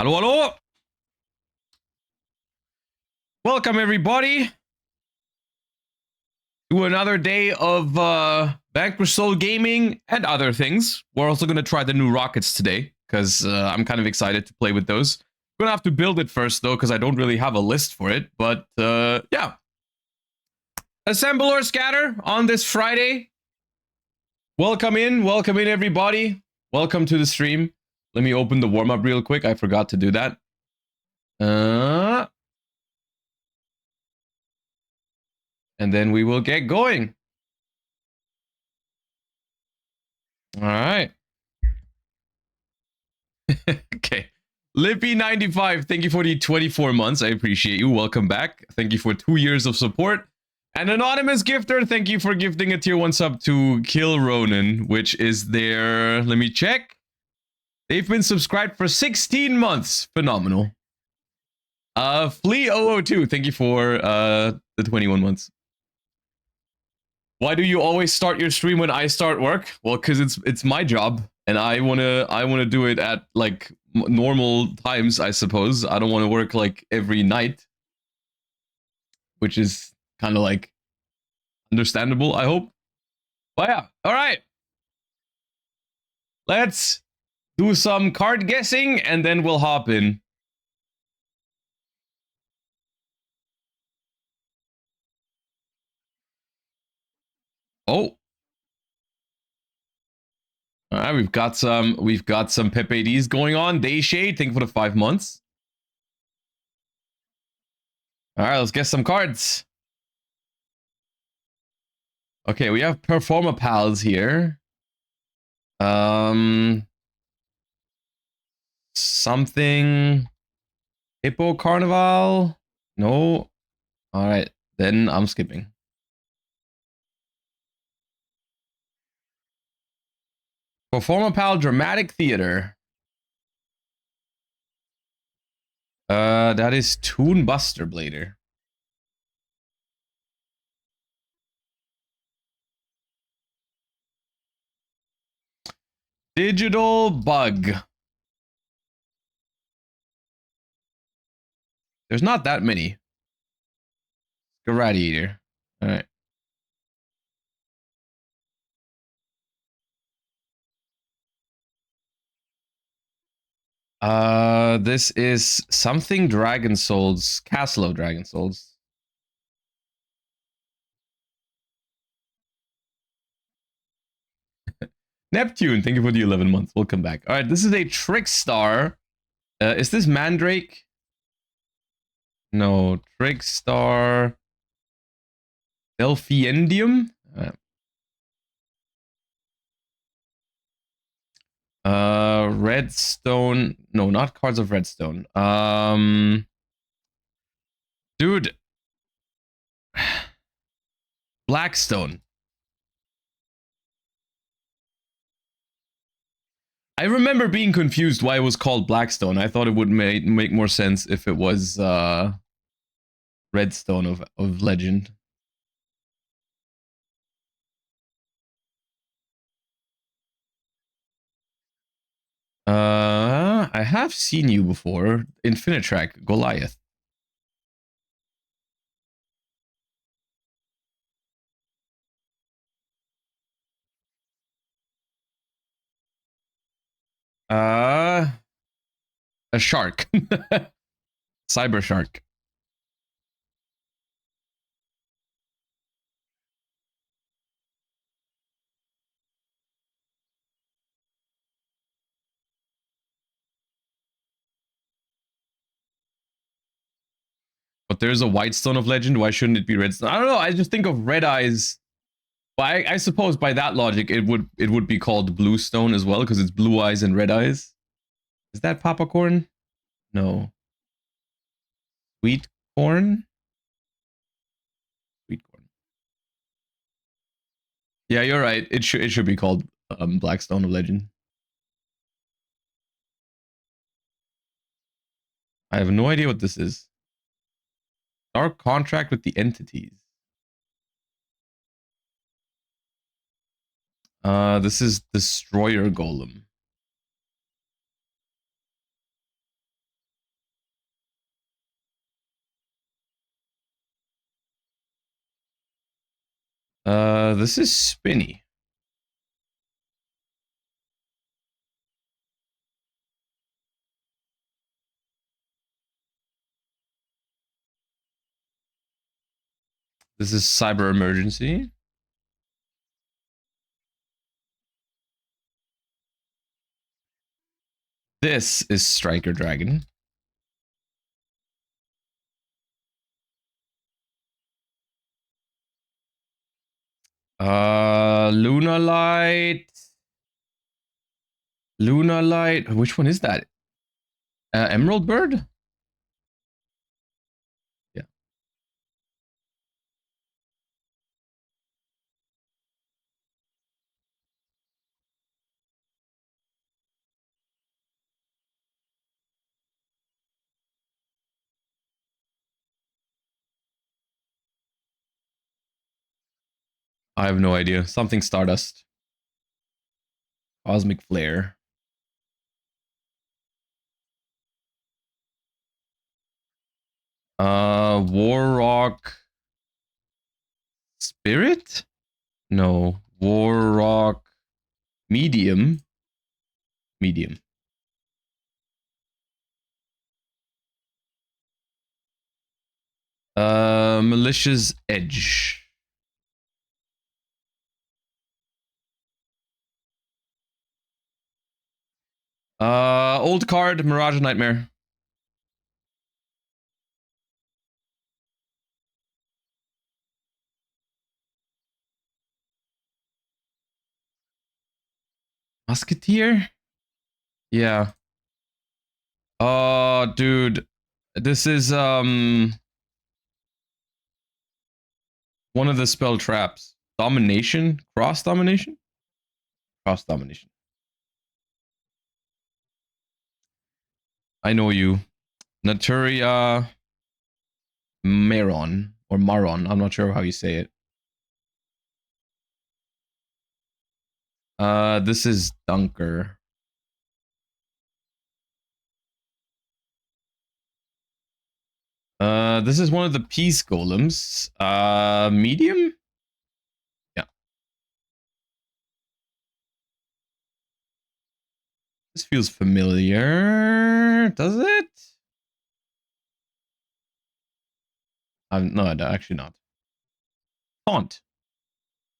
Hello, hello. Welcome, everybody, to another day of Vanquish Soul gaming and other things. We're also going to try the new Rokkets today, because I'm kind of excited to play with those. I'm going to have to build it first, though, because I don't really have a list for it. But, yeah. Assemble or scatter on this Friday. Welcome in, everybody. Welcome to the stream. Let me open the warm-up real quick. I forgot to do that. And then we will get going. All right. Okay. Lippy95, thank you for the 24 months. I appreciate you. Welcome back. Thank you for 2 years of support. And Anonymous Gifter, thank you for gifting a tier 1 sub to Kill Ronan, which is their... Let me check. They've been subscribed for 16 months. Phenomenal. Flea002, thank you for the 21 months. Why do you always start your stream when I start work? Well, because it's my job, and I wanna do it at like normal times, I suppose. I don't want to work like every night, which is kind of like understandable, I hope. But yeah, all right. Let's do some card guessing, and then we'll hop in. Oh. All right, we've got some Pepe-Ds going on. Dayshade, thank you for the 5 months. All right, let's guess some cards. Okay, we have Performa Pals here. Something Hippo Carnival? No. All right, then I'm skipping. Performa Pal Dramatic Theater. That is Toon Buster Blader. Digital Bug. There's not that many. Gladiator. All right. This is something Dragon Souls. Castle of Dragon Souls. Neptune, thank you for the 11 months. Welcome back. All right, this is a Trickstar. Is this Mandrake? No, Trickstar. Delphiendium? Redstone. No, not Cards of Redstone. Dude. Blackstone. I remember being confused why it was called Blackstone. I thought it would make more sense if it was Redstone of Legend. I have seen you before. Infinitrack, Goliath. A shark. Cyber shark. But there's a white stone of legend. Why shouldn't it be redstone? I don't know. I just think of red eyes. Well, I suppose by that logic, it would be called blue stone as well, because it's blue eyes and red eyes. Is that popcorn? No. Sweet corn? Sweet corn. Yeah, you're right. It should be called Blackstone of Legend. I have no idea what this is. Dark contract with the entities. This is Destroyer Golem. This is spinny. This is cyber emergency. This is Striker Dragon. Luna Light. Luna Light. Which one is that? Emerald Bird? Yeah. I have no idea. Something Stardust. Cosmic Flare. Warrock Spirit? No. Warrock Medium. Medium. Malicious Edge. Old card, Mirage Nightmare. Musketeer? Yeah. Oh, dude. This is one of the spell traps. Domination? Cross domination? Cross domination. I know you. Naturia Maron or Maron. I'm not sure how you say it. This is Dunker. This is one of the peace golems. Medium? Yeah. This feels familiar. Does it? No, actually not. Taunt.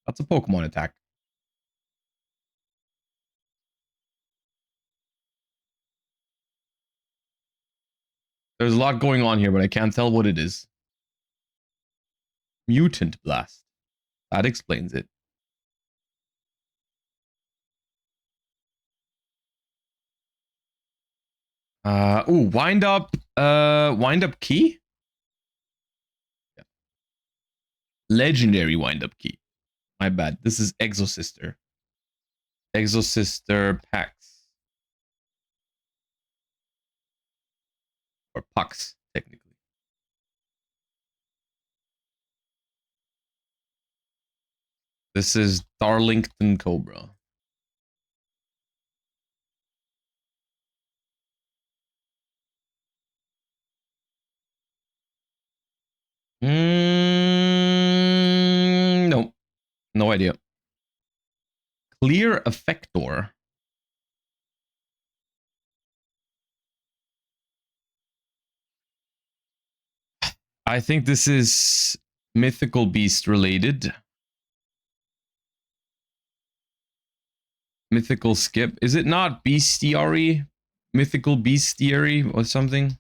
That's a Pokemon attack. There's a lot going on here, but I can't tell what it is. Mutant Blast. That explains it. Wind up. Wind up key? Yeah. Legendary wind up key. My bad. This is Exosister. Exosister Pax. Or Pux, technically. This is Darlington Cobra. No. No idea. Clear Effector. I think this is Mythical Beast related. Mythical Skip. Is it not Bestiary? Mythical Bestiary or something?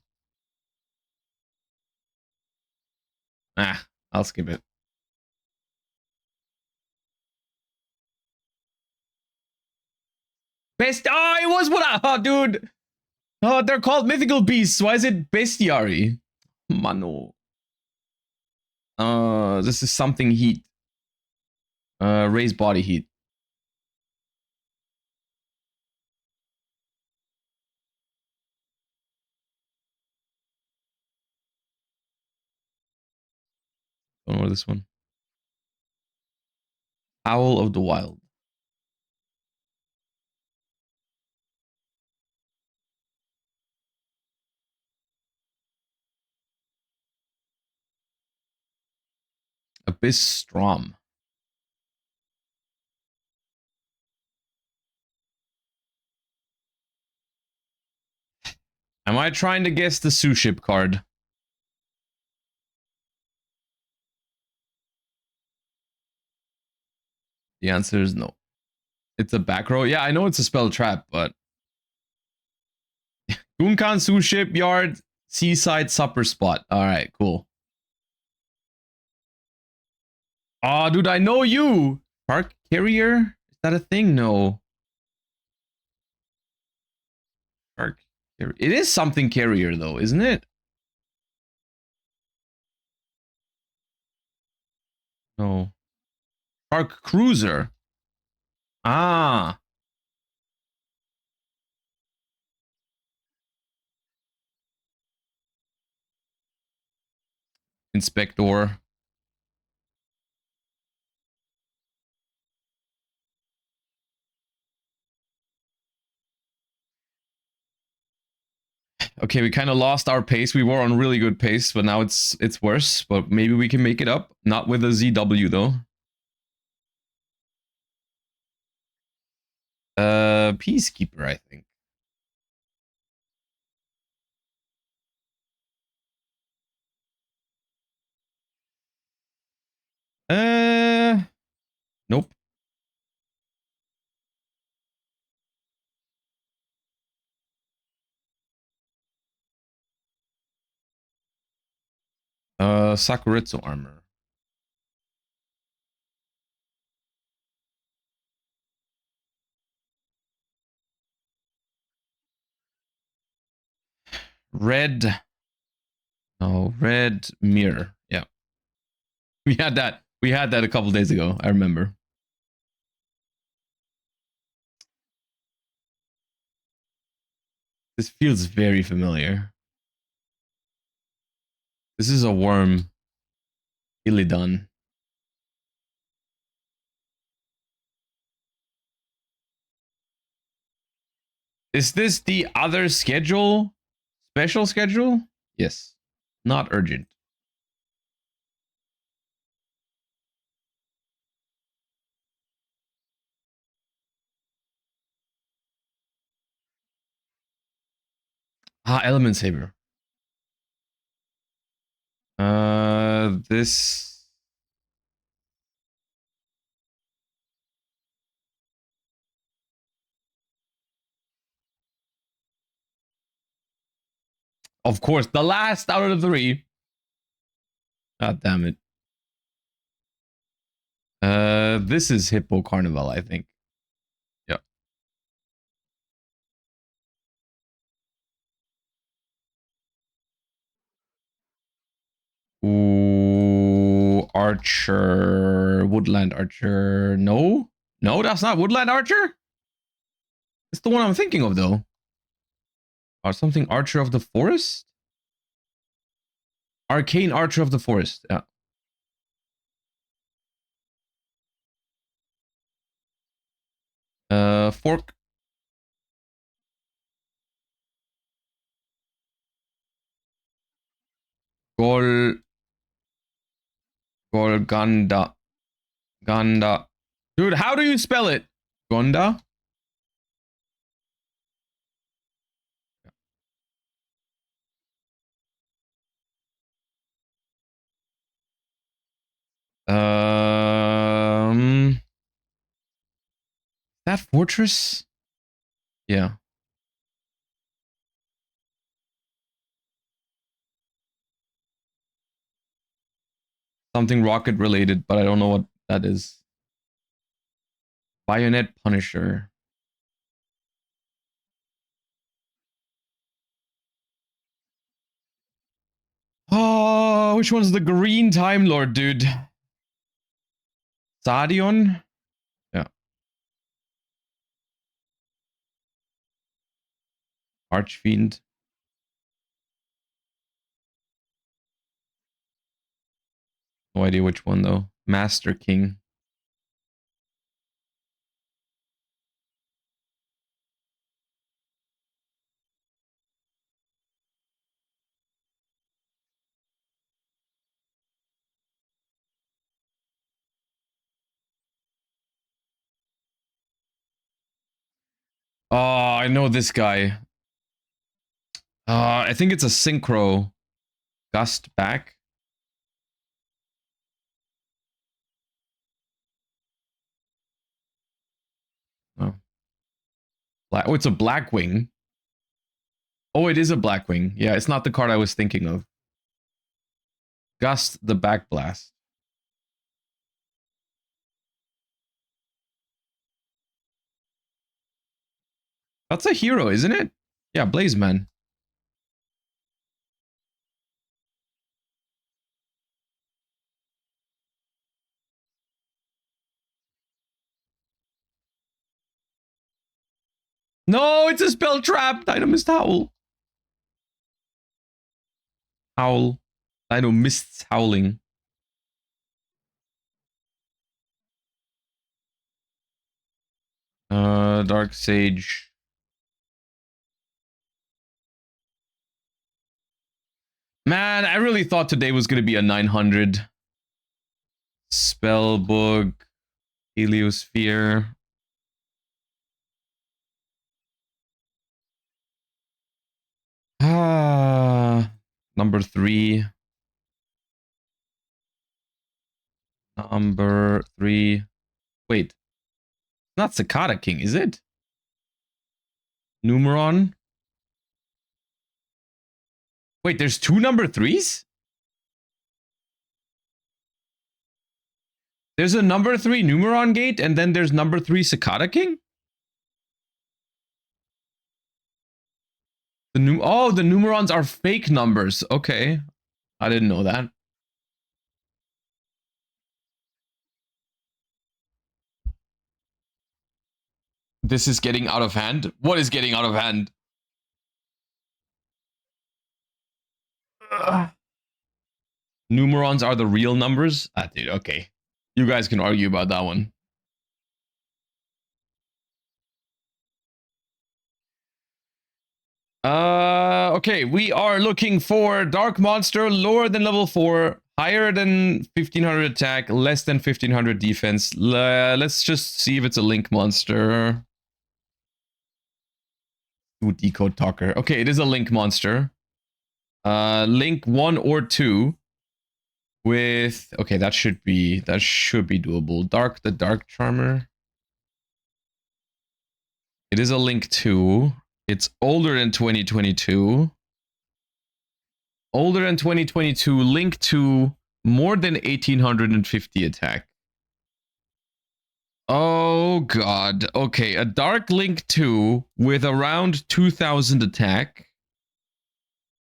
Ah, I'll skip it. Oh, it was what I... Oh, dude. Oh, they're called Mythical Beasts. Why is it Bestiary? Mano. This is something heat. Raise body heat. Don't know this one. Owl of the Wild. Abyss Strom. Am I trying to guess the Sue ship card? The answer is no. It's a back row. Yeah, I know it's a spell trap, but Gunkan Sue shipyard, seaside supper spot. All right, cool. Oh, dude, I know you. Park carrier? Is that a thing? No. Park carrier. It is something carrier though, isn't it? No. Park cruiser. Ah. Inspector. Okay, we kind of lost our pace. We were on really good pace, but now it's worse. But maybe we can make it up. Not with a ZW though. Peacekeeper, I think. Nope. Sakuretsu armor. Red. No, red mirror. Yeah. We had that. We had that a couple days ago. I remember. This feels very familiar. This is a worm. Illidan. Is this the other schedule? Special schedule? Yes. Not urgent. Ah, element saber. This. Of course, the last out of the three. God damn it. This is Hippo Carnival, I think. Yep. Ooh, Archer. Woodland Archer. No? No, that's not Woodland Archer? It's the one I'm thinking of, though. Or something Archer of the Forest? Arcane Archer of the Forest. Yeah. Fork. Gol. Golganda. Ganda. Dude, how do you spell it? Gonda? That fortress? Yeah. Something rocket related, but I don't know what that is. Bayonet Punisher. Oh, which one's the green Time Lord, dude? Sadion? Yeah. Archfiend. No idea which one, though. Master King. Oh, I know this guy. I think it's a synchro. Gust back. Oh. Oh, it's a Blackwing. Oh, it is a Blackwing. Yeah, it's not the card I was thinking of. Gust the Backblast. That's a hero, isn't it? Yeah, Blazeman. No, it's a spell trap. Dynamist Howl. Howl. Dynamist's howling. Dark Sage. Man, I really thought today was going to be a 900. Spellbook. Heliosphere. Number 3. Number 3. Wait. Not Cicada King, is it? Numeron. Wait, there's 2 number 3s? There's a number 3 Numeron Gate, and then there's number 3 Cicada King? The Numerons are fake numbers. Okay. I didn't know that. This is getting out of hand. What is getting out of hand? Numerons are the real numbers? Ah, dude, okay. You guys can argue about that one. Okay, we are looking for Dark Monster, lower than level 4, higher than 1500 attack, less than 1500 defense. Let's just see if it's a Link monster. Ooh, Decode Talker. Okay, it is a Link monster. Link 1 or 2 with... Okay, that should be doable. The Dark Charmer. It is a Link 2. It's older than 2022. Older than 2022. Link 2, more than 1850 attack. Oh god. Okay, a Dark Link 2 with around 2000 attack.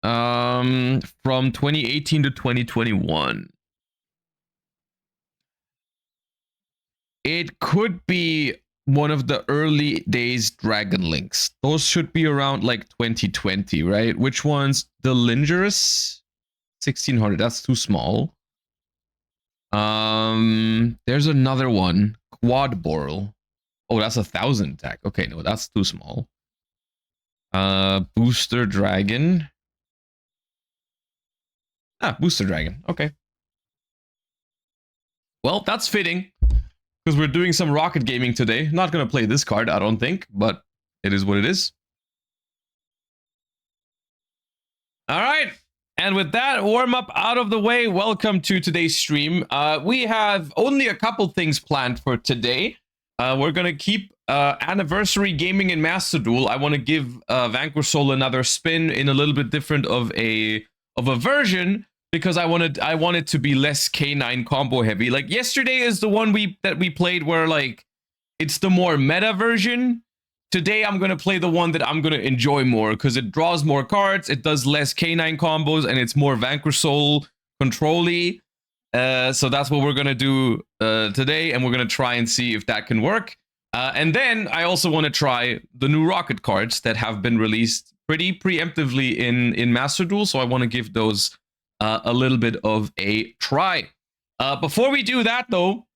From 2018 to 2021. It could be one of the early days Dragon Links. Those should be around like 2020, right? Which ones? The Lingerus 1600. That's too small. There's another one. Quad Boral. Oh, that's 1000 attack. Okay, no, that's too small. Booster Dragon. Booster Dragon. Okay. Well, that's fitting. Because we're doing some rocket gaming today. Not going to play this card, I don't think. But it is what it is. Alright. And with that warm-up out of the way, welcome to today's stream. We have only a couple things planned for today. We're going to keep Anniversary Gaming in Master Duel. I want to give Vanquish Soul another spin in a little bit different of a version. Because I want it to be less K9 combo heavy. Like yesterday is the one that we played where like it's the more meta version. Today I'm gonna play the one that I'm gonna enjoy more because it draws more cards, it does less K9 combos, and it's more Vanquish Soul control-y. So that's what we're gonna do today, and we're gonna try and see if that can work. And then I also want to try the new Rocket cards that have been released pretty preemptively in Master Duel. So I want to give those a little bit of a try. Before we do that, though,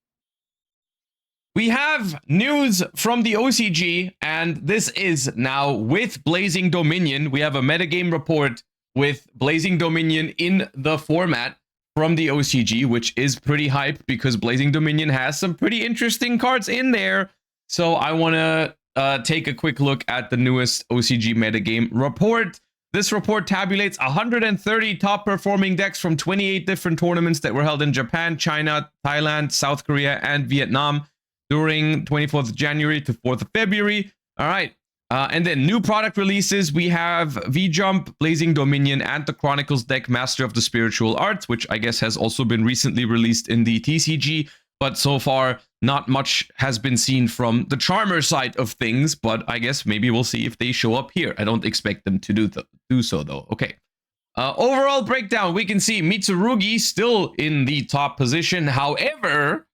we have news from the OCG, and this is now with Blazing Dominion. We have a metagame report with Blazing Dominion in the format from the OCG, which is pretty hype because Blazing Dominion has some pretty interesting cards in there. So I want to take a quick look at the newest OCG metagame report. This report tabulates 130 top performing decks from 28 different tournaments that were held in Japan, China, Thailand, South Korea, and Vietnam during 24th of January to 4th of February. All right. And then new product releases, we have V-Jump, Blazing Dominion, and the Chronicles deck, Master of the Spiritual Arts, which I guess has also been recently released in the TCG. But so far, not much has been seen from the Charmer side of things, but I guess maybe we'll see if they show up here. I don't expect them to do so, though. Okay. Overall breakdown, we can see Mitsurugi still in the top position. However,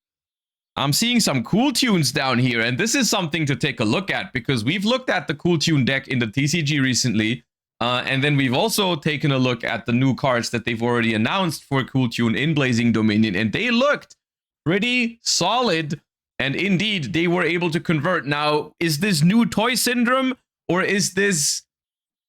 I'm seeing some cool tunes down here, and this is something to take a look at because we've looked at the cool tune deck in the TCG recently, and then we've also taken a look at the new cards that they've already announced for cool tune in Blazing Dominion, and they looked pretty solid, and indeed they were able to convert. Now, is this new toy syndrome, or is this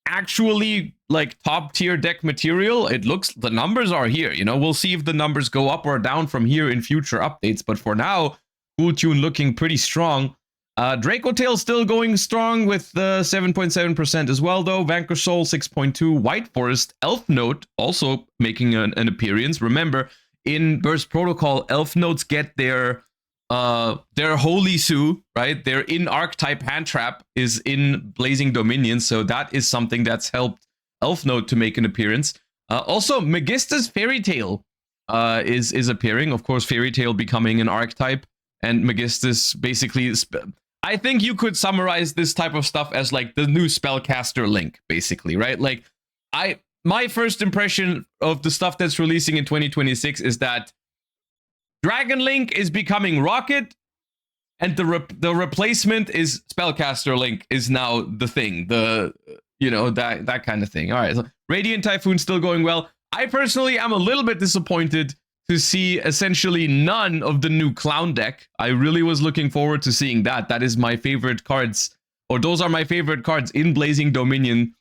actually like top tier deck material? It looks, the numbers are here, you know. We'll see if the numbers go up or down from here in future updates, but for now, cool tune looking pretty strong. Draco Tail still going strong with 7.7% as well, though. Vanquish Soul 6.2. White Forest Elf Note also making an appearance. Remember, in Burst Protocol, Elf Notes get their Holy Sue, right? Their in archetype hand trap is in Blazing Dominion, so that is something that's helped Elf Note to make an appearance. Also, Magista's Fairy Tale is appearing. Of course, Fairy Tale becoming an archetype, and Magista's basically, I think you could summarize this type of stuff as like the new Spellcaster Link, basically, right? Like, my first impression of the stuff that's releasing in 2026 is that Dragon Link is becoming Rocket, and the replacement is Spellcaster Link is now the thing. That kind of thing. All right, so Radiant Typhoon still going well. I personally am a little bit disappointed to see essentially none of the new Clown deck. I really was looking forward to seeing that. That is my favorite cards, or those are my favorite cards in Blazing Dominion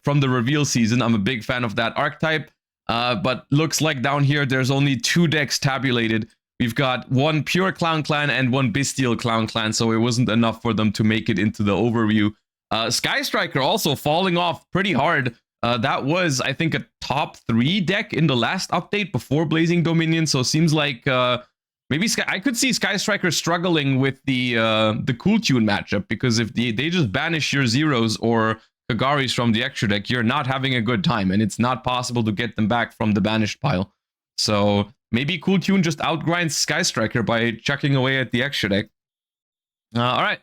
from the reveal season. I'm a big fan of that archetype. But looks like down here there's only 2 decks tabulated. We've got one Pure Clown Clan and one Bestial Clown Clan, so it wasn't enough for them to make it into the overview. Sky Striker also falling off pretty hard. That was, I think, a top 3 deck in the last update before Blazing Dominion, so seems like maybe I could see Sky Striker struggling with the Cool Tune matchup, because if they just banish your zeros or Kagaris from the extra deck, you're not having a good time, and it's not possible to get them back from the banished pile. So maybe Cool Tune just outgrinds Sky Striker by chucking away at the extra deck. All right.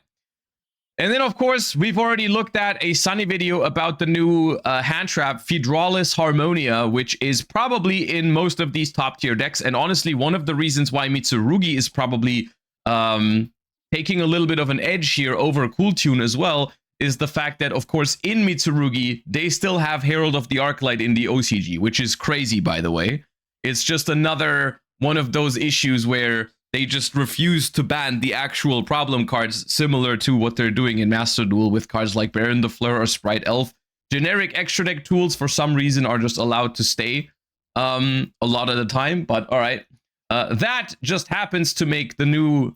And then, of course, we've already looked at a Sunny video about the new hand trap, Phedralis Harmonia, which is probably in most of these top tier decks. And honestly, one of the reasons why Mitsurugi is probably taking a little bit of an edge here over Cool Tune as well is the fact that, of course, in Mitsurugi, they still have Herald of the Arclight in the OCG, which is crazy, by the way. It's just another one of those issues where they just refuse to ban the actual problem cards, similar to what they're doing in Master Duel with cards like Baron the Fleur or Sprite Elf. Generic extra deck tools, for some reason, are just allowed to stay a lot of the time, but all right. That just happens to make the new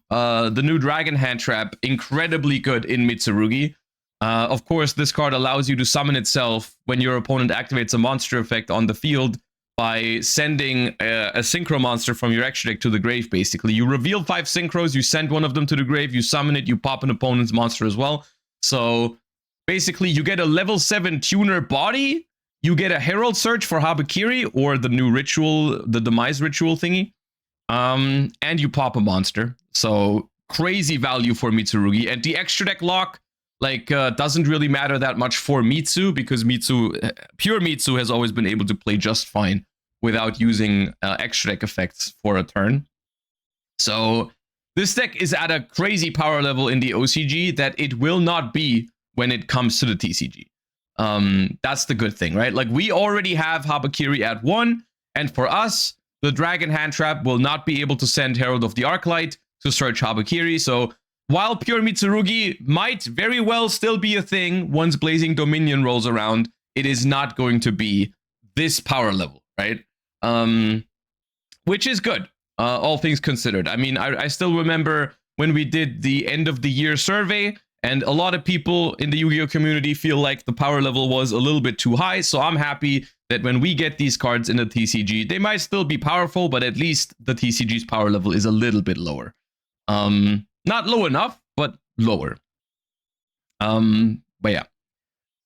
Dragon Hand Trap incredibly good in Mitsurugi. Of course, this card allows you to summon itself when your opponent activates a monster effect on the field by sending a synchro monster from your extra deck to the grave, basically. You reveal 5 synchros, you send one of them to the grave, you summon it, you pop an opponent's monster as well. So basically, you get a level 7 tuner body, you get a Herald Search for Habakiri, or the new ritual, the Demise ritual thingy, and you pop a monster. So crazy value for Mitsurugi. And the extra deck lock, like, doesn't really matter that much for Mitsu, because pure Mitsu has always been able to play just fine without using extra deck effects for a turn. So this deck is at a crazy power level in the OCG that it will not be when it comes to the TCG. That's the good thing, right? Like, we already have Habakiri at 1, and for us, the Dragon Hand Trap will not be able to send Herald of the Arclight to search Habakiri, so while pure Mitsurugi might very well still be a thing once Blazing Dominion rolls around, it is not going to be this power level, right? Which is good, all things considered. I mean, I still remember when we did the end of the year survey, And a lot of people in the Yu-Gi-Oh community feel like the power level was a little bit too high. So I'm happy that when we get these cards in the TCG, they might still be powerful, but at least the TCG's power level is a little bit lower. Not low enough, but lower. But yeah.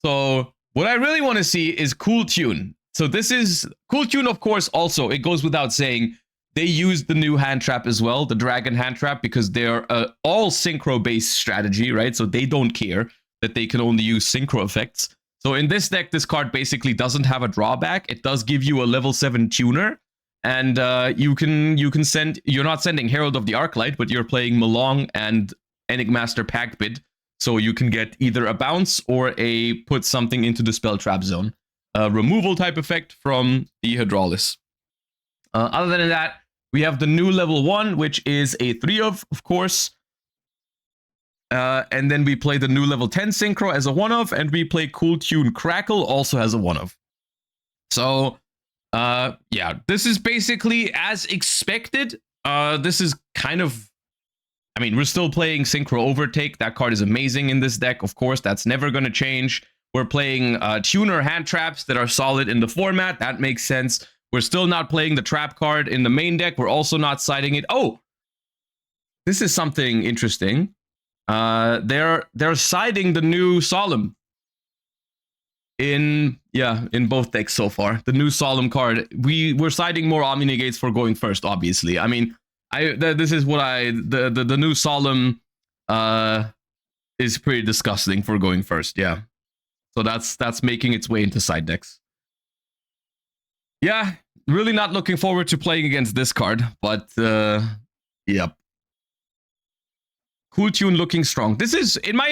So what I really want to see is Cool Tune. So this is Cool Tune, of course. Also, it goes without saying, they use the new hand trap as well, the dragon hand trap, because they're all synchro based strategy, right? So they don't care that they can only use synchro effects. So in this deck, this card basically doesn't have a drawback. It does give you a level 7 tuner, and you can send. You're not sending Herald of the Arclight, but you're playing Malong and Enigmaster Pact Bid, so you can get either a bounce or a put something into the spell trap zone, a removal type effect from the Hydraulis. Other than that, we have the new level 1, which is a 3 of course. And then we play the new level 10 Synchro as a 1 of, and we play Cool Tune Crackle also as a 1 of. So, yeah, this is basically as expected. This is kind of, I mean, we're still playing Synchro Overtake. That card is amazing in this deck, of course. That's never going to change. We're playing tuner hand traps that are solid in the format. That makes sense. We're still not playing the trap card in the main deck. We're also not siding it. Oh, this is something interesting. They're siding the new Solemn in both decks so far. The new Solemn card. We're siding more Omni Negates for going first, obviously. I mean, this is what the new Solemn is pretty disgusting for going first. Yeah, so that's making its way into side decks. Yeah, really not looking forward to playing against this card, but yep. Cool Tune looking strong. This is, in my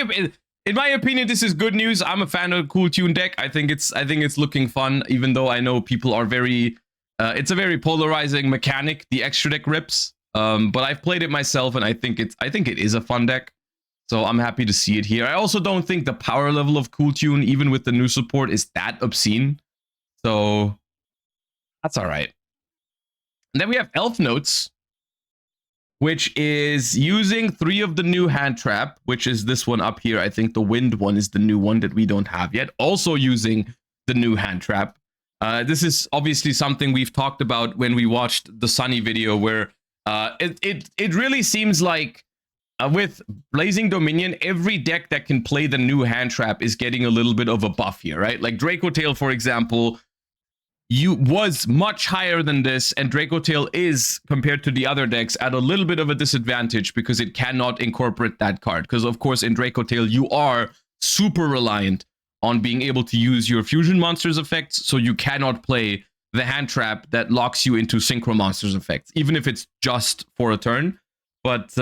opinion, this is good news. I'm a fan of Cool Tune deck. I think it's looking fun, even though I know people are very. It's a very polarizing mechanic, the extra deck rips. But I've played it myself, and I think it is a fun deck. So I'm happy to see it here. I also don't think the power level of Cool Tune, even with the new support, is that obscene. So that's all right. And then we have Elf Notes, which is using 3 of the new hand trap, which is this one up here. I think the wind one is the new one that we don't have yet. Also using the new hand trap. This is obviously something we've talked about when we watched the Sunny video, where it really seems like with Blazing Dominion, every deck that can play the new hand trap is getting a little bit of a buff here, right? Like Draco Tail, for example, was much higher than this, and Draco Tail is, compared to the other decks, at a little bit of a disadvantage because it cannot incorporate that card. Because of course in Draco Tail you are super reliant on being able to use your fusion monsters effects, so you cannot play the hand trap that locks you into synchro monsters effects, even if it's just for a turn. But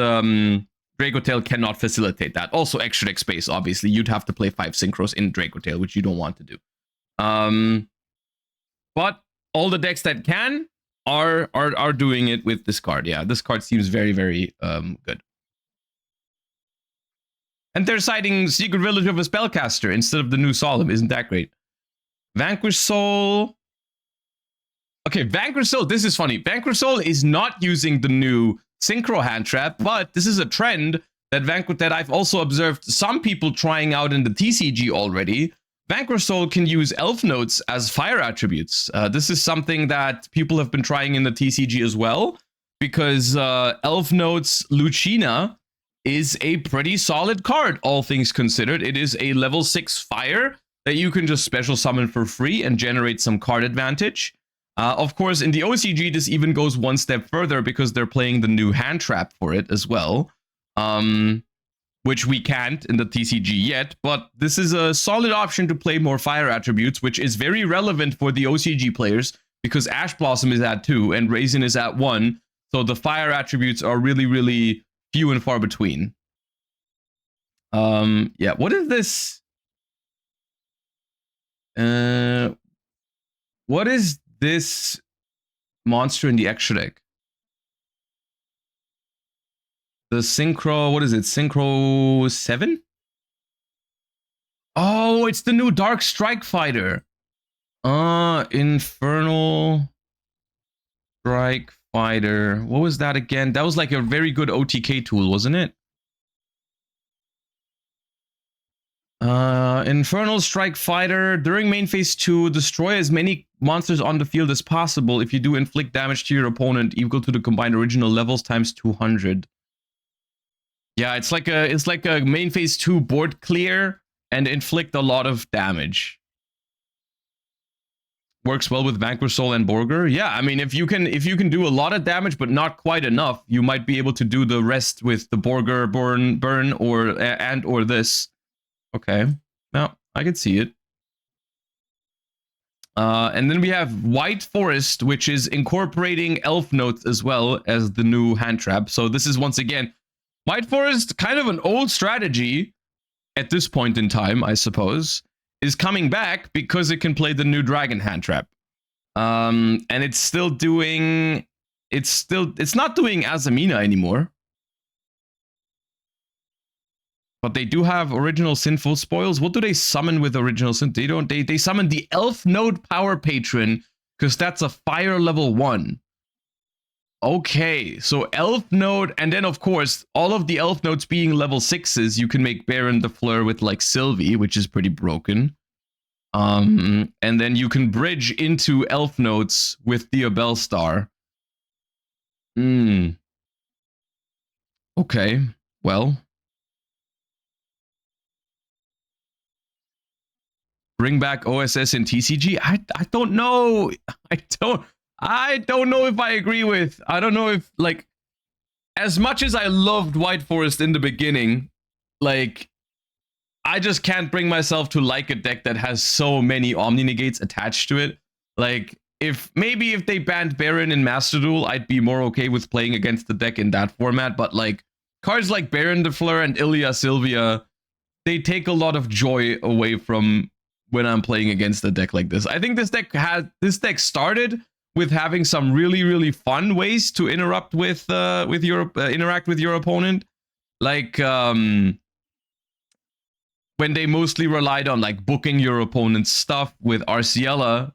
Draco Tail cannot facilitate that. Also extra deck space, obviously. You'd have to play 5 synchros in Draco Tail, which you don't want to do. But all the decks that can are doing it with this card. Yeah, this card seems very, very good. And they're citing Secret Village of a Spellcaster instead of the new Solemn. Isn't that great? Vanquish Soul. Okay, Vanquish Soul. This is funny. Vanquish Soul is not using the new Synchro hand trap, but this is a trend that I've also observed some people trying out in the TCG already. Vanquish Soul can use Elf Notes as fire attributes. This is something that people have been trying in the TCG as well, because Elf Notes Lucina is a pretty solid card, all things considered. It is a level 6 fire that you can just special summon for free and generate some card advantage. Of course, in the OCG, this even goes one step further because they're playing the new hand trap for it as well. Which we can't in the TCG yet, but this is a solid option to play more fire attributes, which is very relevant for the OCG players because Ash Blossom is at 2 and Raisin is at 1, so the fire attributes are really, really few and far between. Yeah, what is this? What is this monster in the extra deck? The Synchro, what is it? Synchro 7? Oh, it's the new Dark Strike Fighter. Infernal Strike Fighter. What was that again? That was like a very good OTK tool, wasn't it? Infernal Strike Fighter. During main phase 2, destroy as many monsters on the field as possible. If you do, inflict damage to your opponent equal to the combined original levels times 200. Yeah, it's like a main phase 2 board clear and inflict a lot of damage. Works well with Vanquish Soul and Borger. Yeah, I mean, if you can do a lot of damage but not quite enough, you might be able to do the rest with the Borger burn or this. Okay, now I can see it. And then we have White Forest, which is incorporating elf notes as well as the new hand trap. So this is once again White Forest, kind of an old strategy at this point in time, I suppose, is coming back because it can play the new dragon hand trap. And it's still doing, it's not doing Azamina anymore. But they do have original Sinful Spoils. What do they summon with original Sin? They summon the Elf Node Power Patron, because that's a fire level 1. Okay, so Elf Node, and then of course, all of the Elf Nodes being level 6s, you can make Baron the Fleur with like Sylvie, which is pretty broken. And then you can bridge into Elf Nodes with the Bellstar. Okay, well. Bring back OSS and TCG? I don't know. I don't know if I agree with. I don't know if, like, as much as I loved White Forest in the beginning, like, I just can't bring myself to like a deck that has so many Omni Negates attached to it. Like, if they banned Baron in Master Duel, I'd be more okay with playing against the deck in that format. But like cards like Baron de Fleur and Ilya Sylvia, they take a lot of joy away from when I'm playing against a deck like this. I think this deck started with having some really fun ways to interact with your opponent, like when they mostly relied on like booking your opponent's stuff with Silvera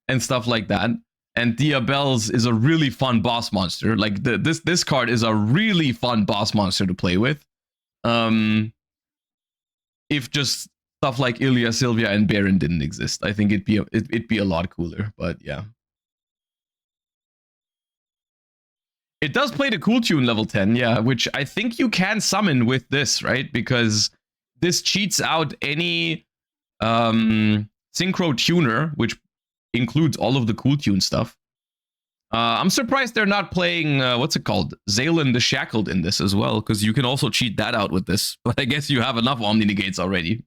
and stuff like that. And Diabells is a really fun boss monster. Like this card is a really fun boss monster to play with. If just stuff like Ilya, Sylvia, and Baron didn't exist, I think it'd be a lot cooler. But yeah, it does play the Cool Tune level 10, yeah, which I think you can summon with this, right? Because this cheats out any Synchro Tuner, which includes all of the Cool Tune stuff. I'm surprised they're not playing, what's it called? Zaylan the Shackled in this as well, because you can also cheat that out with this. But I guess you have enough Omni Negates already.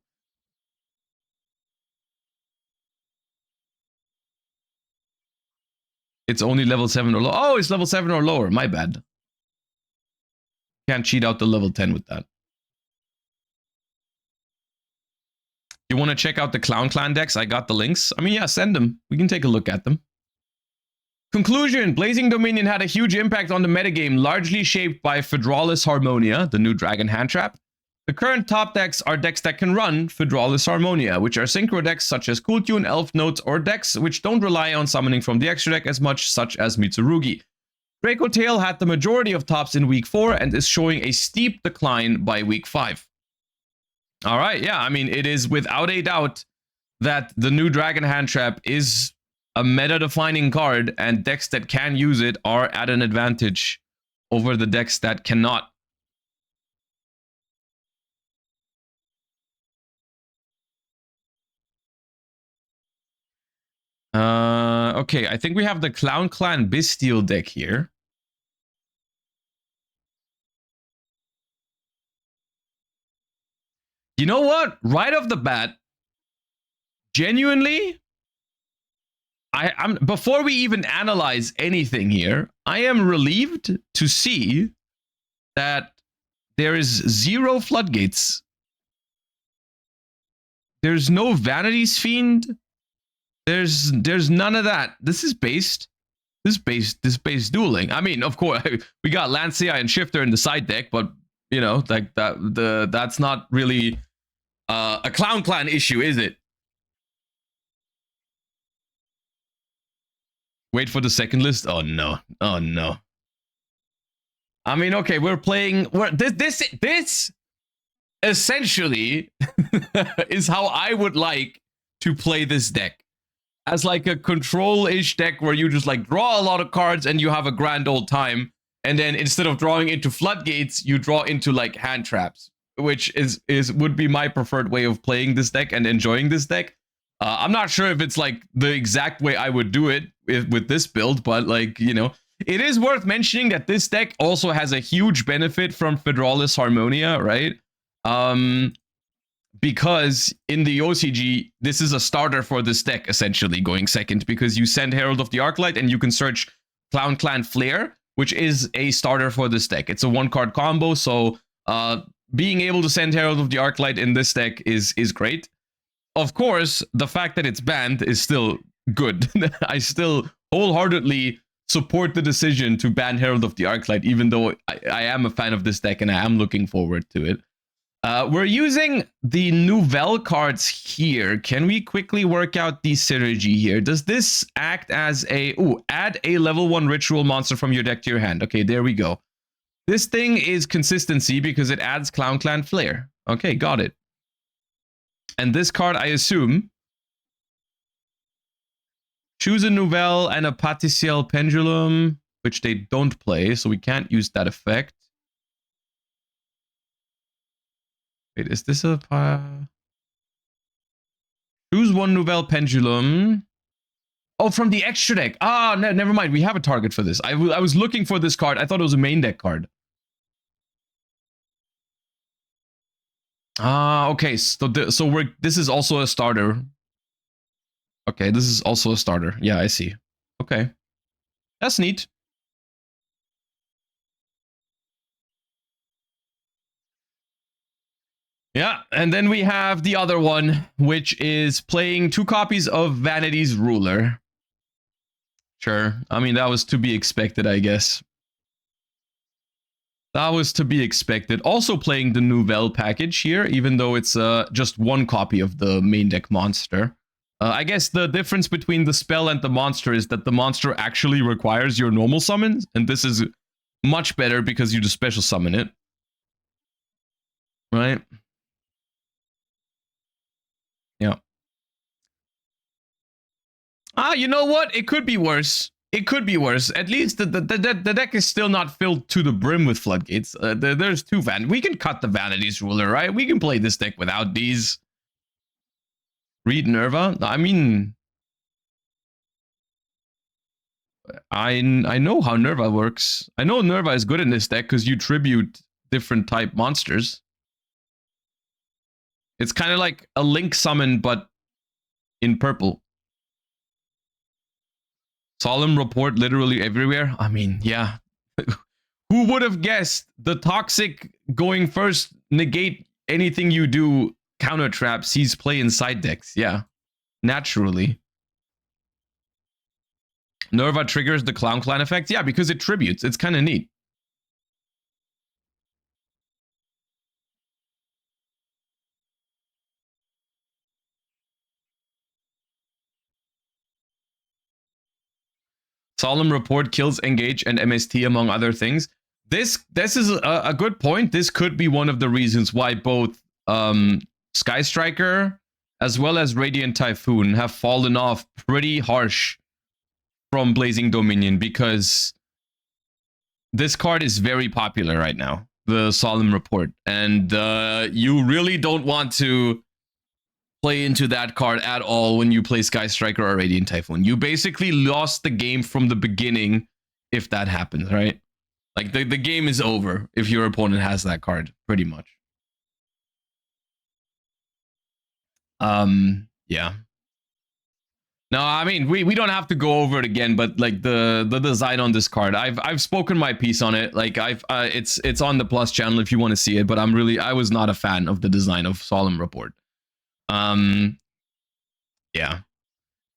It's only level 7 or lower. Oh, it's level 7 or lower. My bad. Can't cheat out the level 10 with that. You want to check out the Clown Clan decks? I got the links. I mean, yeah, send them. We can take a look at them. Conclusion. Blazing Dominion had a huge impact on the metagame, largely shaped by Fedralis Harmonia, the new dragon hand trap. The current top decks are decks that can run Fedralis Harmonia, which are synchro decks such as Cool Tune, Elf Notes, or decks which don't rely on summoning from the extra deck as much, such as Mitsurugi. Draco Tail had the majority of tops in week 4 and is showing a steep decline by week 5. All right, yeah, I mean, it is without a doubt that the new Dragon Hand Trap is a meta-defining card, and decks that can use it are at an advantage over the decks that cannot. Okay, I think we have the Clown Clan Bestial deck here. You know what? Right off the bat, genuinely, I'm before we even analyze anything here, I am relieved to see that there is 0 floodgates. There's no Vanity's Fiend. There's none of that. This is based dueling. I mean, of course, we got Lancia and Shifter in the side deck, but you know, like that's not really a Clown Clan issue, is it? Wait for the second list. Oh no. Oh no. I mean, okay, we're playing. This essentially is how I would like to play this deck. As like a control-ish deck where you just like draw a lot of cards and you have a grand old time. And then instead of drawing into floodgates, you draw into like hand traps, which would be my preferred way of playing this deck and enjoying this deck. I'm not sure if it's like the exact way I would do it with this build, but like, you know, it is worth mentioning that this deck also has a huge benefit from Federalist Harmonia, right? Because in the OCG, this is a starter for this deck, essentially, going second, because you send Herald of the Arclight and you can search Clown Clan Flare, which is a starter for this deck. It's a 1-card combo, so being able to send Herald of the Arclight in this deck is great. Of course, the fact that it's banned is still good. I still wholeheartedly support the decision to ban Herald of the Arclight, even though I am a fan of this deck and I am looking forward to it. We're using the Nouvelle cards here. Can we quickly work out the synergy here? Does this act as a... Ooh, add a level 1 ritual monster from your deck to your hand. Okay, there we go. This thing is consistency because it adds Clown Clan Flare. Okay, got it. And this card, I assume... Choose a Nouvelle and a Paticiel Pendulum, which they don't play, so we can't use that effect. Wait, is this a... Choose one Nouvelle Pendulum. Oh, from the extra deck. Ah, no, never mind. We have a target for this. I was looking for this card. I thought it was a main deck card. Ah, okay. So this is also a starter. Okay, this is also a starter. Yeah, I see. Okay. That's neat. Yeah, and then we have the other one, which is playing 2 copies of Vanity's Ruler. Sure. I mean, that was to be expected, I guess. That was to be expected. Also playing the Nouvelle package here, even though it's just 1 copy of the main deck monster. I guess the difference between the spell and the monster is that the monster actually requires your normal summons, and this is much better because you just special summon it. Right? Yeah. Ah, you know what? It could be worse. It could be worse. At least the deck is still not filled to the brim with floodgates. There's 2 we can cut the Vanity's Ruler, right? We can play this deck without these. Read Nerva? I mean... I know how Nerva works. I know Nerva is good in this deck because you tribute different type monsters. It's kind of like a Link summon, but in purple. Solemn Report literally everywhere. I mean, yeah. Who would have guessed the toxic going first negate anything you do counter traps he's playing side decks? Yeah, naturally. Nerva triggers the Clown Clan effect. Yeah, because it tributes. It's kind of neat. Solemn Report kills Engage and MST, among other things. This is a good point. This could be one of the reasons why both Sky Striker as well as Radiant Typhoon have fallen off pretty harsh from Blazing Dominion, because this card is very popular right now, the Solemn Report, and you really don't want to play into that card at all when you play Sky Striker or Radiant Typhoon. You basically lost the game from the beginning if that happens, right? Like, the game is over if your opponent has that card, pretty much. Yeah. No, I mean, we don't have to go over it again, but like the design on this card, I've spoken my piece on it. Like it's on the Plus channel if you want to see it, but I was not a fan of the design of Solemn Report. Yeah.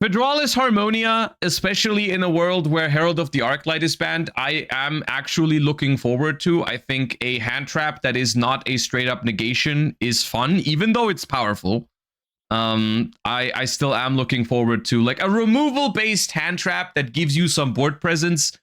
Federalist Harmonia, especially in a world where Herald of the Arclight is banned, I am actually looking forward to. I think a hand trap that is not a straight up negation is fun, even though it's powerful. I still am looking forward to like a removal based hand trap that gives you some board presence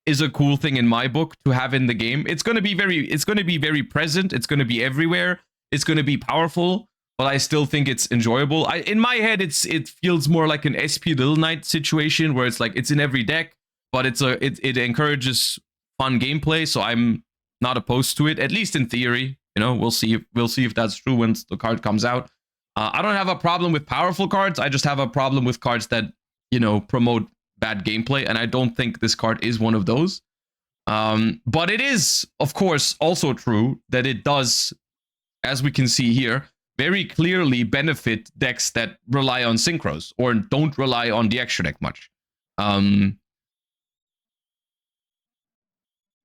is a cool thing in my book to have in the game. It's going to be very present. It's going to be everywhere. it's going to be powerful, but I still think it's enjoyable. In my head, it feels more like an SP Little Knight situation where it's like it's in every deck, but it encourages fun gameplay. So I'm not opposed to it, at least in theory. You know, we'll see if that's true when the card comes out. I don't have a problem with powerful cards. I just have a problem with cards that, you know, promote bad gameplay, and I don't think this card is one of those. But it is, of course, also true that it does, as we can see here, very clearly benefit decks that rely on synchros or don't rely on the extra deck much.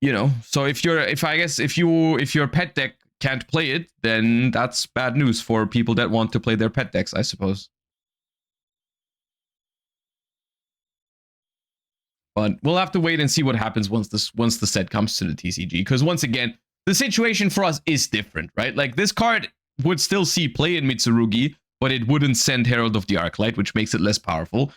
You know, so if your pet deck can't play it, then that's bad news for people that want to play their pet decks, I suppose. But we'll have to wait and see what happens once the set comes to the TCG. Because once again, the situation for us is different, right? Like this card would still see play in Mitsurugi, but it wouldn't send Herald of the Arclight, which makes it less powerful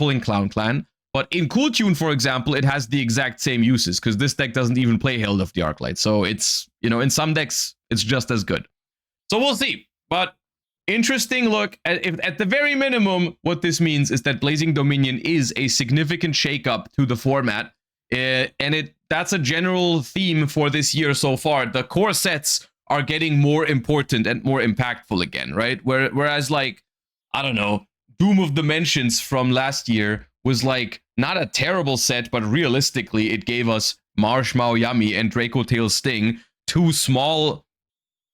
in Clown Clan. But in Cool Tune, for example, it has the exact same uses because this deck doesn't even play Herald of the Arclight. So it's, you know, in some decks, it's just as good. So we'll see. But interesting look at the very minimum, what this means is that Blazing Dominion is a significant shakeup to the format. And that's a general theme for this year so far. The core sets are getting more important and more impactful again, right? Whereas like, I don't know, Doom of Dimensions from last year was like not a terrible set, but realistically, it gave us Marsh Maoyami and Draco Tail Sting, two small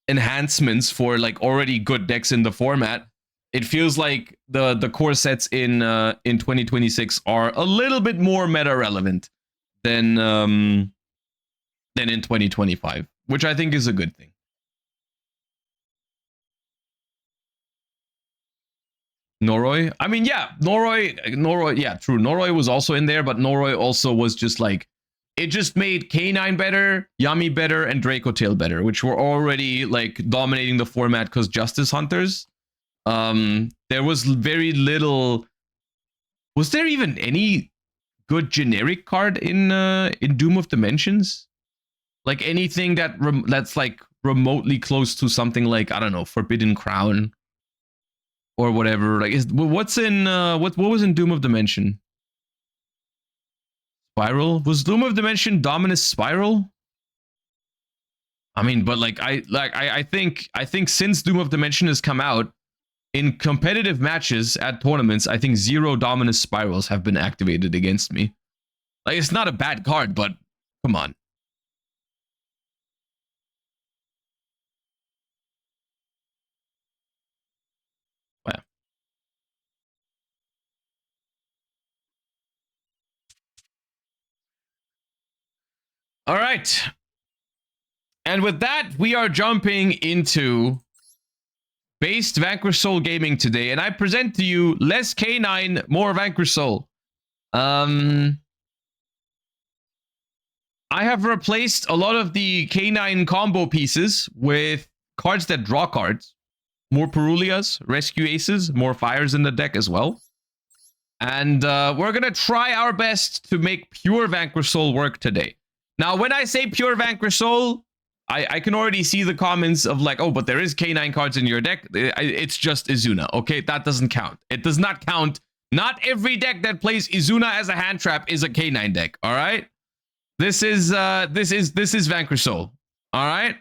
enhancements for like already good decks in the format. It feels like the core sets in 2026 are a little bit more meta relevant than in 2025, which I think is a good thing. Noroi? I mean, yeah, Noroi, yeah, true. Noroi was also in there, but Noroi also was just like, it just made K9 better, Yami better, and Draco Tail better, which were already like dominating the format because Justice Hunters. There was very little. Was there even any good generic card in Doom of Dimensions? Like anything that's like remotely close to something like, I don't know, Forbidden Crown or whatever. Like, what's in what was in Doom of Dimension? Spiral? Was Doom of Dimension Dominus Spiral? I mean, but like I think since Doom of Dimension has come out, in competitive matches at tournaments, I think 0 Dominus Spirals have been activated against me. Like, it's not a bad card, but come on. Wow. All right. And with that, we are jumping into based Vanquish Soul gaming today, and I present to you less K9, more Vanquish Soul. I have replaced a lot of the K9 combo pieces with cards that draw cards. More Perulias, Rescue Aces, more Fires in the deck as well. And we're going to try our best to make pure Vanquish Soul work today. Now, when I say pure Vanquish Soul, I can already see the comments of like, oh, but there is K9 cards in your deck. It's just Izuna. Okay, that doesn't count. It does not count. Not every deck that plays Izuna as a hand trap is a K9 deck. All right. This is Vanquish Soul. All right.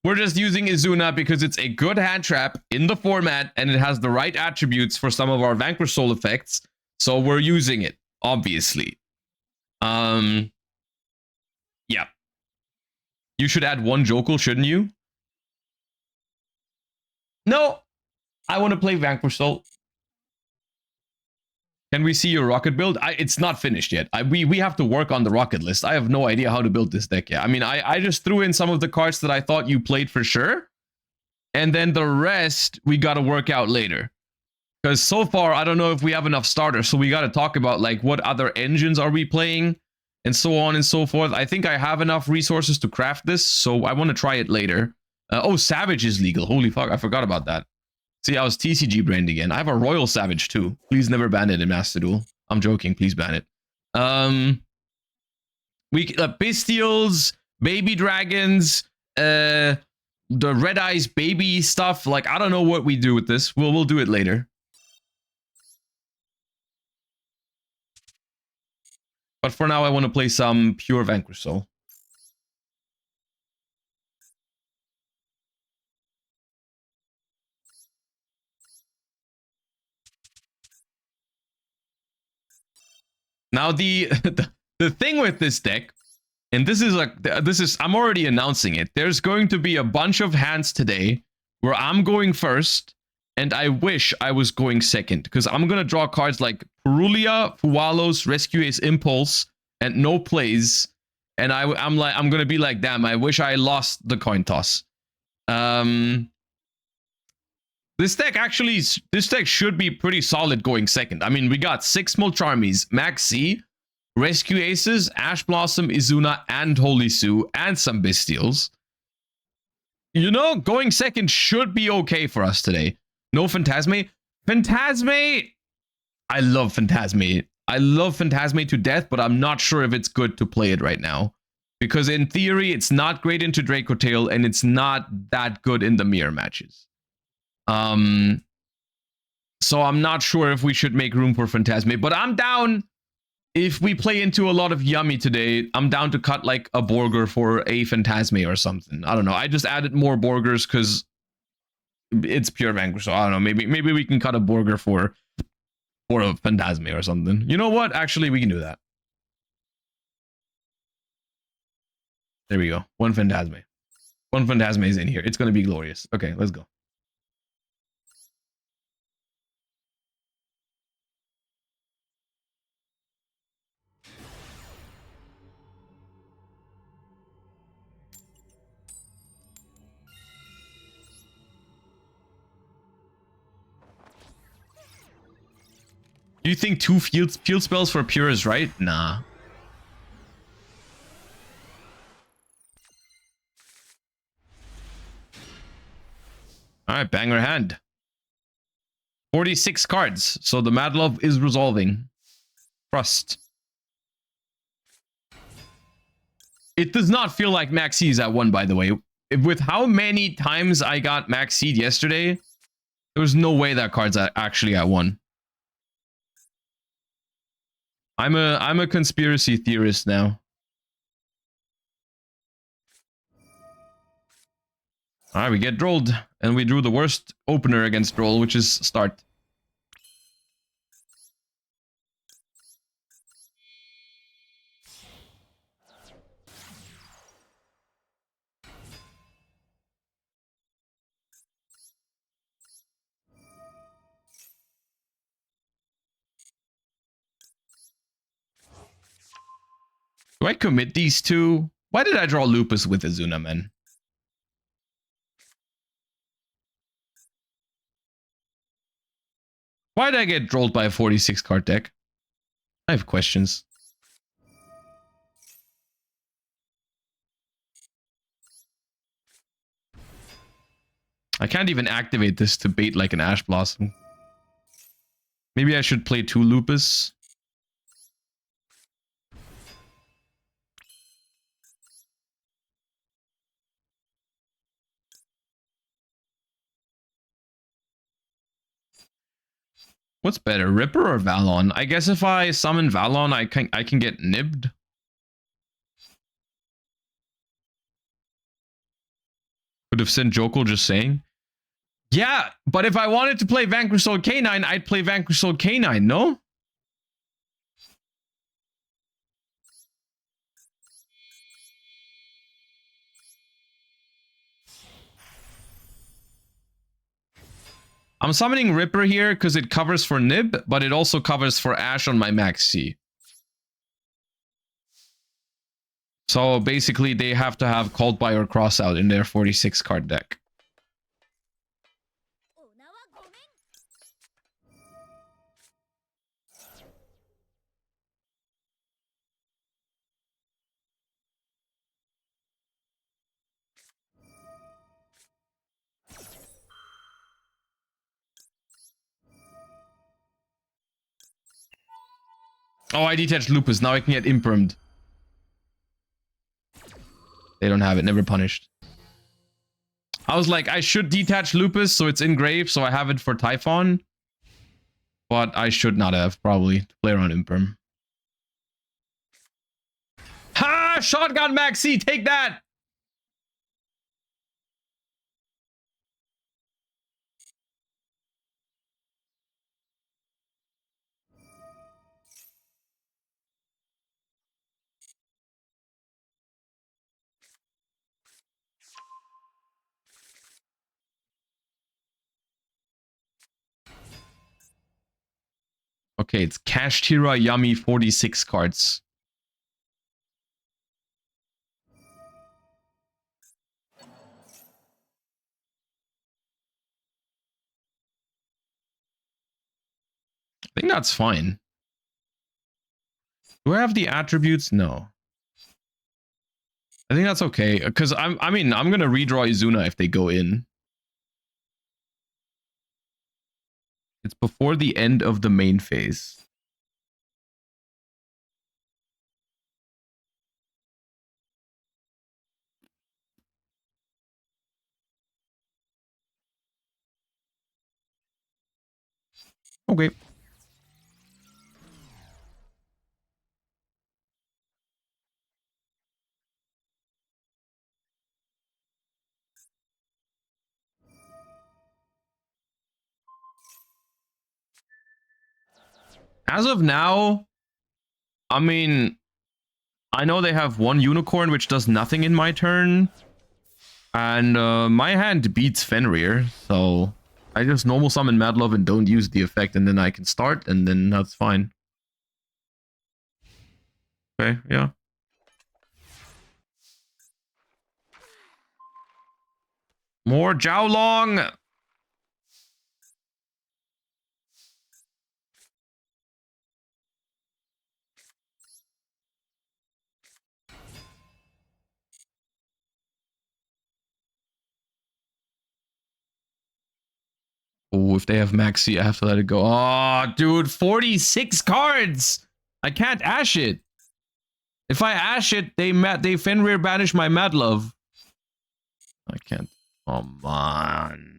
We're just using Izuna because it's a good hand trap in the format and it has the right attributes for some of our Vanquish Soul effects. So we're using it, obviously. Yeah. You should add one Jokul, shouldn't you? No. I want to play Vanquish Soul. Can we see your rocket build? It's not finished yet. We have to work on the rocket list. I have no idea how to build this deck yet. I mean, I just threw in some of the cards that I thought you played for sure. And then the rest, we got to work out later. Because so far, I don't know if we have enough starters. So we got to talk about like what other engines are we playing? And so on and so forth. I think I have enough resources to craft this, so I want to try it later. Oh, Savage is legal. Holy fuck, I forgot about that. See, I was TCG brained again. I have a Royal Savage too. Please never ban it in Master Duel. I'm joking, please ban it. Bestials, baby dragons, the red eyes baby stuff. Like, I don't know what we do with this. We'll do it later. But for now, I want to play some pure Vanquish Soul. Now the thing with this deck, and this is I'm already announcing it. There's going to be a bunch of hands today where I'm going first, and I wish I was going second, because I'm gonna draw cards like Purulia, Fualos, Rescue Ace, Impulse, and no plays. And I'm gonna be like, damn, I wish I lost the coin toss. This deck should be pretty solid going second. I mean, we got 6 Molcharmies, Max C, Rescue Aces, Ash Blossom, Izuna, and Holy Sue, and some Bestials. You know, going second should be okay for us today. No Phantasme. Phantasme! I love Phantasme. I love Phantasme to death, but I'm not sure if it's good to play it right now. Because in theory, it's not great into Draco Tail, and it's not that good in the mirror matches. So I'm not sure if we should make room for Phantasme, but I'm down. If we play into a lot of Yummy today, I'm down to cut like a Borger for a Phantasme or something. I don't know. I just added more Borgers because it's pure Vanquish. So I don't know. Maybe we can cut a Borger for a Phantasme or something. You know what? Actually, we can do that. There we go. One Phantasme. One Phantasme is in here. It's going to be glorious. Okay, let's go. Do you think 2 field spells for pure is right? Nah. Alright, banger hand. 46 cards, so the Mad Love is resolving. Trust. It does not feel like Max Seed is at 1, by the way. With how many times I got Max Seed yesterday, there was no way that card's actually at 1. I'm a conspiracy theorist now. Alright, we get drolled, and we drew the worst opener against Droll, which is start. Do I commit these two? Why did I draw Lupus with Izuna, man? Why did I get drolled by a 46 card deck? I have questions. I can't even activate this to bait like an Ash Blossom. Maybe I should play 2 Lupus. What's better, Ripper or Valon? I guess if I summon Valon, I can get nibbed. Could have sent Jokul, just saying. Yeah, but if I wanted to play Vanquish Soul K9, I'd play Vanquish Soul K9, no? I'm summoning Ripper here because it covers for Nib, but it also covers for Ash on my Max C. So basically, they have to have Called By or Cross Out in their 46 card deck. Oh, I detached Lupus. Now I can get Impermed. They don't have it. Never punished. I was like, I should detach Lupus so it's engraved, so I have it for Typhon. But I should not have, probably. Play around Imperm. Ha! Shotgun Maxi! Take that! Okay, it's Kashtira Yummy 46 cards. I think that's fine. Do I have the attributes? No. I think that's okay. Because I'm gonna redraw Izuna if they go in. It's before the end of the main phase. Okay. As of now, I mean, I know they have one unicorn which does nothing in my turn. And my hand beats Fenrir, so I just normal summon Madlove and don't use the effect, and then I can start, and then that's fine. Okay, yeah. More Jiaolong! Oh, if they have Maxi, I have to let it go. Oh, dude, 46 cards! I can't Ash it. If I Ash it, they Fenrir banish my Madlove. I can't. Come on.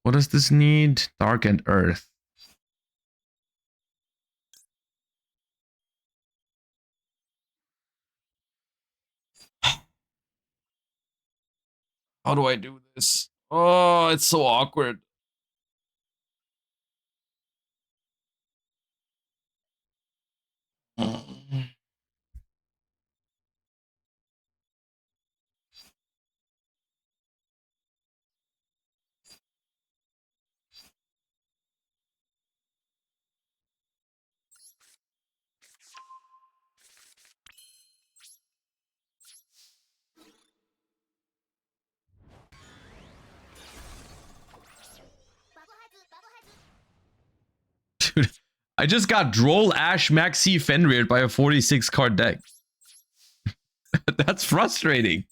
What does this need? Dark and Earth. How do I do this? Oh, it's so awkward. Dude, I just got Droll Ash Maxi Fenrir by a 46 card deck. That's frustrating.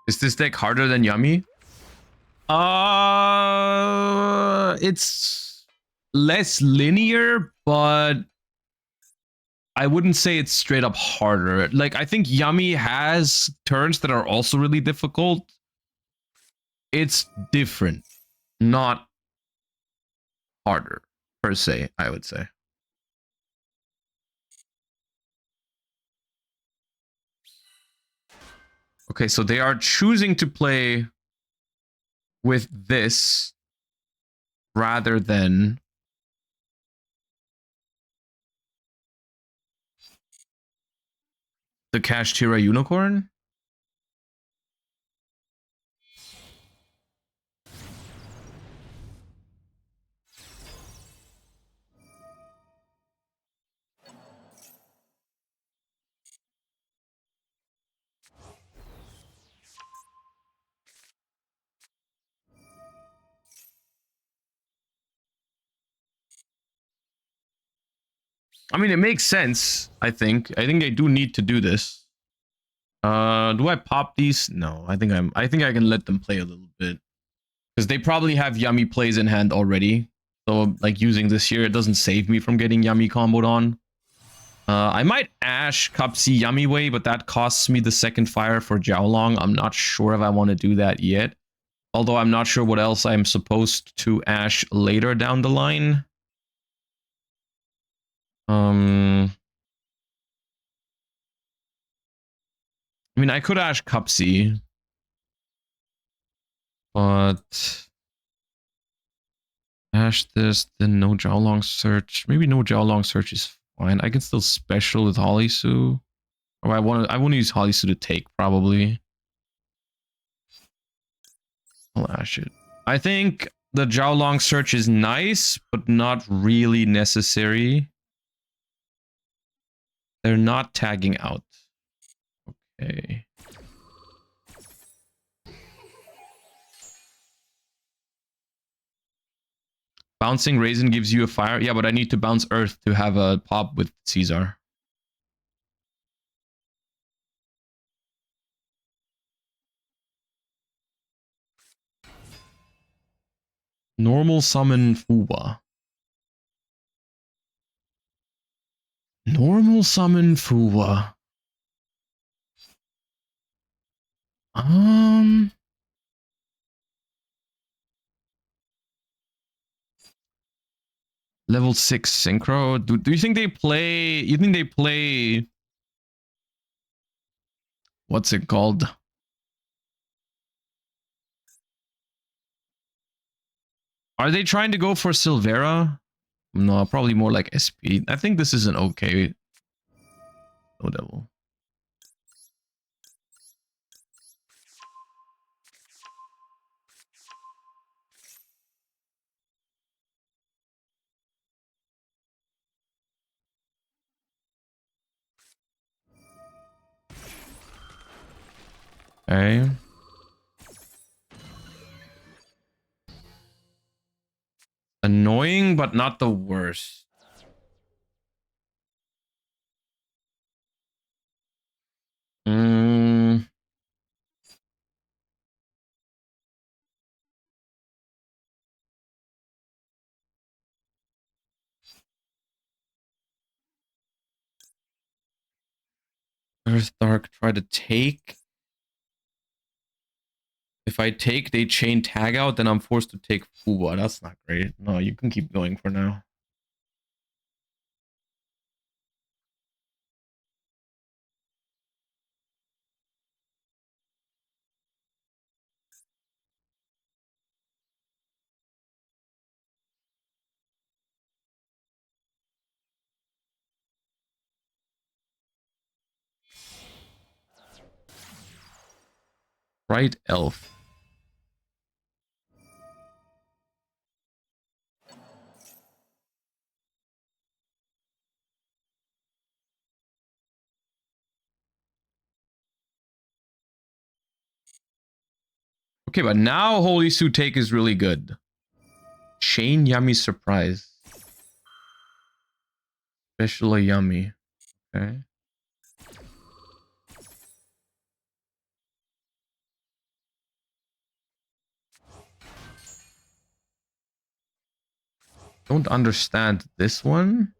Is this deck harder than Yummy? It's less linear, but I wouldn't say it's straight up harder. Like, I think Yummy has turns that are also really difficult. It's different, not harder, per se, I would say. Okay, so they are choosing to play with this rather than the Kashtira Unicorn. I mean, it makes sense, I think. I think I do need to do this. Do I pop these? No, I think I can let them play a little bit. Because they probably have Yummy plays in hand already. So, like, using this here, it doesn't save me from getting Yummy comboed on. I might Ash Cupsy Yummy Way, but that costs me the second fire for Jiaolong. I'm not sure if I want to do that yet. Although I'm not sure what else I'm supposed to Ash later down the line. I mean, I could Ash Cupsy. But Ash this, then no Jiaolong Search. Maybe no Jiaolong Search is fine. I can still special with Holisu. Or I want to use Holisu to take, probably. I'll Ash it. I think the Jiaolong Search is nice, but not really necessary. They're not tagging out. Okay. Bouncing Raisin gives you a fire. Yeah, but I need to bounce Earth to have a pop with Caesar. Normal summon Fuwa. Normal summon Fuwa. Level 6 synchro. Do you think they play? You think they play? What's it called? Are they trying to go for Silvera? No, probably more like SP. I think this is an okay. No devil. Okay. Annoying, but not the worst. Earth Dark, try to take. If I take, they chain tag out, then I'm forced to take Fuwa. That's not great. No, you can keep going for now. Right elf. Okay, but now Holy Suit take is really good. Chain Yummy Surprise. Special Yummy. Okay. Don't understand this one.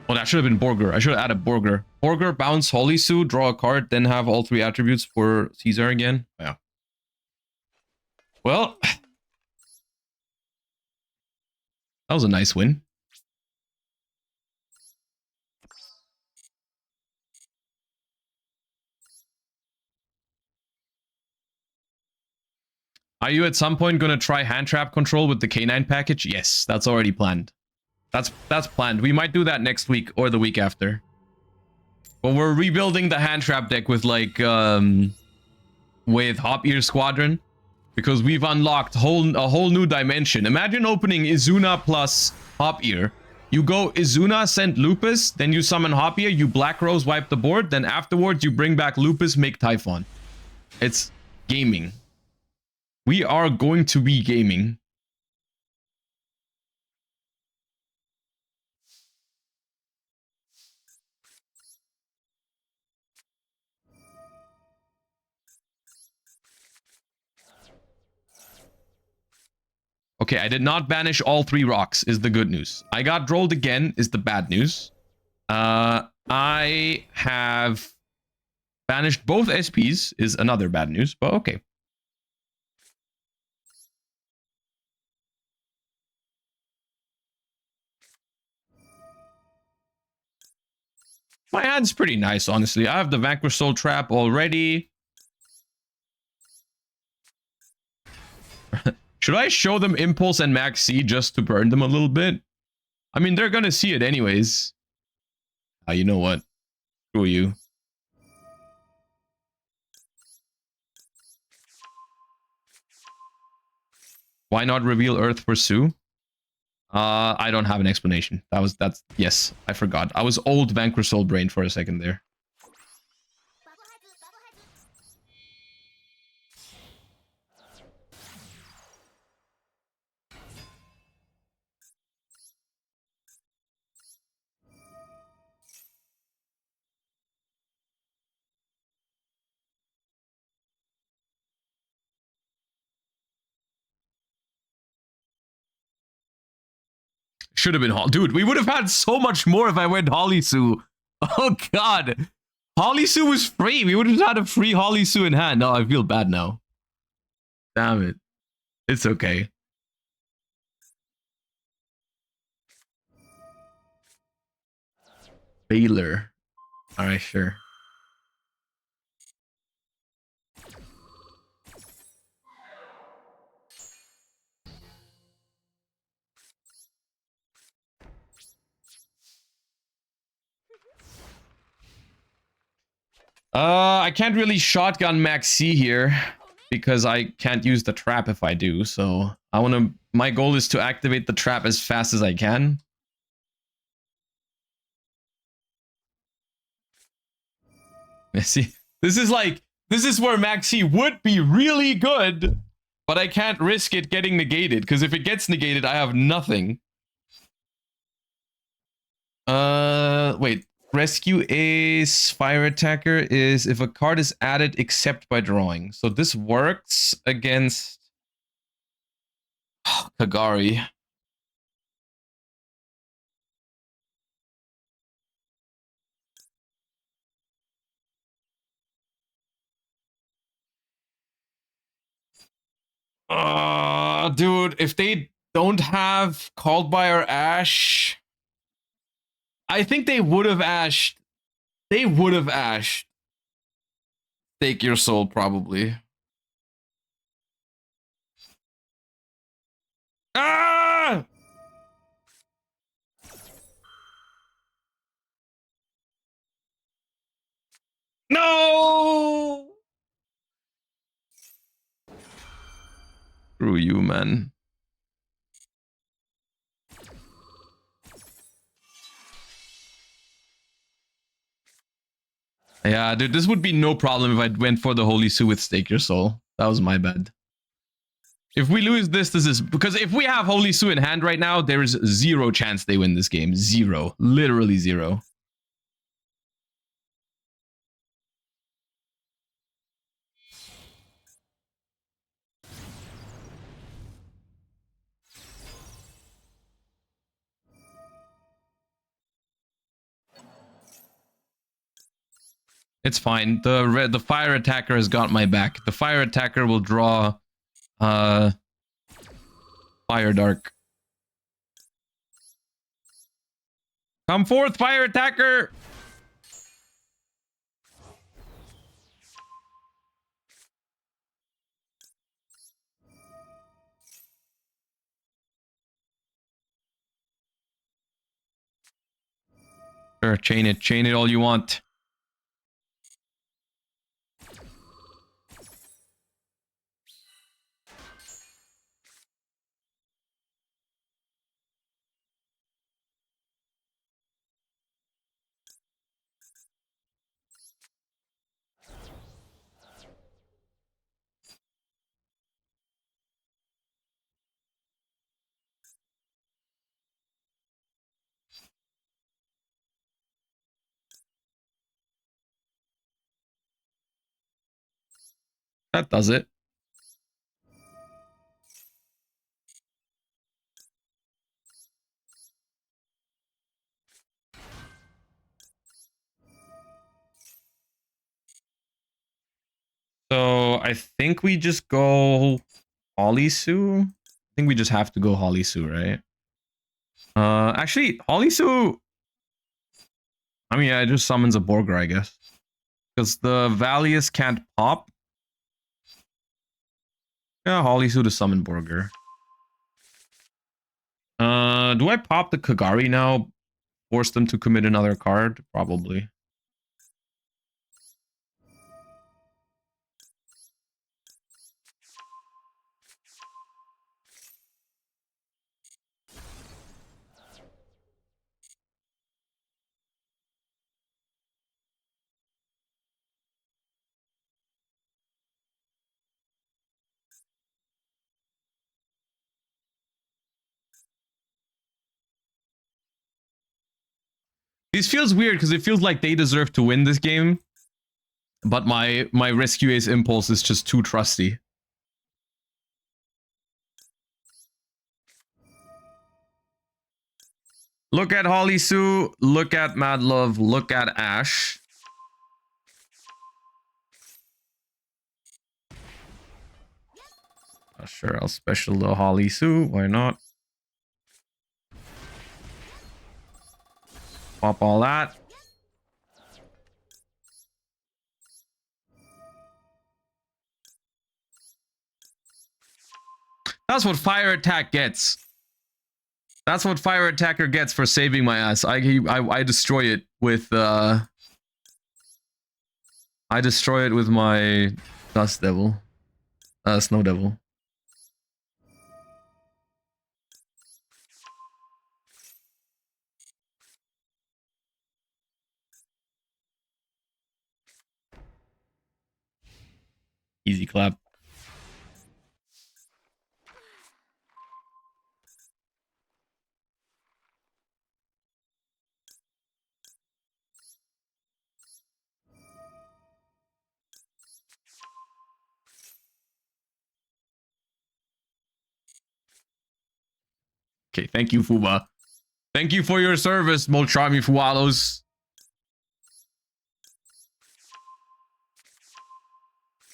Oh, that should have been Borger. I should have added Borger. Borger, bounce Holy Sue, draw a card, then have all 3 attributes for Caesar again. Yeah. Well, that was a nice win. Are you at some point going to try hand trap control with the K9 package? Yes, that's already planned. That's planned. We might do that next week or the week after. But we're rebuilding the hand trap deck with like with Hop Ear Squadron because we've unlocked a whole new dimension. Imagine opening Izuna plus Hop Ear. You go Izuna, send Lupus, then you summon Hop Ear, you Black Rose, wipe the board, then afterwards you bring back Lupus, make Typhon. It's gaming. We are going to be gaming. Okay, I did not banish all 3 rocks, is the good news. I got drolled again, is the bad news. I have banished both SPs, is another bad news, but okay. My hand's pretty nice, honestly. I have the Vanquish Soul trap already. Should I show them Impulse and Max C just to burn them a little bit? I mean, they're gonna see it anyways. You know what? Screw you. Why not reveal Earth Pursue? I don't have an explanation. Yes, I forgot. I was old Vanquish Soul brain for a second there. Should have been dude, we would have had so much more if I went Holly Sue. Oh god. Holly Sue was free. We would have had a free Holly Sue in hand. No, I feel bad now. Damn it. It's okay. Baylor. Alright, sure. I can't really shotgun Max C here because I can't use the trap if I do. So my goal is to activate the trap as fast as I can. See, this is where Max C would be really good, but I can't risk it getting negated because if it gets negated, I have nothing. Wait. Rescue Ace Fire Attacker is if a card is added except by drawing. So this works against Kagari. Dude, if they don't have Called by or Ash, I think they would have ashed. They would have ashed. Stake your soul, probably. Ah! No! Screw you, man. Yeah, dude, this would be no problem if I went for the Holy Sue with Stake Your Soul. That was my bad. If we lose this, this is... Because if we have Holy Sue in hand right now, there is 0 chance they win this game. 0. Literally 0. It's fine. The fire attacker has got my back. The fire attacker will draw Fire Dark. Come forth, fire attacker! Sure, chain it all you want. That does it. So I think we just go Holy Sue. I think we just have to go Holy Sue, right? Actually, Holy Sue. I mean, yeah, it just summons a Borger, I guess, because the Valius can't pop. Yeah, Holy Sue to summon Borger. Do I pop the Kagari now? Force them to commit another card? Probably. This feels weird because it feels like they deserve to win this game, but my Rescue Ace impulse is just too trusty. Look at Holly Sue, look at Mad Love, look at Ash. Sure, I'll special the Holly Sue, why not? Pop all that. That's what Fire Attack gets. That's what Fire Attacker gets for saving my ass. I destroy it with I destroy it with my Dust Devil. Snow Devil. Easy clap. Okay, thank you, Fuba. Thank you for your service, Moltrami Fualos.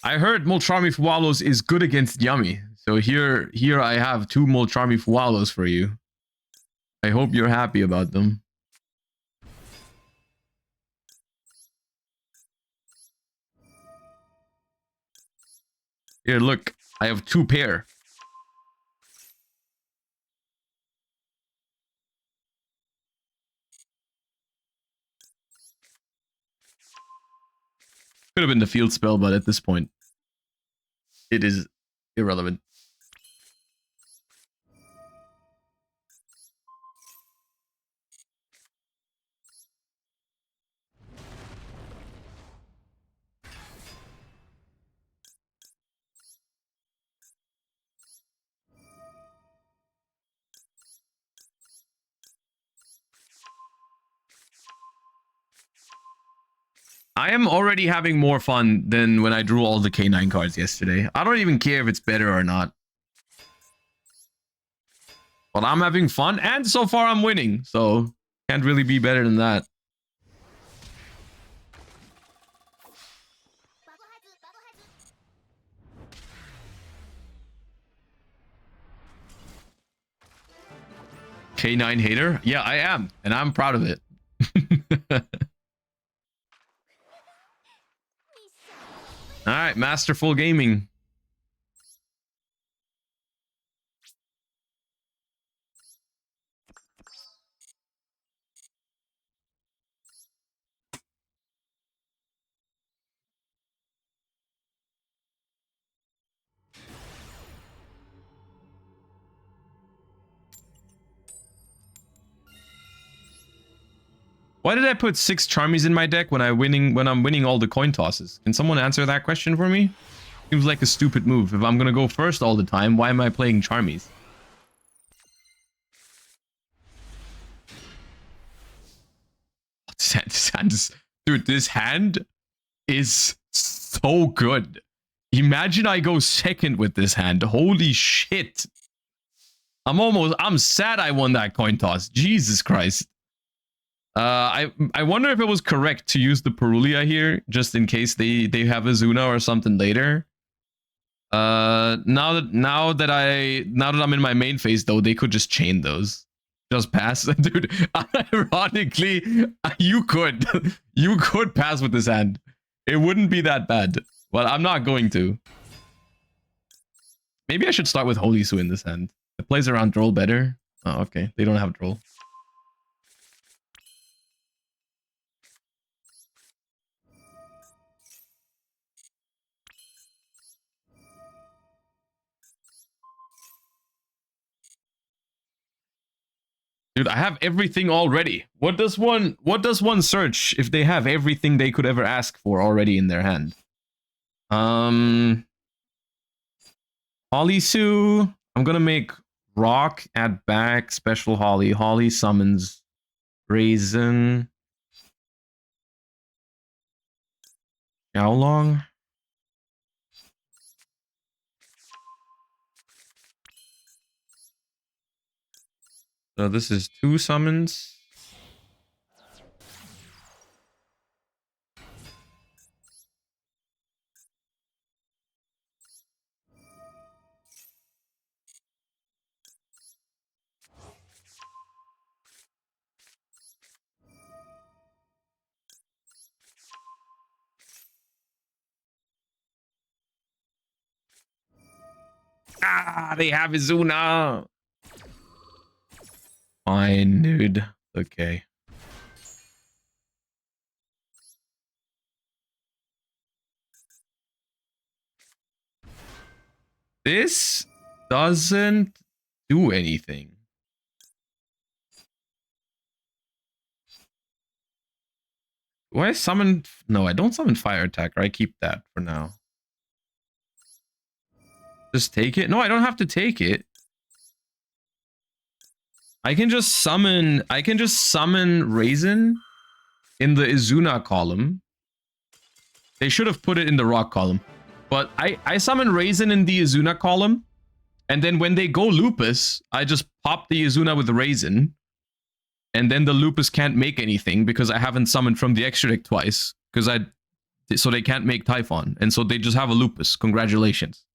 I heard Moltrami Fualos is good against Yummy. So here I have 2 Moltrami Fualos for you. I hope you're happy about them. Here, look. I have 2 pair. Could have been the field spell, but at this point, it is irrelevant. I am already having more fun than when I drew all the K9 cards yesterday. I don't even care if it's better or not. But I'm having fun, and so far I'm winning, so can't really be better than that. K9 hater? Yeah, I am, and I'm proud of it. All right, masterful gaming. Why did I put 6 Charmies in my deck when I'm winning all the coin tosses? Can someone answer that question for me? Seems like a stupid move. If I'm gonna go first all the time, why am I playing Charmies? This hand is, dude, this hand is so good. Imagine I go second with this hand. Holy shit. I'm sad I won that coin toss. Jesus Christ. I wonder if it was correct to use the Perulia here, just in case they have a Zuna or something later. Now that I'm in my main phase though, they could just chain those. Just pass. Dude, ironically, you could pass with this hand. It wouldn't be that bad, but I'm not going to. Maybe I should start with Holy Su in this hand. It plays around Droll better. Oh, okay. They don't have Droll. Dude, I have everything already. What does one search if they have everything they could ever ask for already in their hand? Holly Sue. I'm gonna make Rock, add back, special Holly. Holly summons Raisin. How long? So this is 2 summons. Ah, they have Izuna. Fine, dude. Okay. This doesn't do anything. Do I summon? No, I don't summon Fire Attacker. I keep that for now. Just take it? No, I don't have to take it. I can just summon Raisin in the Izuna column. They should have put it in the Rock column. But I summon Raisin in the Izuna column. And then when they go Lupus, I just pop the Izuna with the Raisin. And then the Lupus can't make anything because I haven't summoned from the extra deck twice. So they can't make Typhon. And so they just have a Lupus. Congratulations.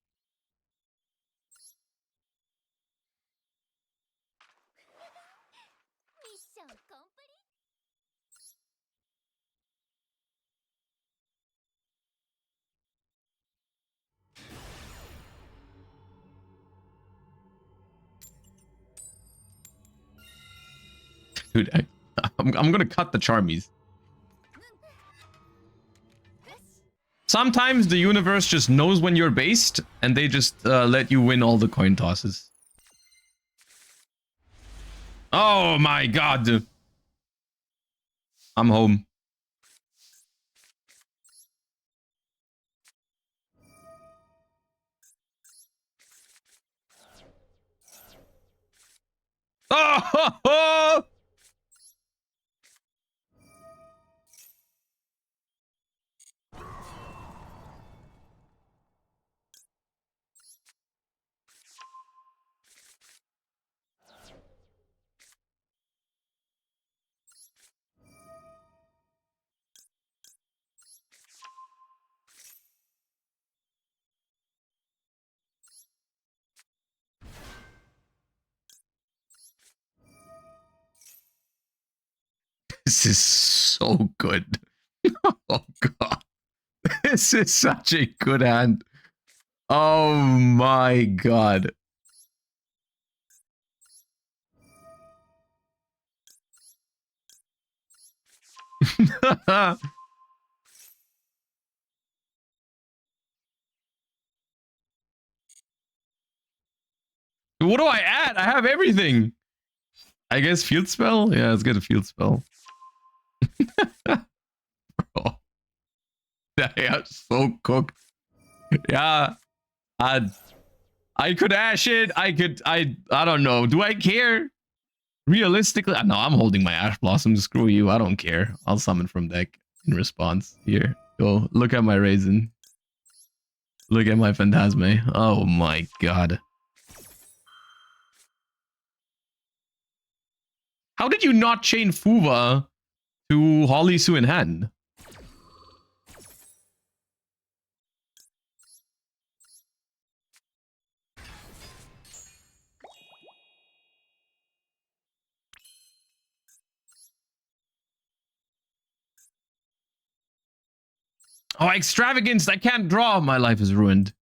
Dude, I'm gonna cut the charmies. Sometimes the universe just knows when you're based, and they just let you win all the coin tosses. Oh my god. I'm home. Oh! This is so good. Oh god. This is such a good hand. Oh my god. What do I add? I have everything. I guess field spell? Yeah, let's get a field spell. Oh, they are so cooked. Yeah. I could ash it. I don't know. Do I care? Realistically, no, I'm holding my Ash Blossom. Screw you. I don't care. I'll summon from deck in response. Here, go. Look at my Raisin. Look at my Phantasme. Oh my god. How did you not chain Fuva to Holly Sue in hand? Oh, extravagance! I can't draw. My life is ruined.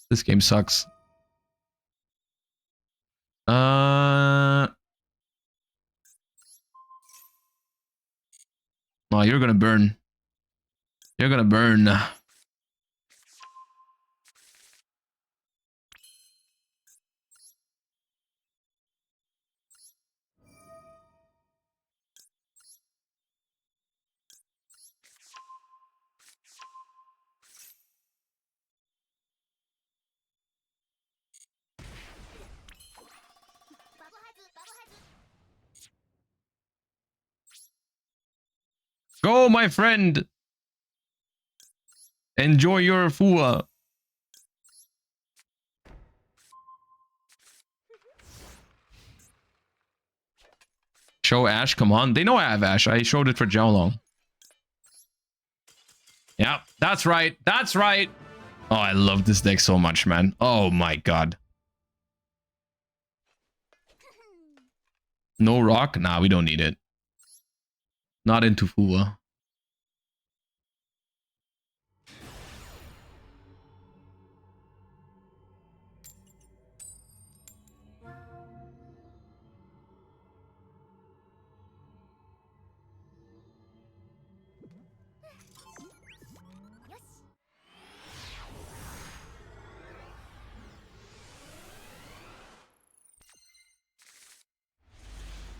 This game sucks. Oh, you're gonna burn. You're gonna burn. Go, my friend. Enjoy your Fua. Show Ash, come on. They know I have Ash. I showed it for Jiaolong. Yeah, that's right. That's right. Oh, I love this deck so much, man. Oh my god. No rock? Nah, we don't need it. Not into Fua.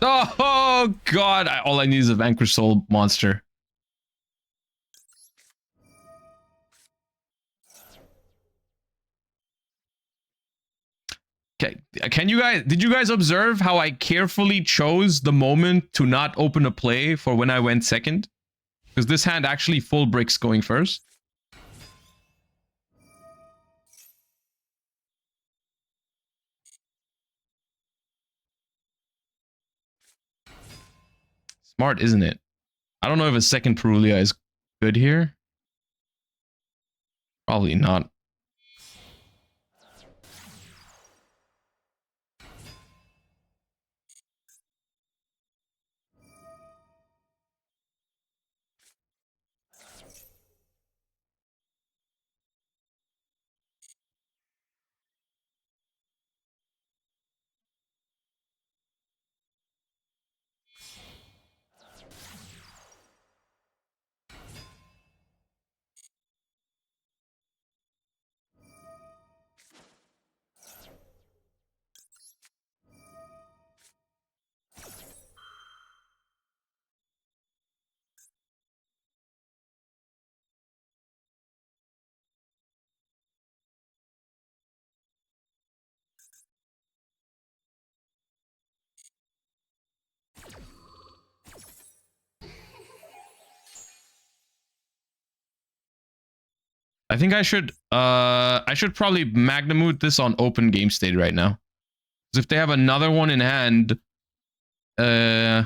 Oh god, all I need is a Vanquish Soul monster. Okay, did you guys observe how I carefully chose the moment to not open a play for when I went second? Because this hand actually full bricks going first. Smart, isn't it? I don't know if a second Perulia is good here. Probably not. I think I should probably Magnamoot this on open game state right now. Because if they have another one in hand, they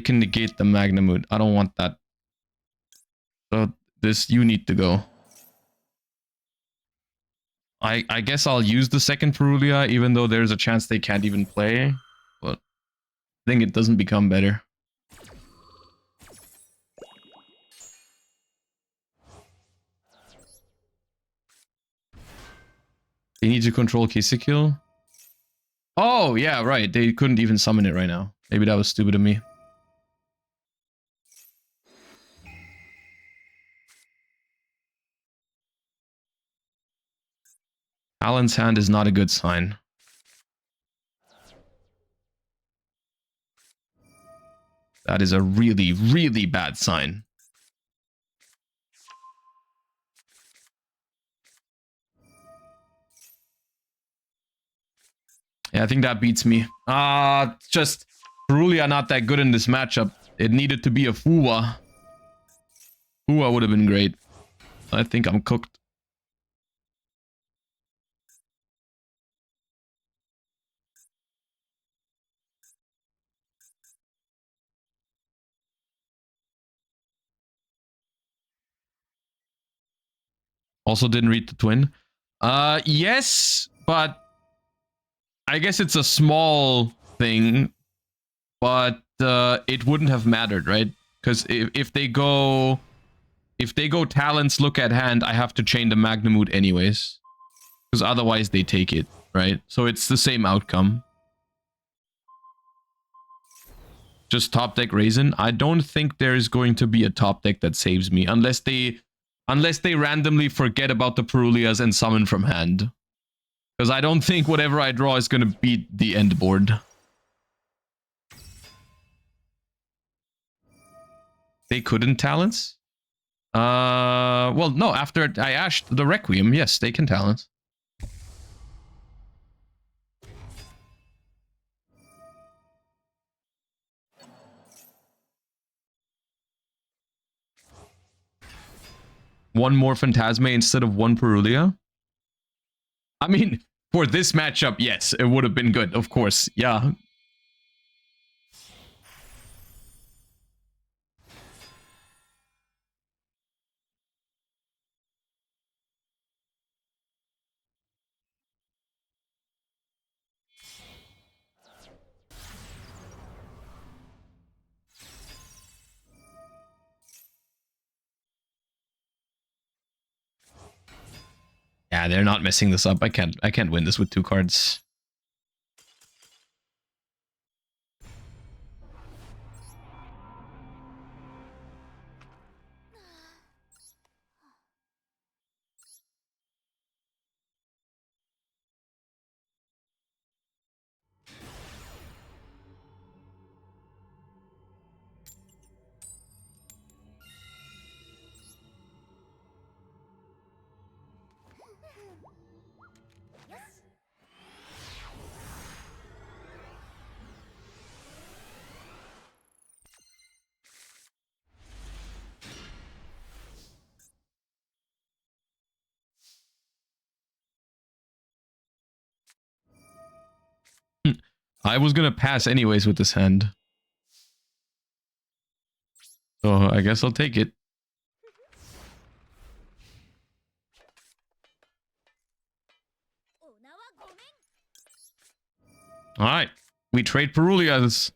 can negate the Magnamoot. I don't want that. So this, you need to go. I guess I'll use the second Perulia, even though there's a chance they can't even play. But I think it doesn't become better. They need to control Kisikil. Oh, yeah, right. They couldn't even summon it right now. Maybe that was stupid of me. Alan's hand is not a good sign. That is a really, really bad sign. Yeah, I think that beats me. Just Perulia not that good in this matchup. It needed to be a Fuwa. Fuwa would have been great. I think I'm cooked. Also didn't read the twin. Yes, but I guess it's a small thing, but it wouldn't have mattered, right? Because if they go talents, look at hand, I have to chain the Magnamoot anyways. Because otherwise they take it, right? So it's the same outcome. Just top deck Raisin. I don't think there is going to be a top deck that saves me unless they randomly forget about the Perulias and summon from hand. Because I don't think whatever I draw is going to beat the end board. They couldn't talents? Well, no, after I ashed the Requiem, yes, they can talents. One more Phantasme instead of one Perulia? I mean, for this matchup, yes, it would have been good, of course. Yeah. Yeah, they're not messing this up. I can't win this with 2 cards. I was gonna pass anyways with this hand. So I guess I'll take it. Alright. We trade Perulias.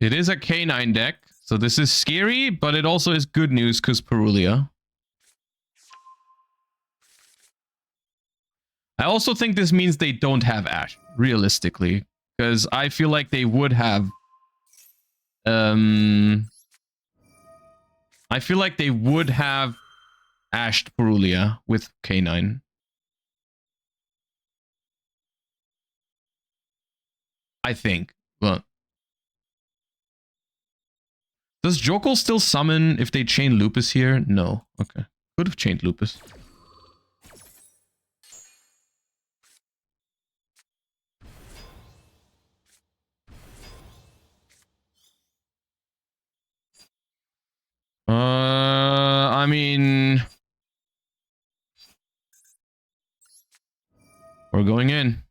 It is a K9 deck, so this is scary, but it also is good news because Perulia. I also think this means they don't have Ash, realistically, because I feel like they would have. I feel like they would have Ashed Perulia with K9. I think, but Does Jokul still summon if they chain Lupus here? No. Okay. Could have chained Lupus. I mean... We're going in.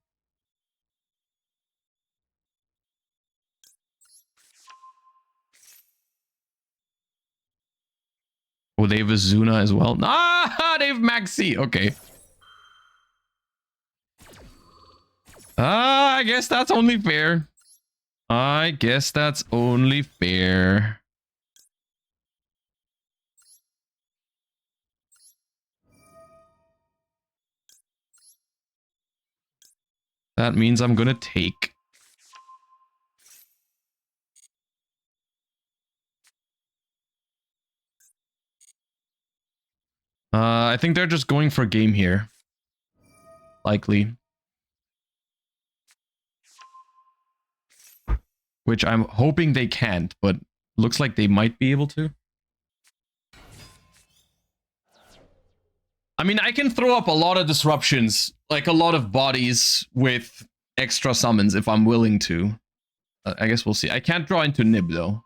Oh, they have Azuna as well. Ah, they have Maxi. Okay. I guess that's only fair. I guess that's only fair. That means I'm gonna take. I think they're just going for game here. Likely. Which I'm hoping they can't, but looks like they might be able to. I mean, I can throw up a lot of disruptions, like a lot of bodies with extra summons if I'm willing to. I guess we'll see. I can't draw into Nib, though.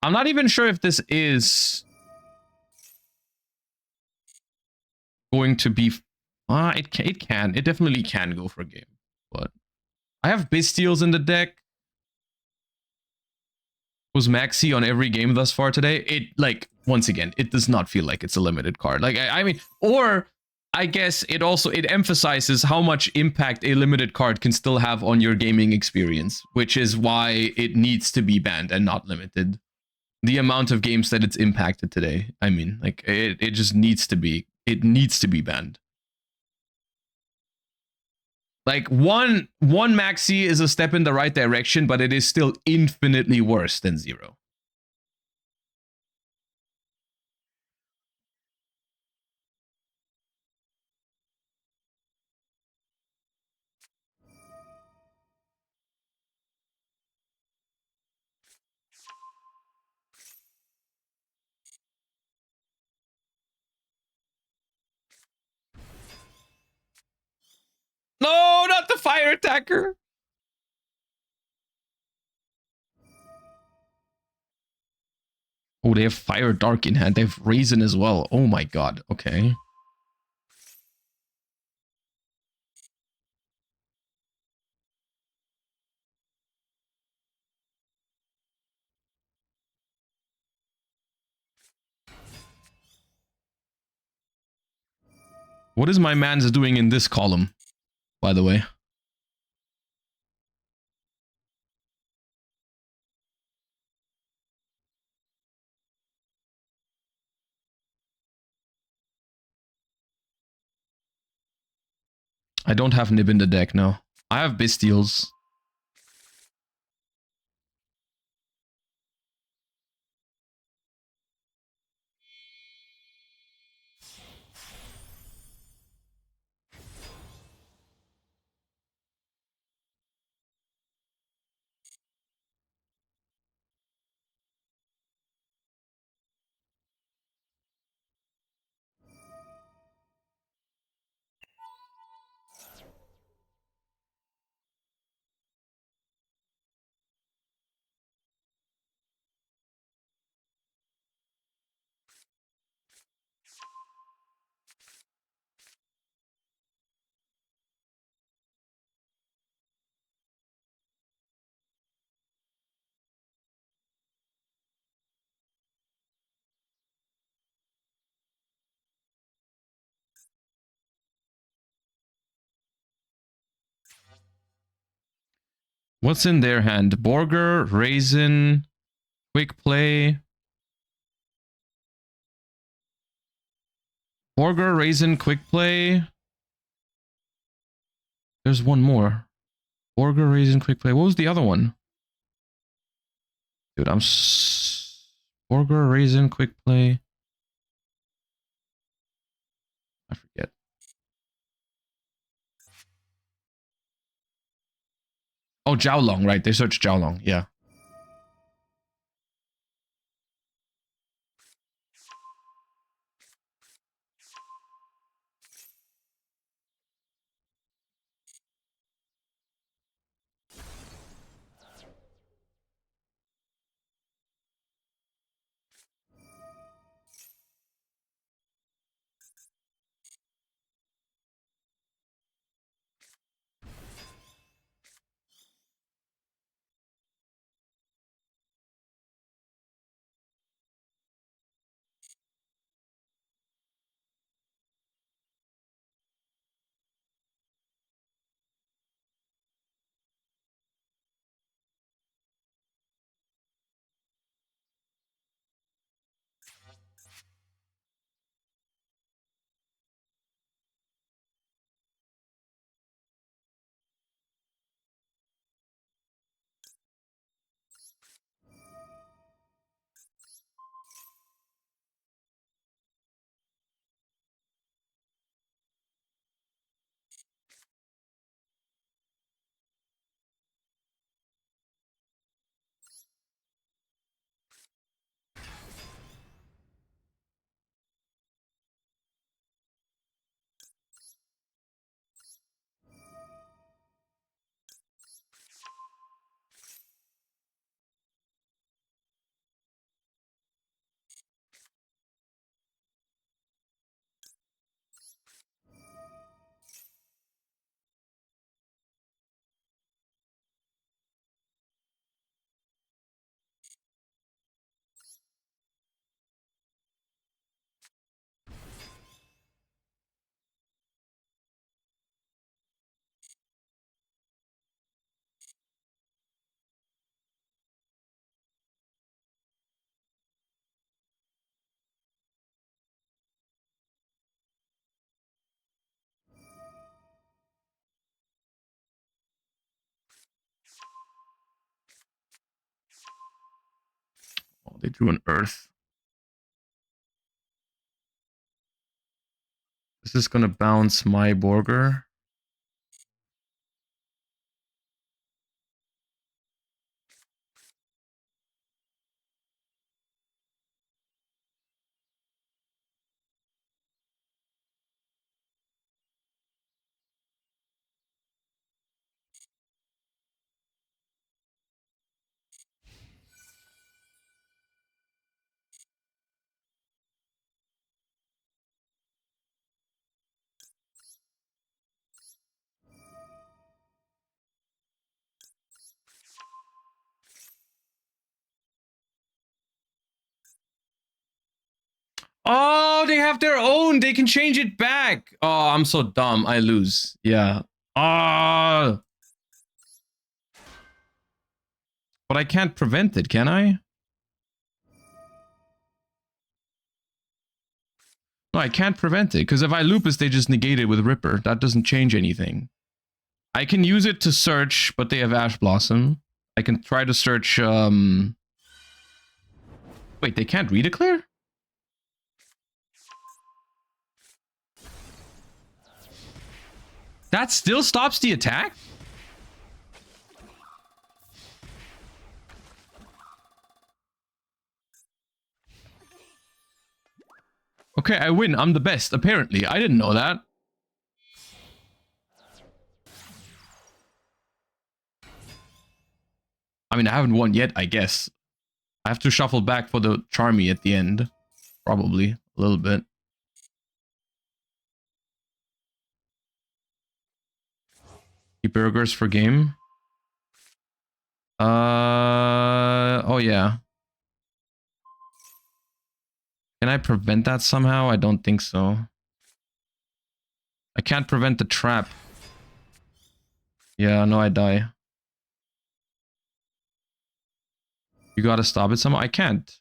I'm not even sure if this is going to be... it can. It definitely can go for a game. But I have Bestials in the deck. Was Maxi on every game thus far today? It, like, once again, it does not feel like it's a limited card. Like, I mean, or I guess it also, it emphasizes how much impact a limited card can still have on your gaming experience, which is why it needs to be banned and not limited. The amount of games that it's impacted today. I mean, like, it just needs to be, it needs to be banned. Like, one Maxi is a step in the right direction, but it is still infinitely worse than 0. No, not the fire attacker. Oh, they have Fire Dark in hand. They have Raisin as well. Oh my god. Okay. What is my man's doing in this column, by the way? I don't have Nib in the deck, no. I have Bestials. What's in their hand? Borger, Raisin, Quick Play. Borger, Raisin, Quick Play. There's one more. Borger, Raisin, Quick Play. What was the other one? Dude, Borger, Raisin, Quick Play. I forget. Oh, Jiaolong, right. They searched Jiaolong, yeah. They drew an Earth. Is this gonna bounce my Borger? Oh, they have their own. They can change it back. Oh, I'm so dumb. I lose. Yeah. Ah. But I can't prevent it, can I? No, I can't prevent it. Because if I Lupus, they just negate it with Ripper. That doesn't change anything. I can use it to search, but they have Ash Blossom. I can try to search... Wait, they can't redeclare? That still stops the attack? Okay, I win. I'm the best, apparently. I didn't know that. I mean, I haven't won yet, I guess. I have to shuffle back for the Charmy at the end. Probably. A little bit. Keep burgers for game. Oh yeah. Can I prevent that somehow? I don't think so. I can't prevent the trap. Yeah, no, I die. You gotta stop it somehow? I can't.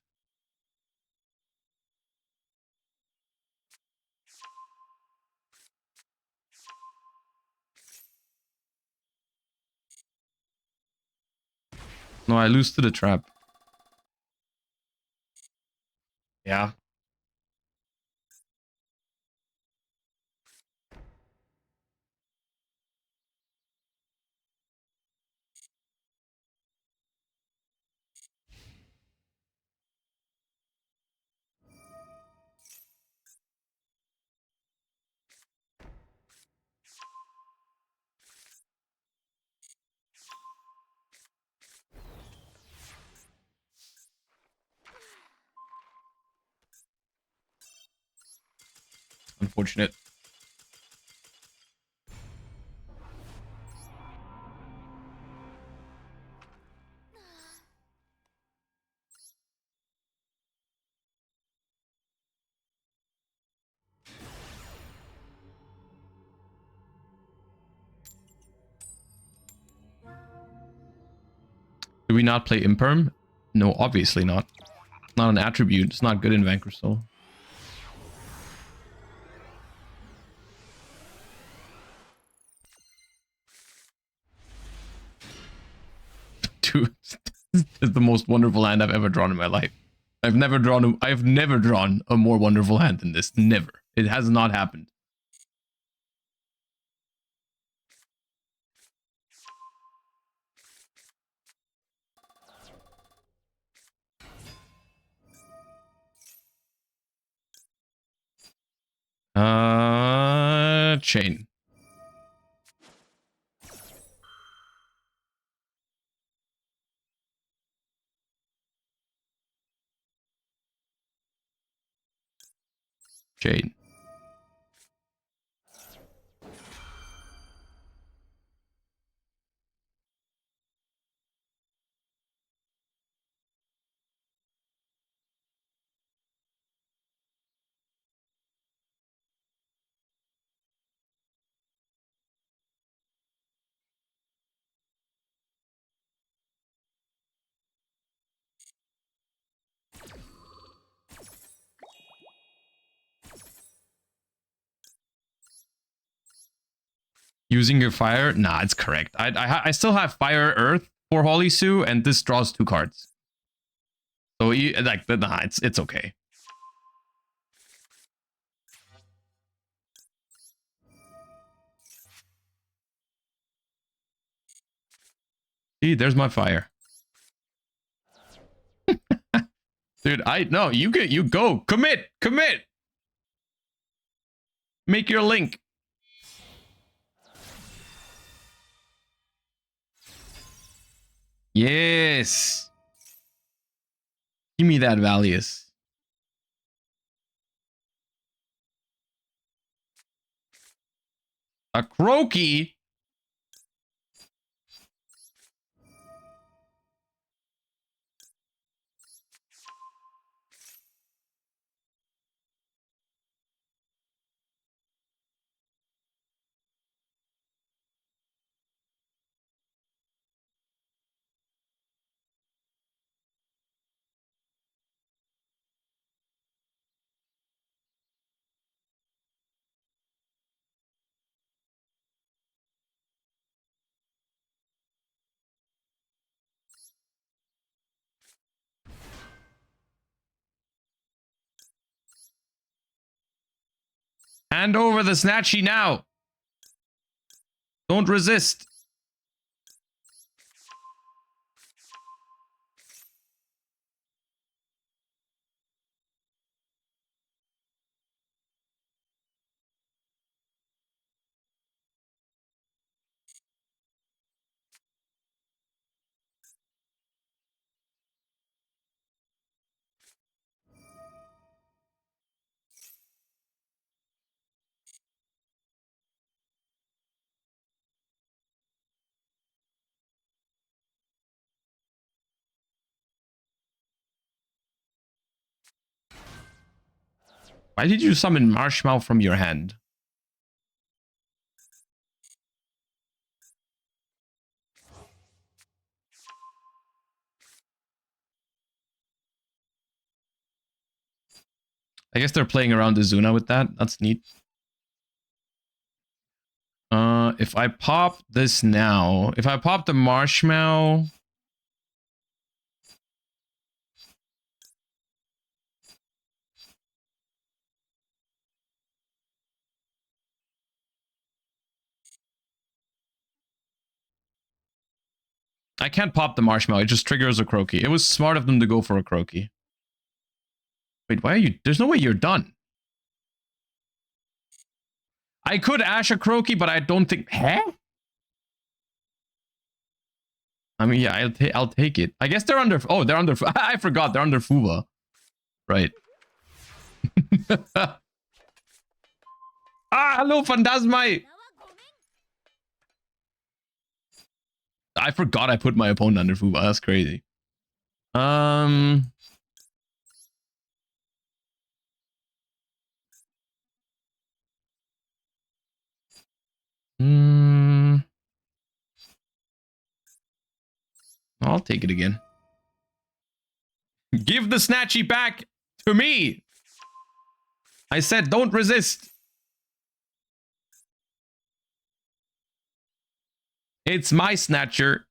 No, I lose to the trap. Yeah. Unfortunate. Do we not play Imperm? No, obviously not. It's not an attribute. It's not good in Vanquish Soul. Dude, this is the most wonderful hand I've ever drawn in my life. I've never drawn a more wonderful hand than this. Never. It has not happened. Chain. Chain. Using your fire? Nah, it's correct. I still have fire earth for Holy Sue, and this draws 2 cards. So you like nah, it's okay. See, there's my fire. Dude, no, you go. Commit. Make your link. Yes. Give me that Valius. A Croaky? Hand over the Snatchy now. Don't resist. Why did you summon Marshmallow from your hand? I guess they're playing around Izuna with that. That's neat. If I pop this now, if I pop the Marshmallow... I can't pop the Marshmallow. It just triggers a Croaky. It was smart of them to go for a Croaky. Wait, why are you... There's no way you're done. I could Ash a Croaky, but I don't think... Huh? I mean, yeah, I'll take it. I guess they're under... Oh, they're under... I forgot. They're under Fuva. Right. Hello, Phantasmite! I forgot I put my opponent under Fuba. That's crazy. I'll take it again. Give the Snatchy back to me! I said don't resist. It's my Snatcher.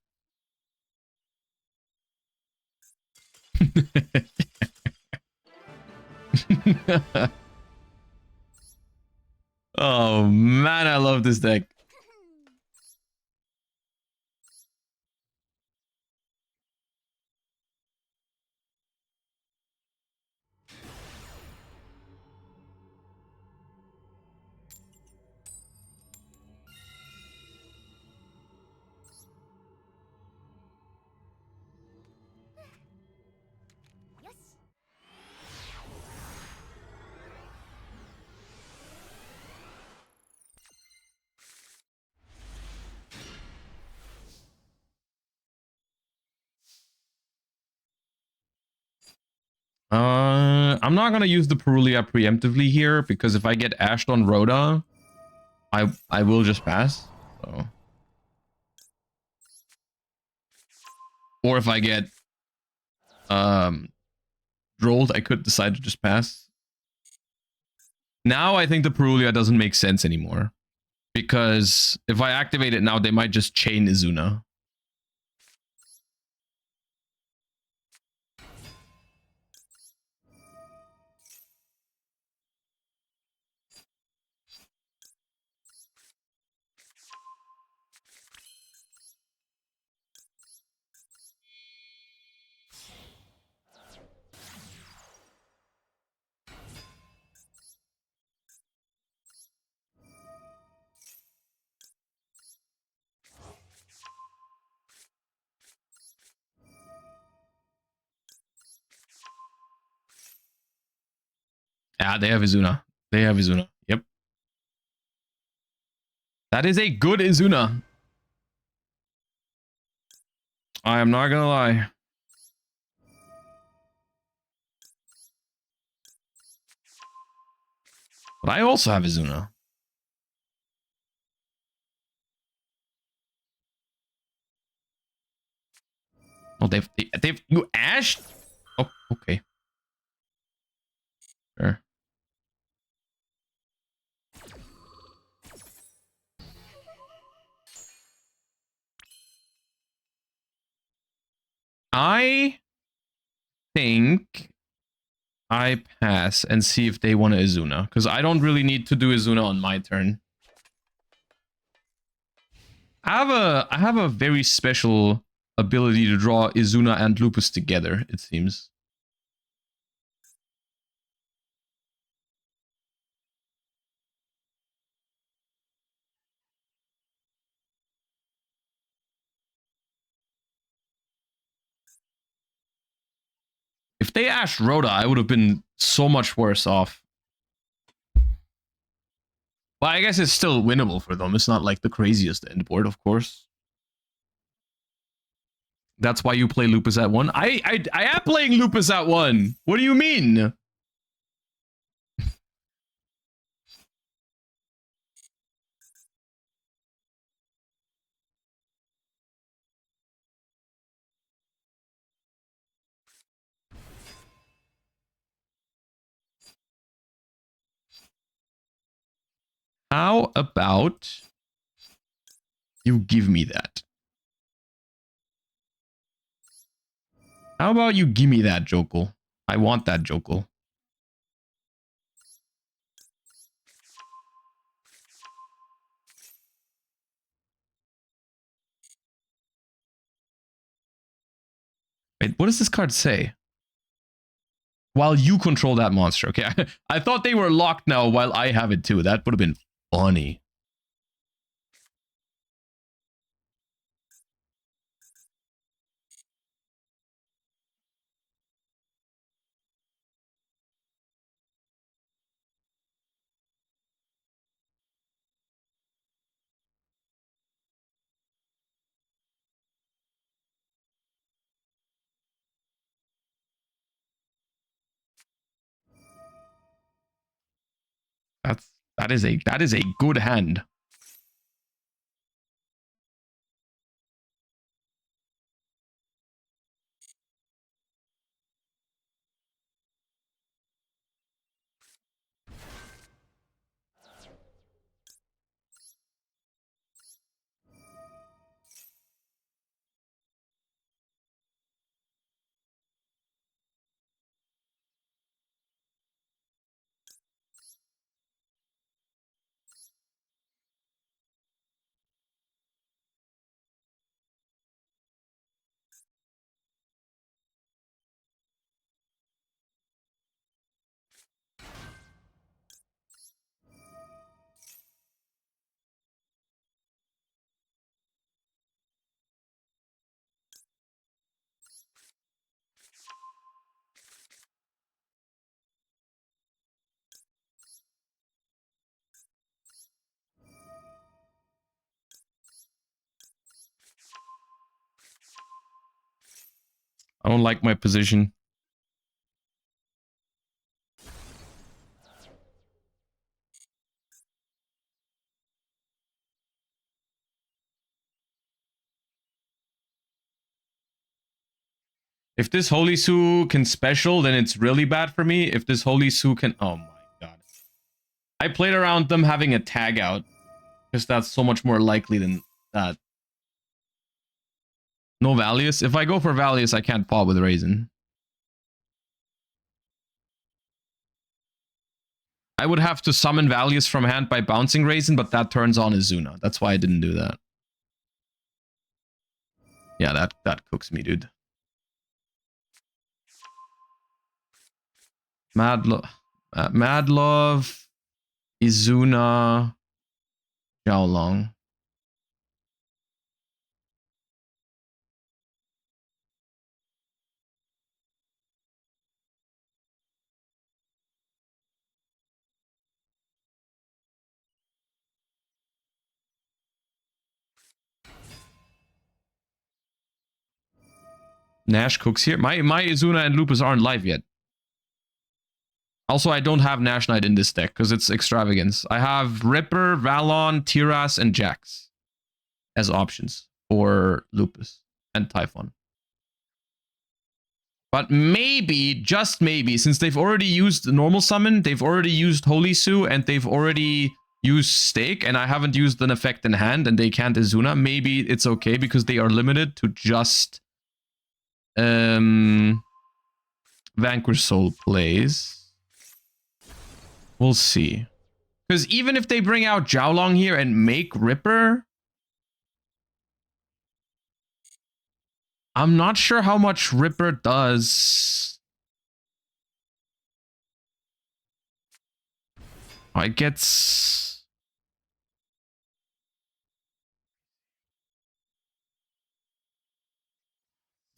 Oh man, I love this deck. I'm not gonna use the Perulia preemptively here because if I get ashed on Rhoda, I will just pass. So. Or if I get rolled, I could decide to just pass. Now I think the Perulia doesn't make sense anymore. Because if I activate it now, they might just chain Izuna. Yeah, they have Izuna. They have Izuna. Yep. That is a good Izuna. I am not gonna lie. But I also have Izuna. Oh, they've you ashed? Oh, okay. Sure. I think I pass and see if they want to Izuna, because I don't really need to do Izuna on my turn. I have a very special ability to draw Izuna and Lupus together, it seems. If they ashed Rhoda, I would have been so much worse off. But I guess it's still winnable for them. It's not like the craziest end board, of course. That's why you play Lupus at 1. I am playing Lupus at 1. What do you mean? How about you give me that? How about you give me that, Jokul? I want that, Jokul. Wait, what does this card say? While you control that monster. Okay, I thought they were locked now while I have it too. That would have been funny. That is a good hand. I don't like my position. If this Holy Su can special, then it's really bad for me. If this Holy Su can... Oh my god. I played around them having a tag out, because that's so much more likely than that. No Valius? If I go for Valius, I can't paw with Raisin. I would have to summon Valius from hand by bouncing Raisin, but that turns on Izuna. That's why I didn't do that. Yeah, that cooks me, dude. Mad Love, Izuna, Xiaolong. Nash cooks here. My Izuna and Lupus aren't live yet. Also, I don't have Nash Knight in this deck because it's extravagance. I have Ripper, Valon, Tiras, and Jax as options for Lupus and Typhon. But maybe, just maybe, since they've already used normal summon, they've already used Holy Sue, and they've already used Stake, and I haven't used an effect in hand, and they can't Izuna, maybe it's okay because they are limited to just Vanquish Soul plays. We'll see. Because even if they bring out Jiaolong here and make Ripper, I'm not sure how much Ripper does. It gets...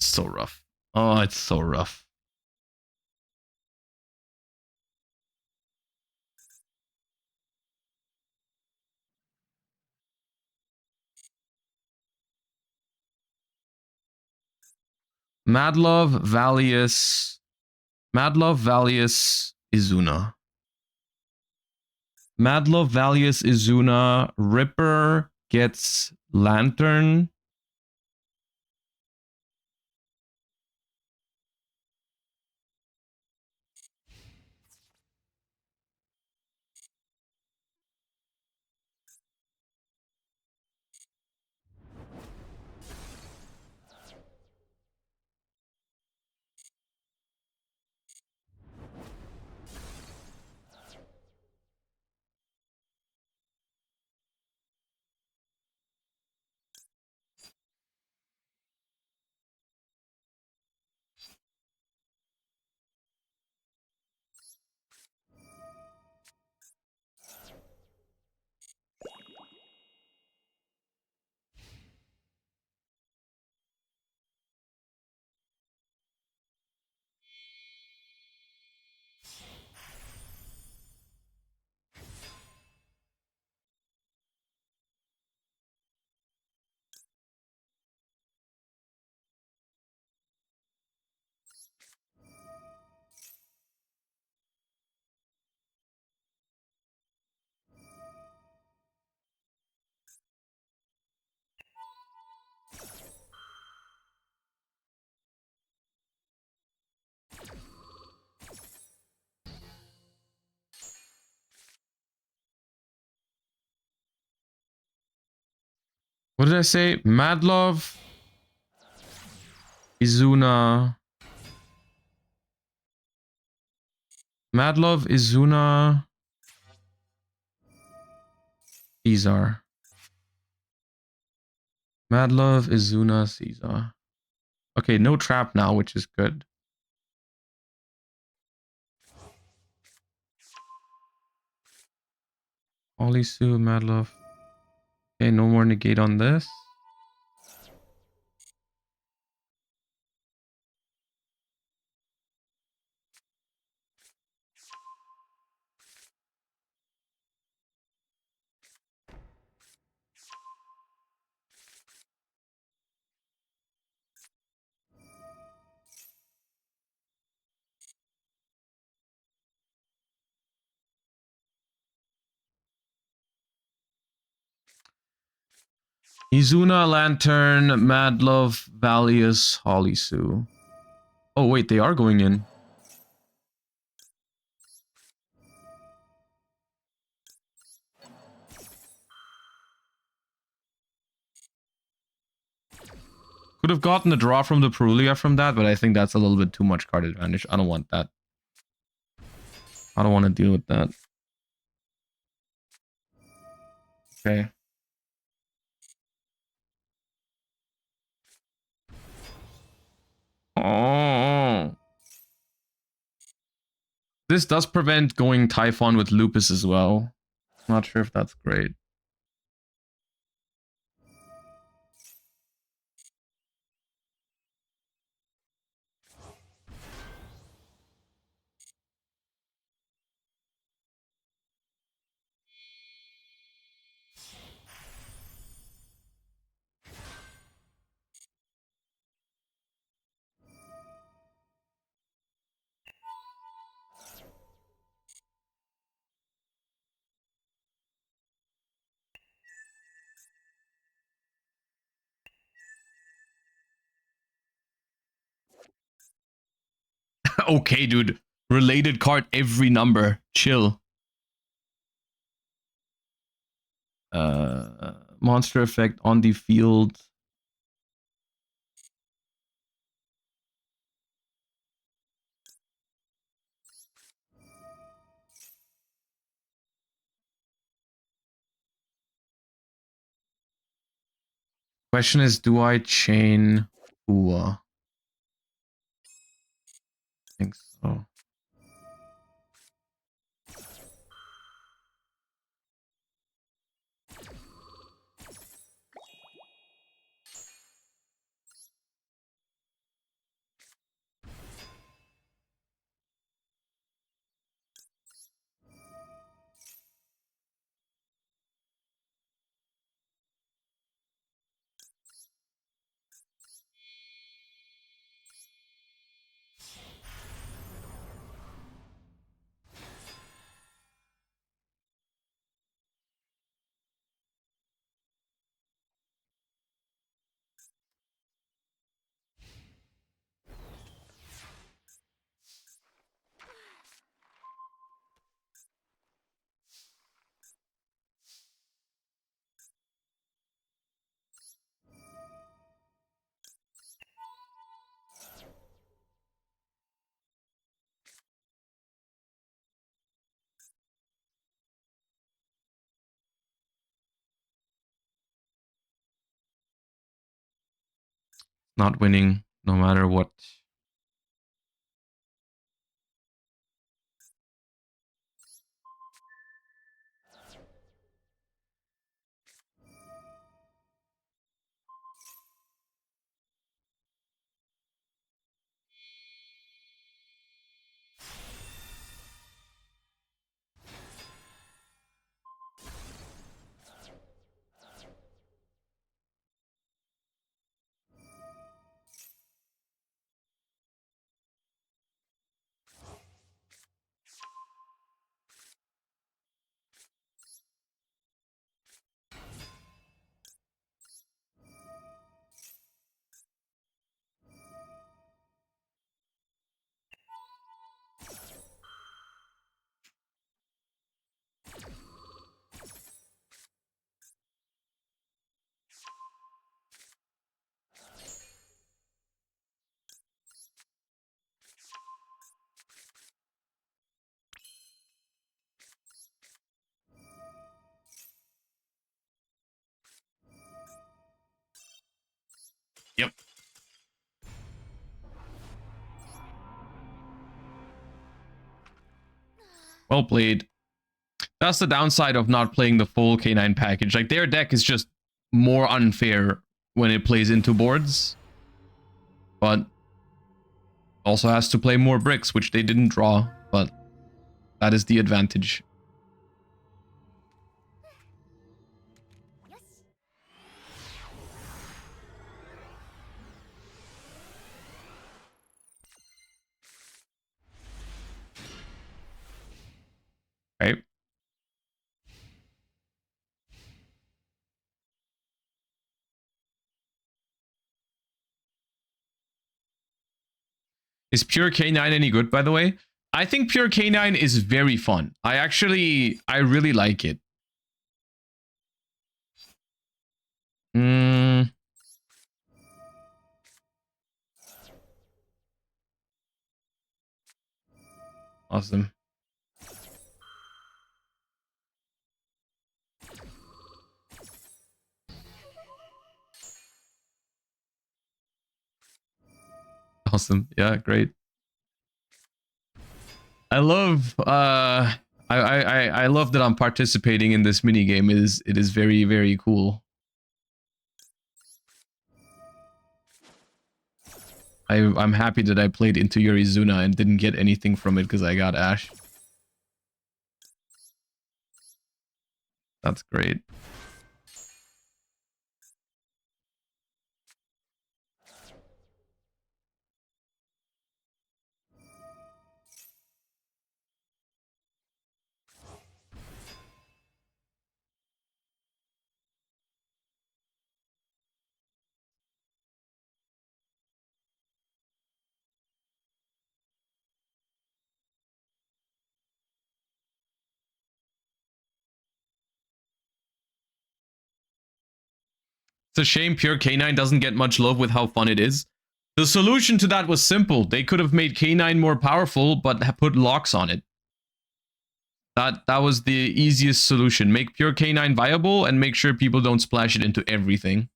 so rough. Oh, it's so rough. Madlove, Valius, Izuna. Madlove, Valius, Izuna. Ripper gets Lantern. What did I say? Madlove, Izuna. Madlove, Izuna. Caesar. Madlove, Izuna, Caesar. Okay, no trap now, which is good. Holy Sue, Madlove. Okay, no more negate on this. Izuna, Lantern, Madlove, Valius, Holy Sue. Oh, wait, they are going in. Could have gotten a draw from the Perulia from that, but I think that's a little bit too much card advantage. I don't want that. I don't want to deal with that. Okay. Oh. This does prevent going Typhon with Lupus as well. Not sure if that's great. Okay, dude. Related card every number. Chill. Monster effect on the field. Question is, do I chain Ua? I think so. Not winning, no matter what. Yep. Well played. That's the downside of not playing the full K9 package. Like, their deck is just more unfair when it plays into boards. But also has to play more bricks, which they didn't draw. But that is the advantage. Right? Is pure K9 any good, by the way? I think pure K9 is very fun. I really like it. Awesome. Awesome. Yeah, great. I love I love that I'm participating in this mini game. It is very, very cool. I'm happy that I played into Yorizuna and didn't get anything from it because I got Ash. That's great. a shame pure K9 doesn't get much love with how fun it is. The solution to that was simple. They could have made K9 more powerful, but put locks on it. That was the easiest solution. Make pure K9 viable and make sure people don't splash it into everything.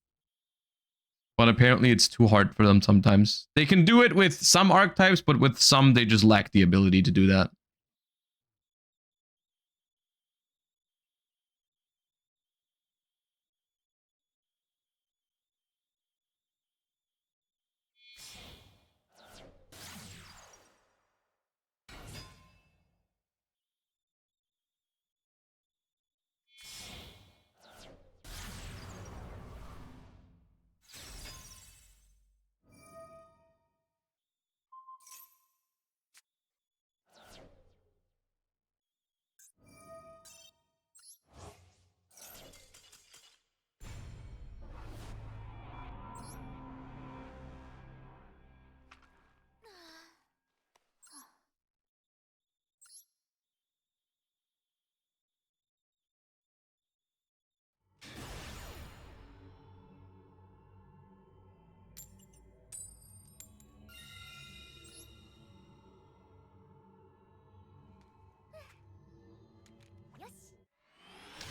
But apparently it's too hard for them sometimes. They can do it with some archetypes, but with some they just lack the ability to do that.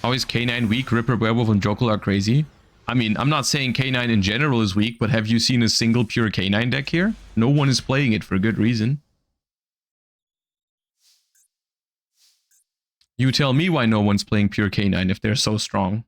How is K9 weak? Ripper, Werewolf, and Jokel are crazy. I mean, I'm not saying K9 in general is weak, but have you seen a single pure K9 deck here? No one is playing it for good reason. You tell me why no one's playing pure K9 if they're so strong.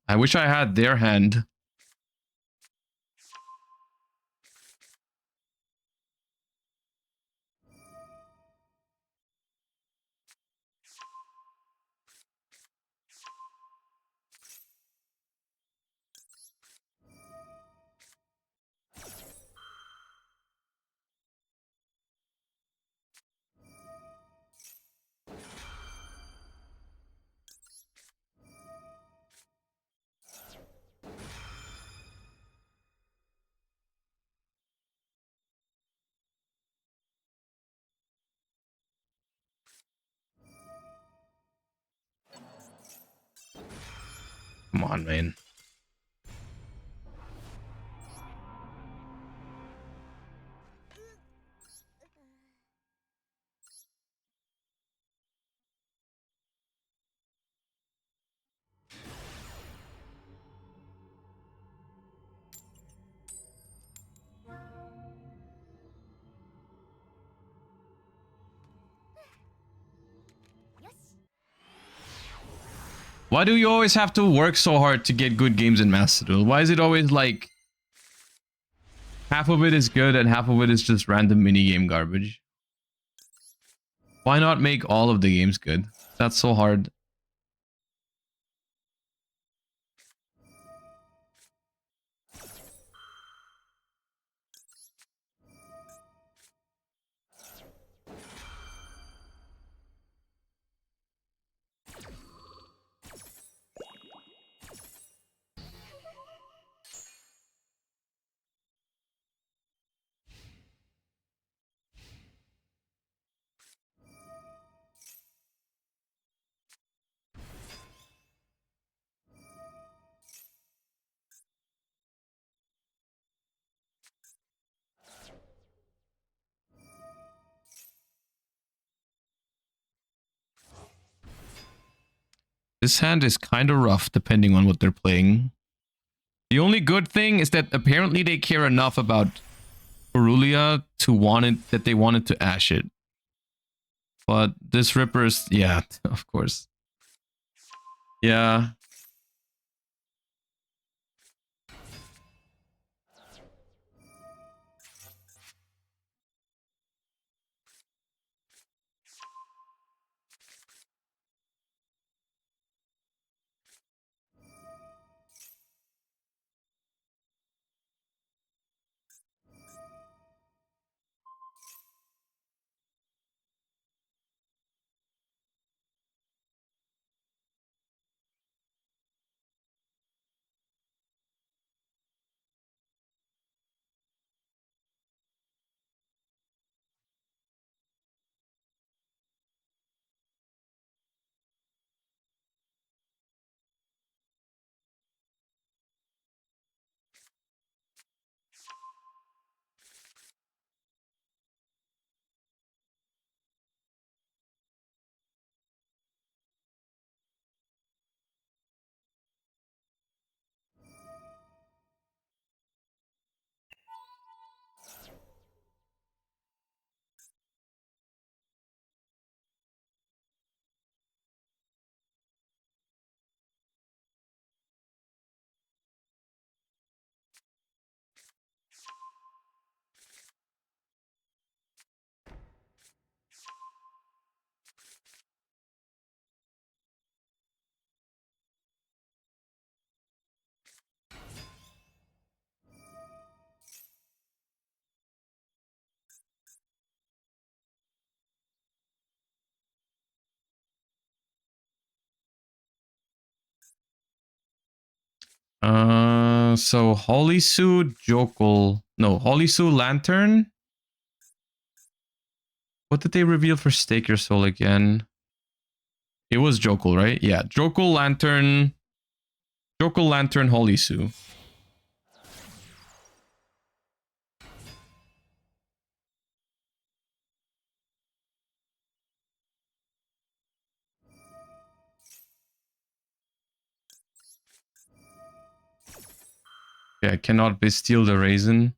I wish I had their hand. Come on, man. Why do you always have to work so hard to get good games in Master Duel? Why is it always like half of it is good and half of it is just random minigame garbage? Why not make all of the games good? That's so hard. This hand is kind of rough depending on what they're playing. The only good thing is that apparently they care enough about Aurelia to want it that they wanted to ash it. But this Ripper's, yeah, of course. Yeah. So Holisu, Jokul. No, Holisu, Lantern. What did they reveal for Stake Your Soul again? It was Jokul, right? Yeah, Jokul, Lantern, Holisu. Yeah, I cannot besteal the raisin.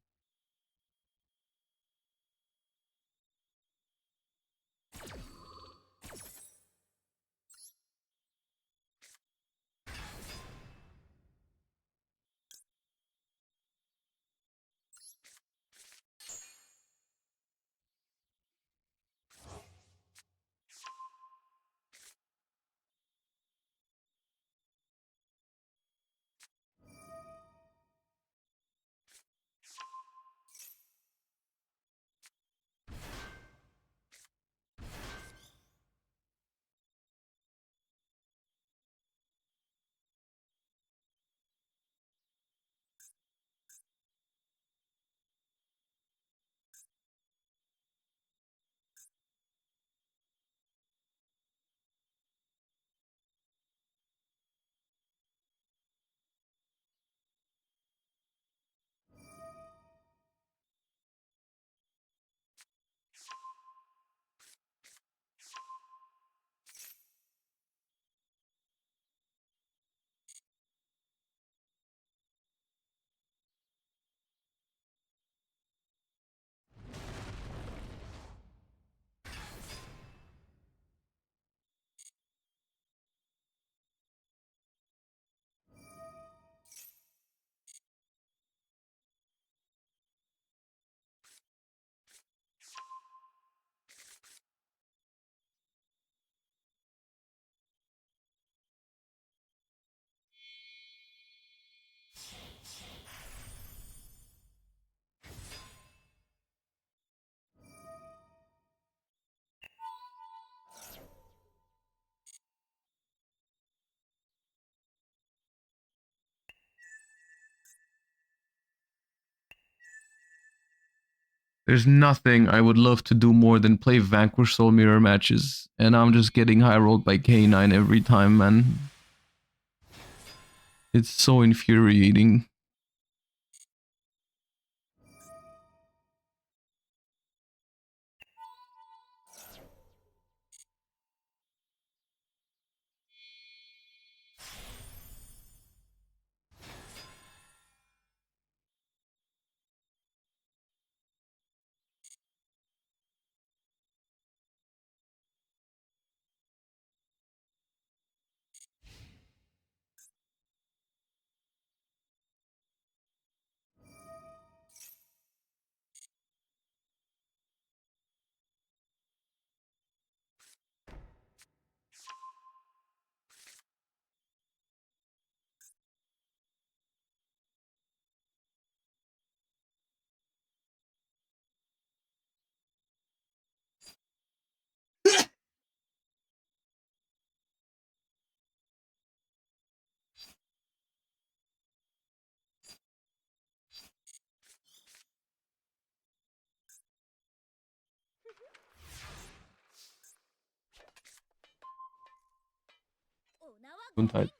There's nothing I would love to do more than play Vanquish Soul mirror matches, and I'm just getting high rolled by K9 every time, man. It's so infuriating. Gesundheit.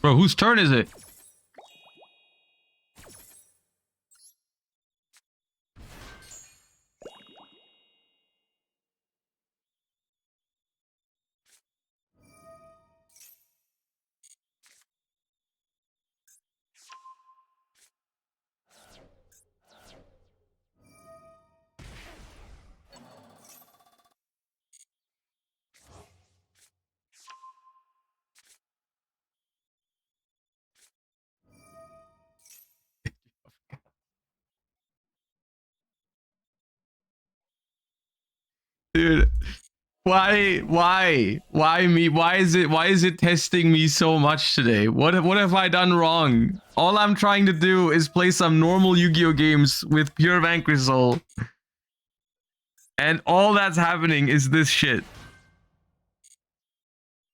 Bro, whose turn is it? Dude, why me? Why is it testing me so much today? What have I done wrong? All I'm trying to do is play some normal Yu-Gi-Oh games with pure Vanquish Soul. And all that's happening is this shit.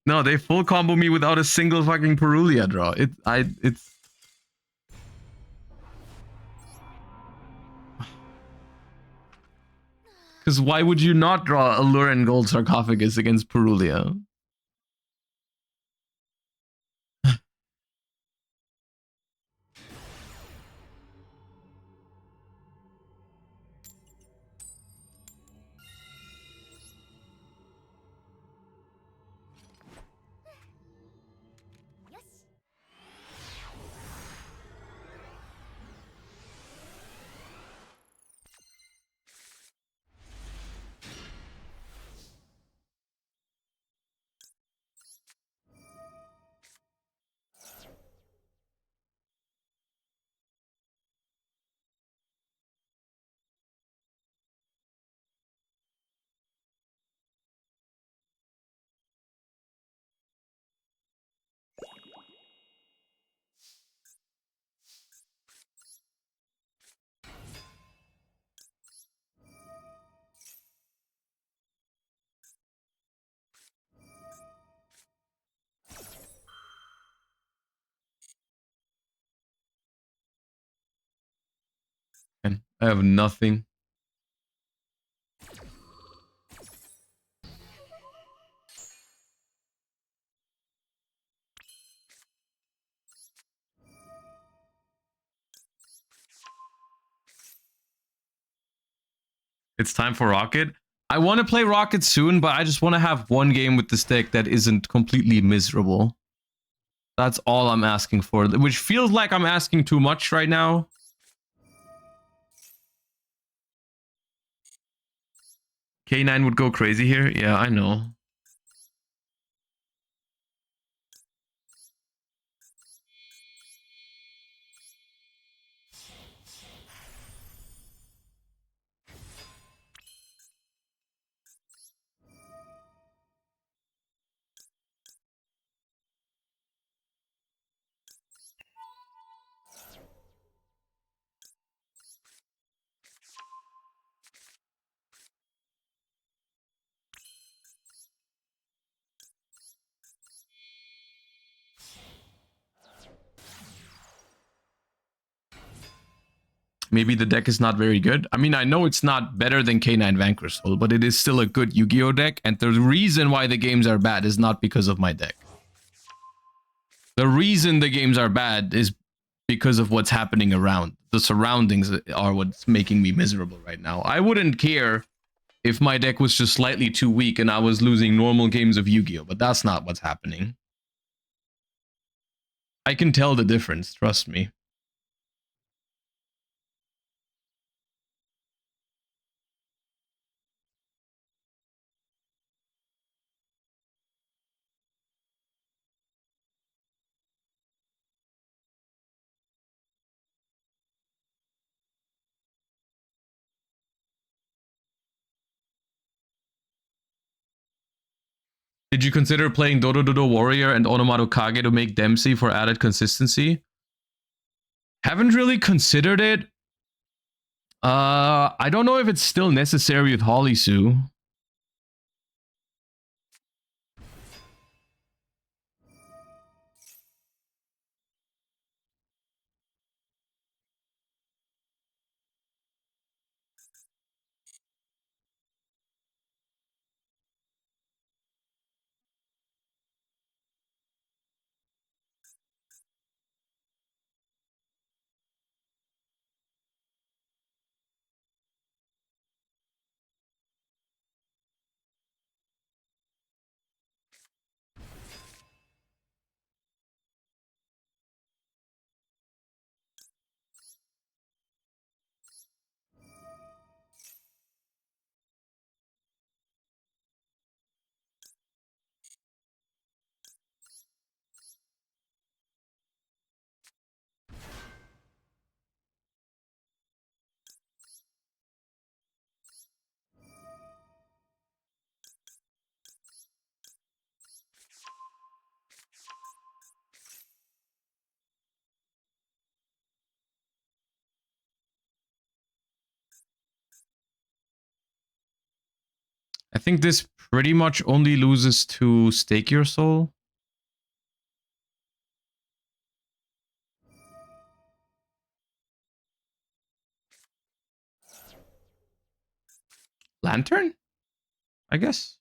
No, they full combo me without a single fucking Perulia draw. It's because why would you not draw Allure and Gold Sarcophagus against Perulia? And I have nothing. It's time for Rocket. I want to play Rocket soon, but I just want to have one game with this deck that isn't completely miserable. That's all I'm asking for, which feels like I'm asking too much right now. K9 would go crazy here. Yeah, I know. Maybe the deck is not very good. I mean, I know it's not better than K9 Vanquish Soul, but it is still a good Yu-Gi-Oh deck. And the reason why the games are bad is not because of my deck. The reason the games are bad is because of what's happening around. The surroundings are what's making me miserable right now. I wouldn't care if my deck was just slightly too weak and I was losing normal games of Yu-Gi-Oh, but that's not what's happening. I can tell the difference, trust me. Did you consider playing Dodo Dodo Warrior and Onomato Kage to make Dempsey for added consistency? Haven't really considered it. I don't know if it's still necessary with Holisu. I think this pretty much only loses to Stake Your Soul. Lantern? I guess.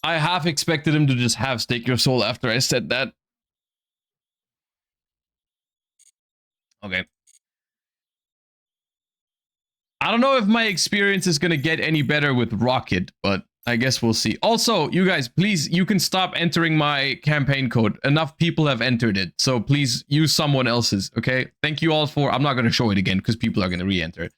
I half expected him to just have Stake Your Soul after I said that. Okay. I don't know if my experience is going to get any better with Rocket, but I guess we'll see. Also, you guys, please, you can stop entering my campaign code. Enough people have entered it, so please use someone else's, okay? Thank you all for... I'm not going to show it again because people are going to re-enter it.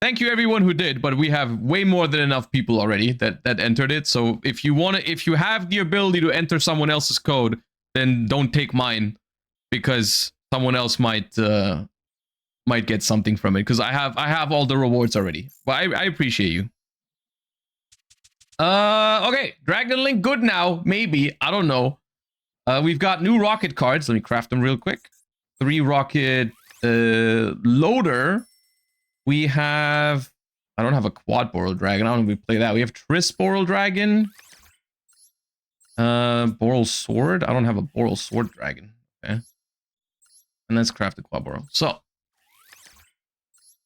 Thank you everyone who did, but we have way more than enough people already that entered it. So if you want to, if you have the ability to enter someone else's code, then don't take mine because someone else might get something from it. Because I have all the rewards already. But I appreciate you. Okay, Dragon Link good now, maybe. I don't know. We've got new rocket cards. Let me craft them real quick. 3 rocket loader. We have... I don't have a quad Boral Dragon. I don't know if we play that. We have Triss Boral Dragon. Boral Sword. I don't have a Boral Sword Dragon. Okay. And let's craft the quad Boral. So,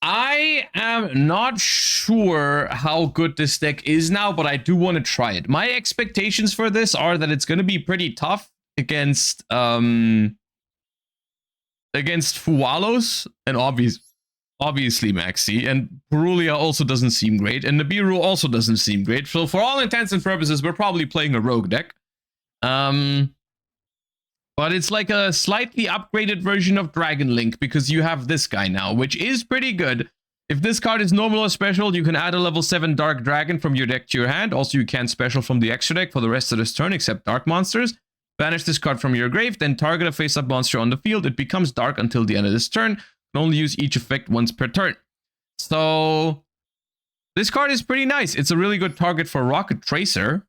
I am not sure how good this deck is now, but I do want to try it. My expectations for this are that it's going to be pretty tough against Fualos and obviously Maxi, and Purulia also doesn't seem great, and Nibiru also doesn't seem great. So for all intents and purposes, we're probably playing a rogue deck. But it's like a slightly upgraded version of Dragon Link because you have this guy now, which is pretty good. If this card is normal or special, you can add a level 7 Dark Dragon from your deck to your hand. Also, you can special from the extra deck for the rest of this turn, except Dark Monsters. Banish this card from your grave, then target a face-up monster on the field. It becomes dark until the end of this turn. You can only use each effect once per turn. So, this card is pretty nice. It's a really good target for Rocket Tracer.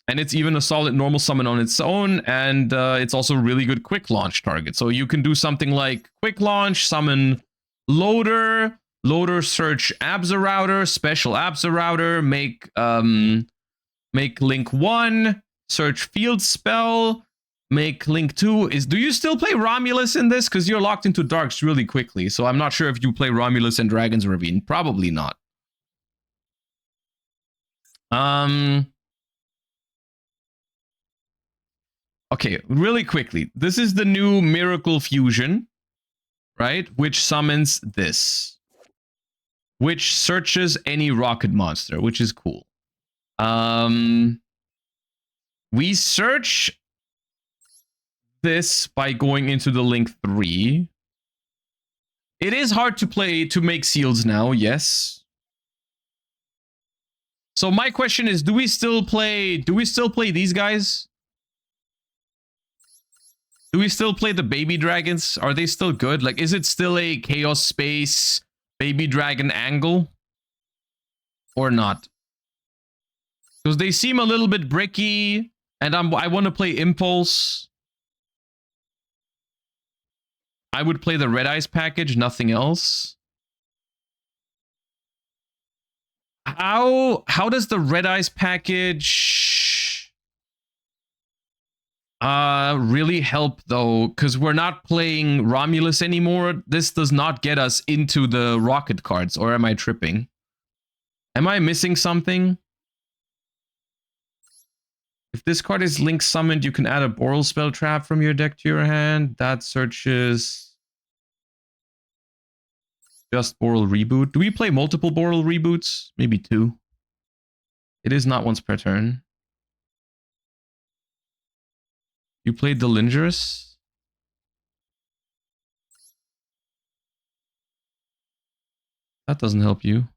And it's even a solid normal summon on its own, and it's also a really good quick launch target. So you can do something like quick launch, summon Loader, Loader search Abza Router, special Abza Router, make Link 1, search Field Spell, make Link 2. Do you still play Romulus in this? Because you're locked into Darks really quickly, so I'm not sure if you play Romulus and Dragon's Ravine. Probably not. Okay, really quickly. This is the new Miracle Fusion, right? Which summons this. Which searches any rocket monster, which is cool. We search this by going into the Link 3. It is hard to play to make seals now, yes. So my question is, do we still play these guys? Do we still play the baby dragons? Are they still good? Like, is it still a Chaos Space baby dragon angle? Or not? Because they seem a little bit bricky, and I want to play Impulse. I would play the Red Eyes package, nothing else. How does the Red Eyes package really help though? Because we're not playing Romulus anymore. This does not get us into the rocket cards, or am I tripping? Am I missing something? If this card is Link summoned, you can add a Boral spell trap from your deck to your hand. That searches just Boral Reboot. Do we play multiple Boral Reboots? Maybe 2. It is not once per turn. You played the Lingerus? That doesn't help you.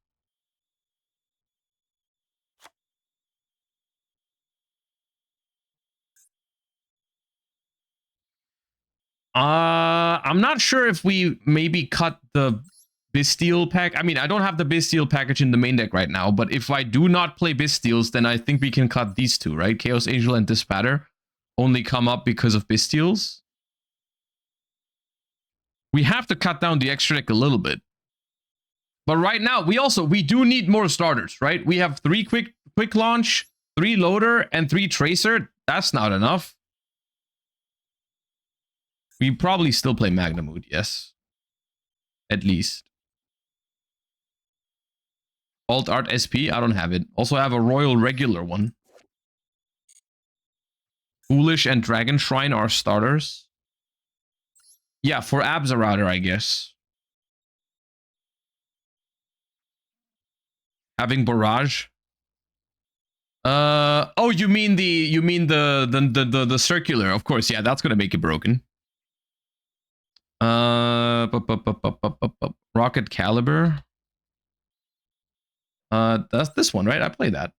I'm not sure if we maybe cut the Bestial pack. I mean, I don't have the Bestial package in the main deck right now, but if I do not play Bestials, then I think we can cut these two, right? Chaos Angel and Dispatter only come up because of Bestials. We have to cut down the extra deck a little bit. But right now, we do need more starters, right? We have 3 quick launch, 3 loader, and 3 tracer. That's not enough. We probably still play Magnamood, yes. At least. Alt Art SP, I don't have it. Also, I have a Royal regular one. Foolish and Dragon Shrine are starters. Yeah, for Abzarauder, I guess. Having Barrage. Oh, you mean the circular? Of course, yeah, that's gonna make it broken. Rocket Caliber. That's this one, right? I played that.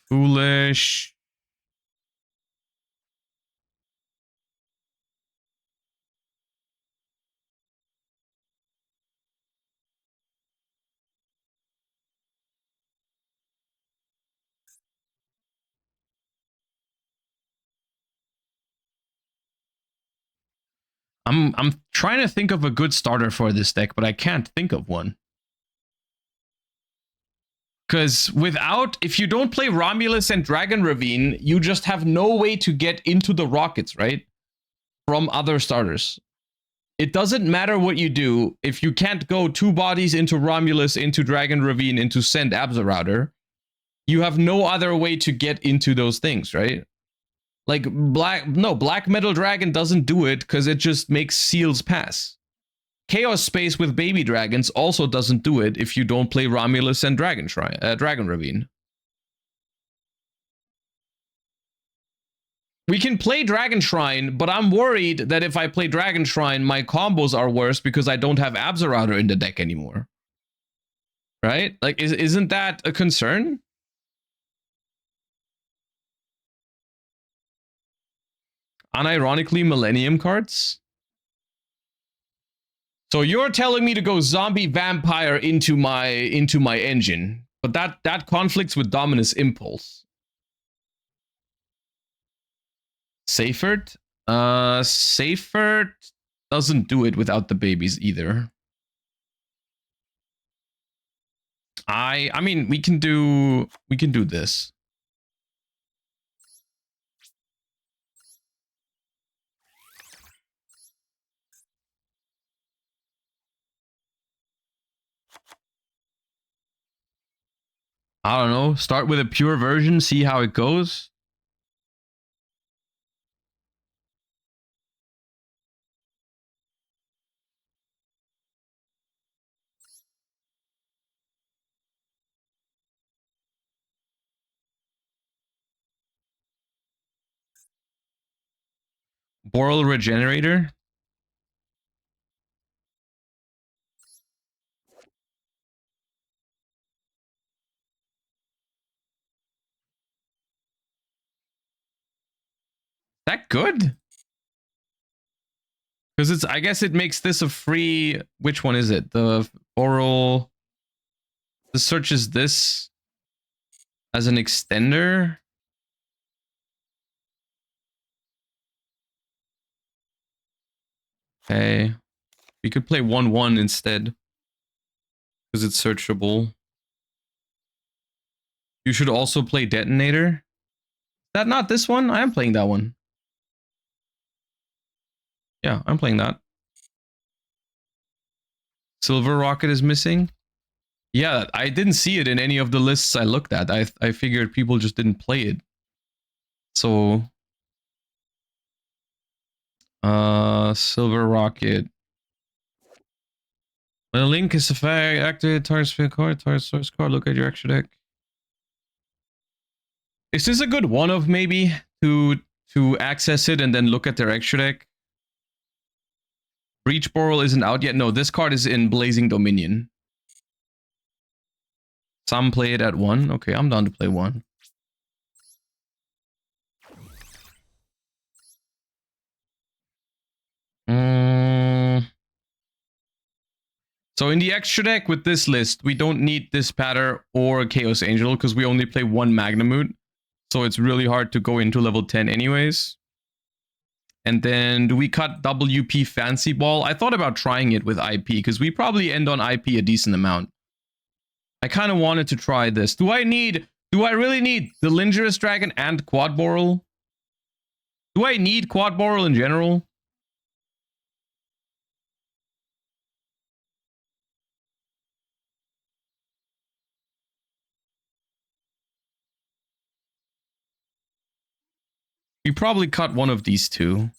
Foolish. I'm trying to think of a good starter for this deck, but I can't think of one. Because if you don't play Romulus and Dragon Ravine, you just have no way to get into the Rokkets, right? From other starters. It doesn't matter what you do. If you can't go 2 bodies into Romulus, into Dragon Ravine, into Send Abzarauder, you have no other way to get into those things, right? Like Black Metal Dragon doesn't do it because it just makes seals pass. Chaos Space with Baby Dragons also doesn't do it if you don't play Romulus and Dragon Ravine. We can play Dragon Shrine, but I'm worried that if I play Dragon Shrine, my combos are worse because I don't have Abzarauder in the deck anymore. Right? Like, isn't that a concern? Unironically, Millennium cards. So you're telling me to go Zombie Vampire into my engine, but that conflicts with Dominus Impulse. Seifert? Seifert doesn't do it without the babies either. I mean, we can do this. I don't know. Start with a pure version, see how it goes. Boral Regenerator. That good? Because I guess it makes this a free. Which one is it? The oral. The searches this as an extender. Okay, we could play 1/1 instead because it's searchable. You should also play Detonator. Is that not this one? I am playing that one. Yeah, I'm playing that. Silver Rocket is missing. Yeah, I didn't see it in any of the lists I looked at. I figured people just didn't play it. So, Silver Rocket. When a link is activated, target spin card, target source card, look at your extra deck. Is this a good one of maybe to access it and then look at their extra deck? Breach Boral isn't out yet. No, this card is in Blazing Dominion. Some play it at 1. Okay, I'm down to play 1. So in the extra deck with this list, we don't need this Patter or Chaos Angel because we only play 1 Magnamute. So it's really hard to go into level 10 anyways. And then do we cut WP Fancy Ball? I thought about trying it with IP because we probably end on IP a decent amount. I kind of wanted to try this. Do I really need the Lingerous Dragon and Quad Boral? Do I need Quad Boral in general? You probably cut one of these two.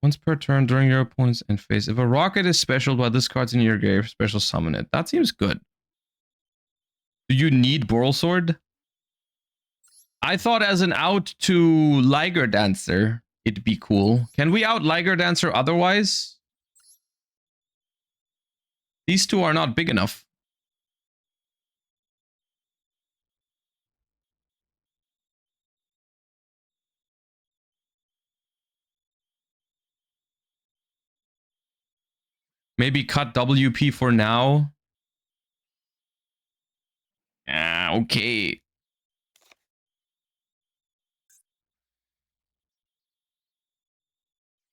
Once per turn during your opponent's end phase. If a rocket is special while this card's in your grave, special summon it. That seems good. Do you need Boral Sword? I thought as an out to Liger Dancer, it'd be cool. Can we out Liger Dancer otherwise? These two are not big enough. Maybe cut WP for now. Okay.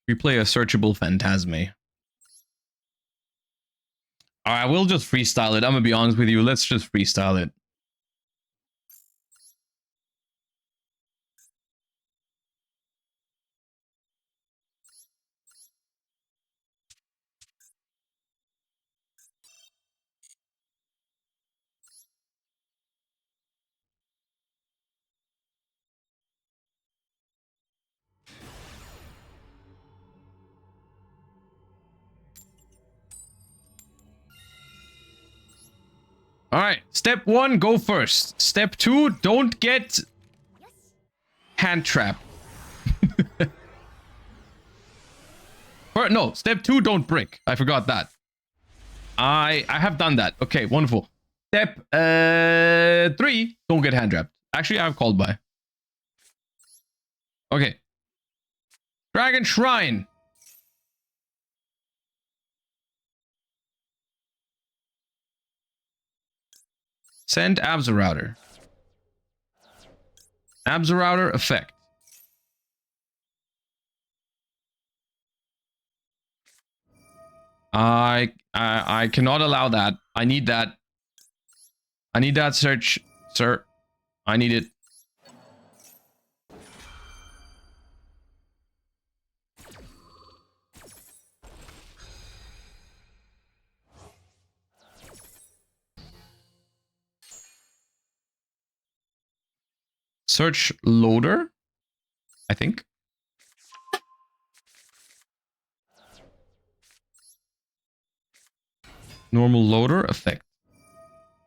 We play a searchable Phantasme. Alright, we'll just freestyle it. I'm gonna be honest with you. Let's just freestyle it. Alright, step 1, go first. Step 2, don't get hand trap. No, step 2, don't brick. I forgot that. I have done that. Okay, wonderful. Step 3, don't get hand trapped. Actually, I've called by. Okay. Dragon Shrine. Send Absorouter. Absorouter effect. I cannot allow that. I need that. I need that search, sir. I need it. Search loader, I think. Normal loader effect.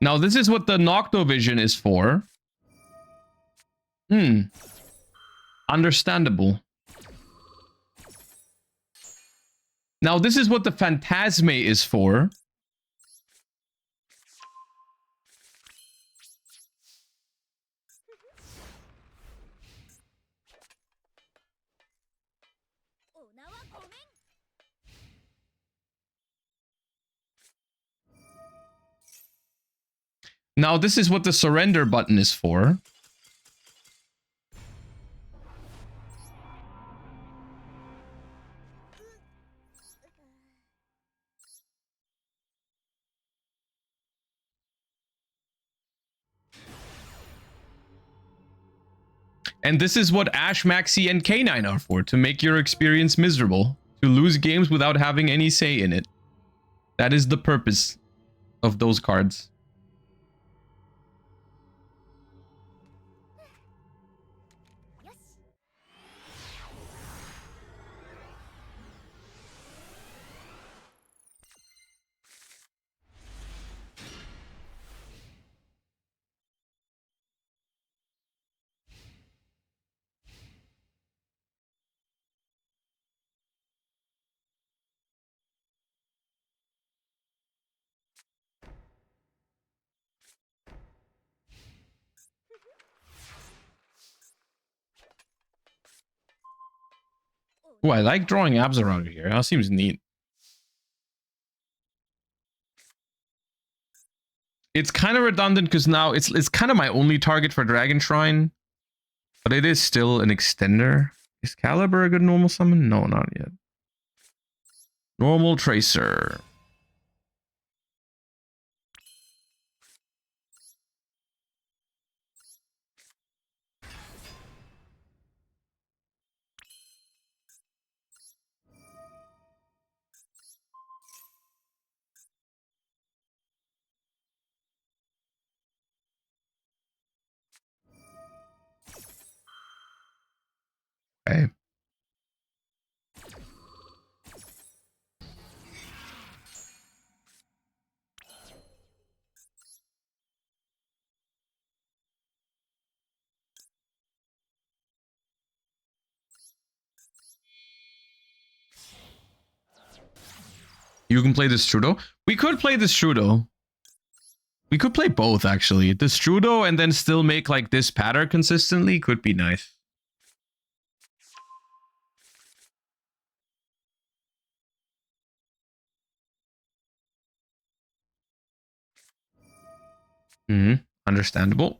Now, this is what the Noctovision is for. Understandable. Now, this is what the Phantasme is for. Now, this is what the surrender button is for. And this is what Ash, Maxi, and K9 are for, to make your experience miserable. To lose games without having any say in it. That is the purpose of those cards. Oh, I like drawing abs around here. That seems neat. It's kind of redundant because now it's kind of my only target for Dragon Shrine, but it is still an extender. Is Caliber a good normal summon? No, not yet. Normal Tracer. Okay. You can play this Trudeau. We could play this Trudeau. We could play both, actually. This Trudeau and then still make like this pattern consistently could be nice. Understandable.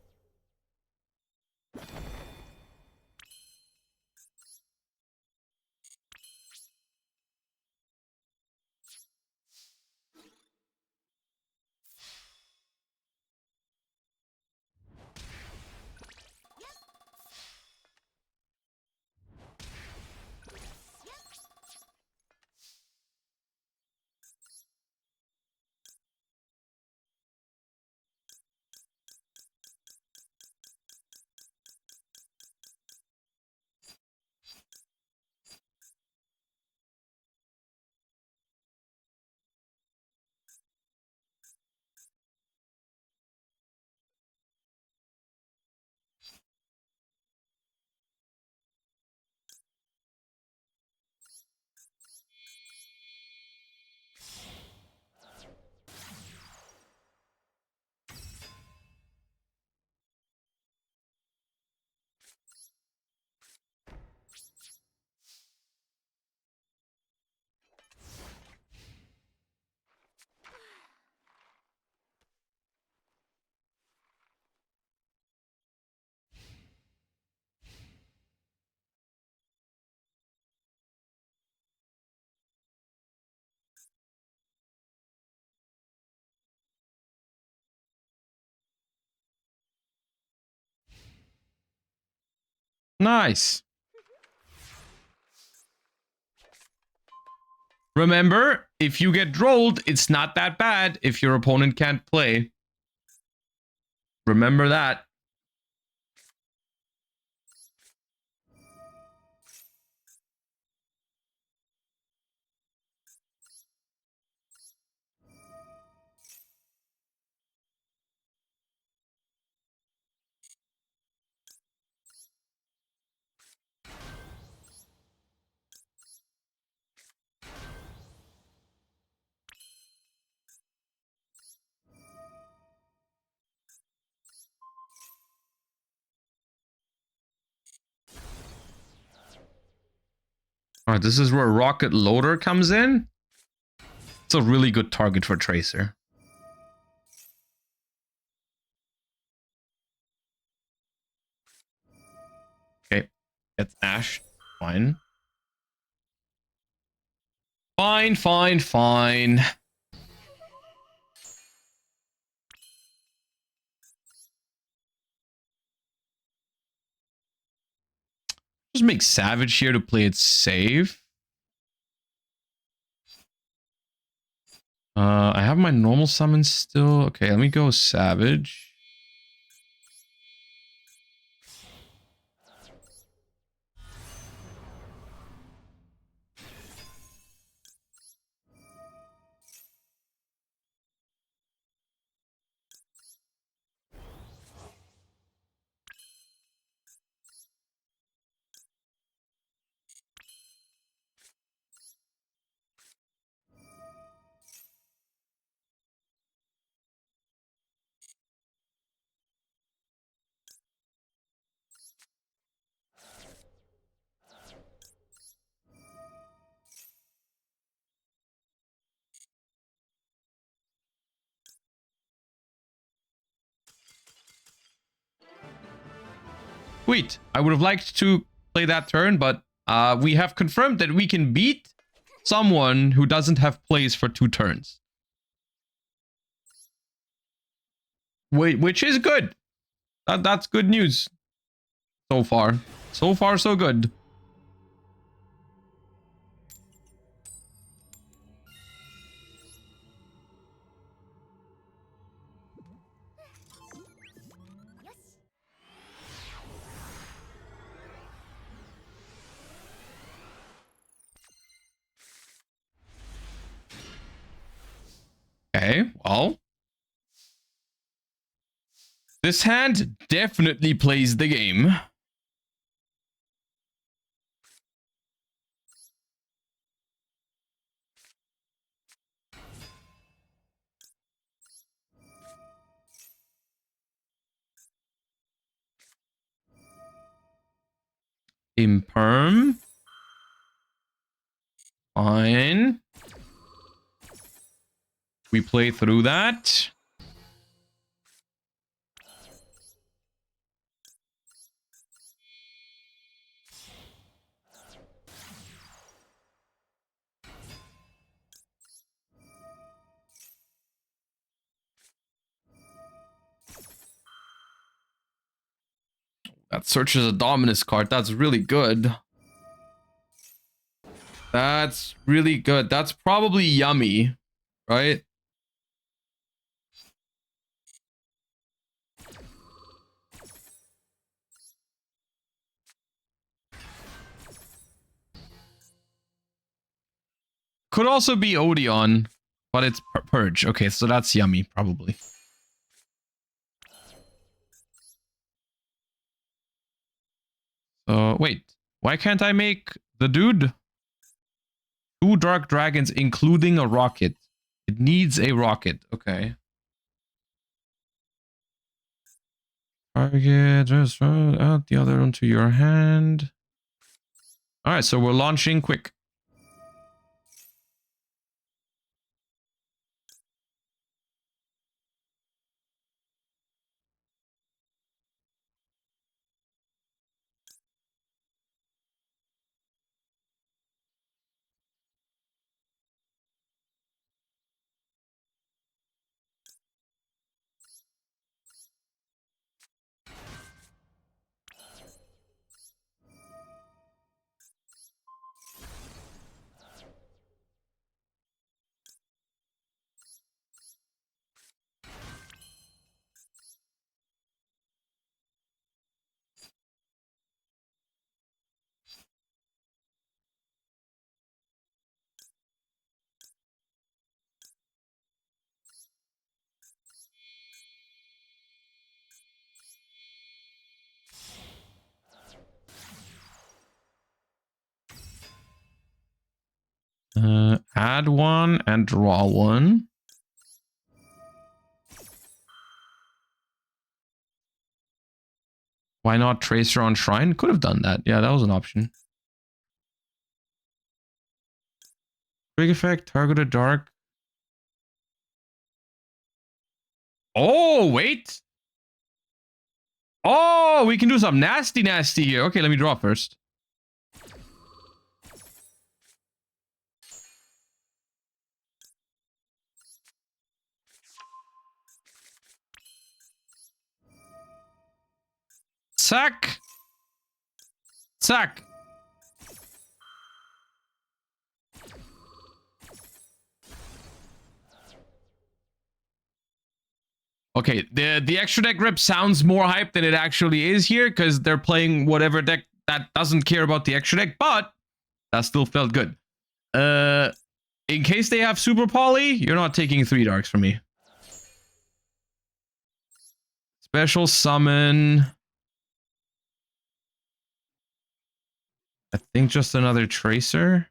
Nice. Remember, if you get trolled, it's not that bad if your opponent can't play. Remember that. All right, this is where Rocket Loader comes in. It's a really good target for Tracer. Okay, that's Ash. Fine. Fine, fine, fine. Just make Savage here to play it safe. I have my normal summon still. Okay, let me go Savage. Sweet. I would have liked to play that turn, but we have confirmed that we can beat someone who doesn't have plays for 2 turns. Which is good. That's good news so far. So far, so good. Okay, well. This hand definitely plays the game. Imperm. Fine. We play through that. That searches a Dominus card. That's really good. That's really good. That's probably yummy, right? Could also be Odeon, but it's Purge. Okay, so that's yummy, probably. So, wait. Why can't I make the dude? 2 Dark Dragons, including a Rocket. It needs a Rocket. Okay. Target, just out the other onto your hand. Alright, so we're launching quick. Add 1 and draw 1. Why not Tracer on Shrine? Could have done that. Yeah, that was an option. Quick effect, targeted dark. Oh, wait. Oh, we can do some nasty here. Okay, let me draw first. Sack. Sack. Okay, the extra deck rip sounds more hype than it actually is here because they're playing whatever deck that doesn't care about the extra deck, but that still felt good. In case they have Super Poly, you're not taking 3 darks from me. Special summon. I think just another Tracer.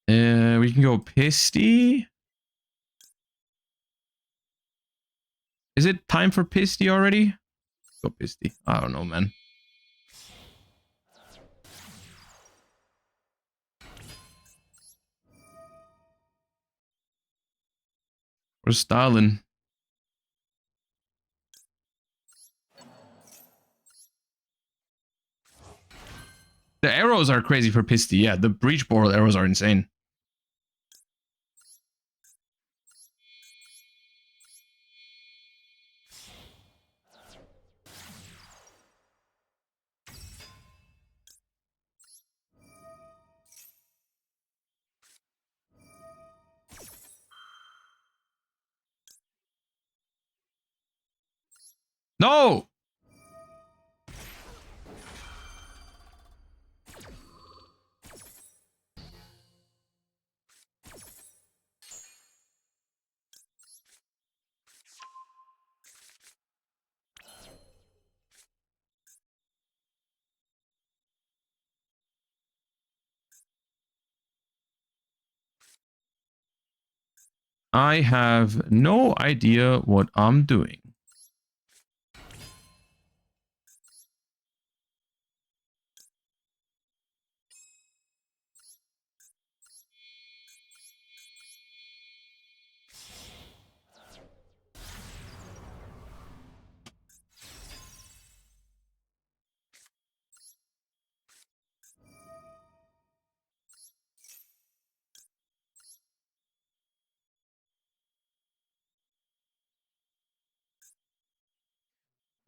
We can go Pisty. Is it time for Pisty already? Go Pisty. I don't know, man. We're styling. The arrows are crazy for Pisty. Yeah, the breach boral arrows are insane. No! I have no idea what I'm doing.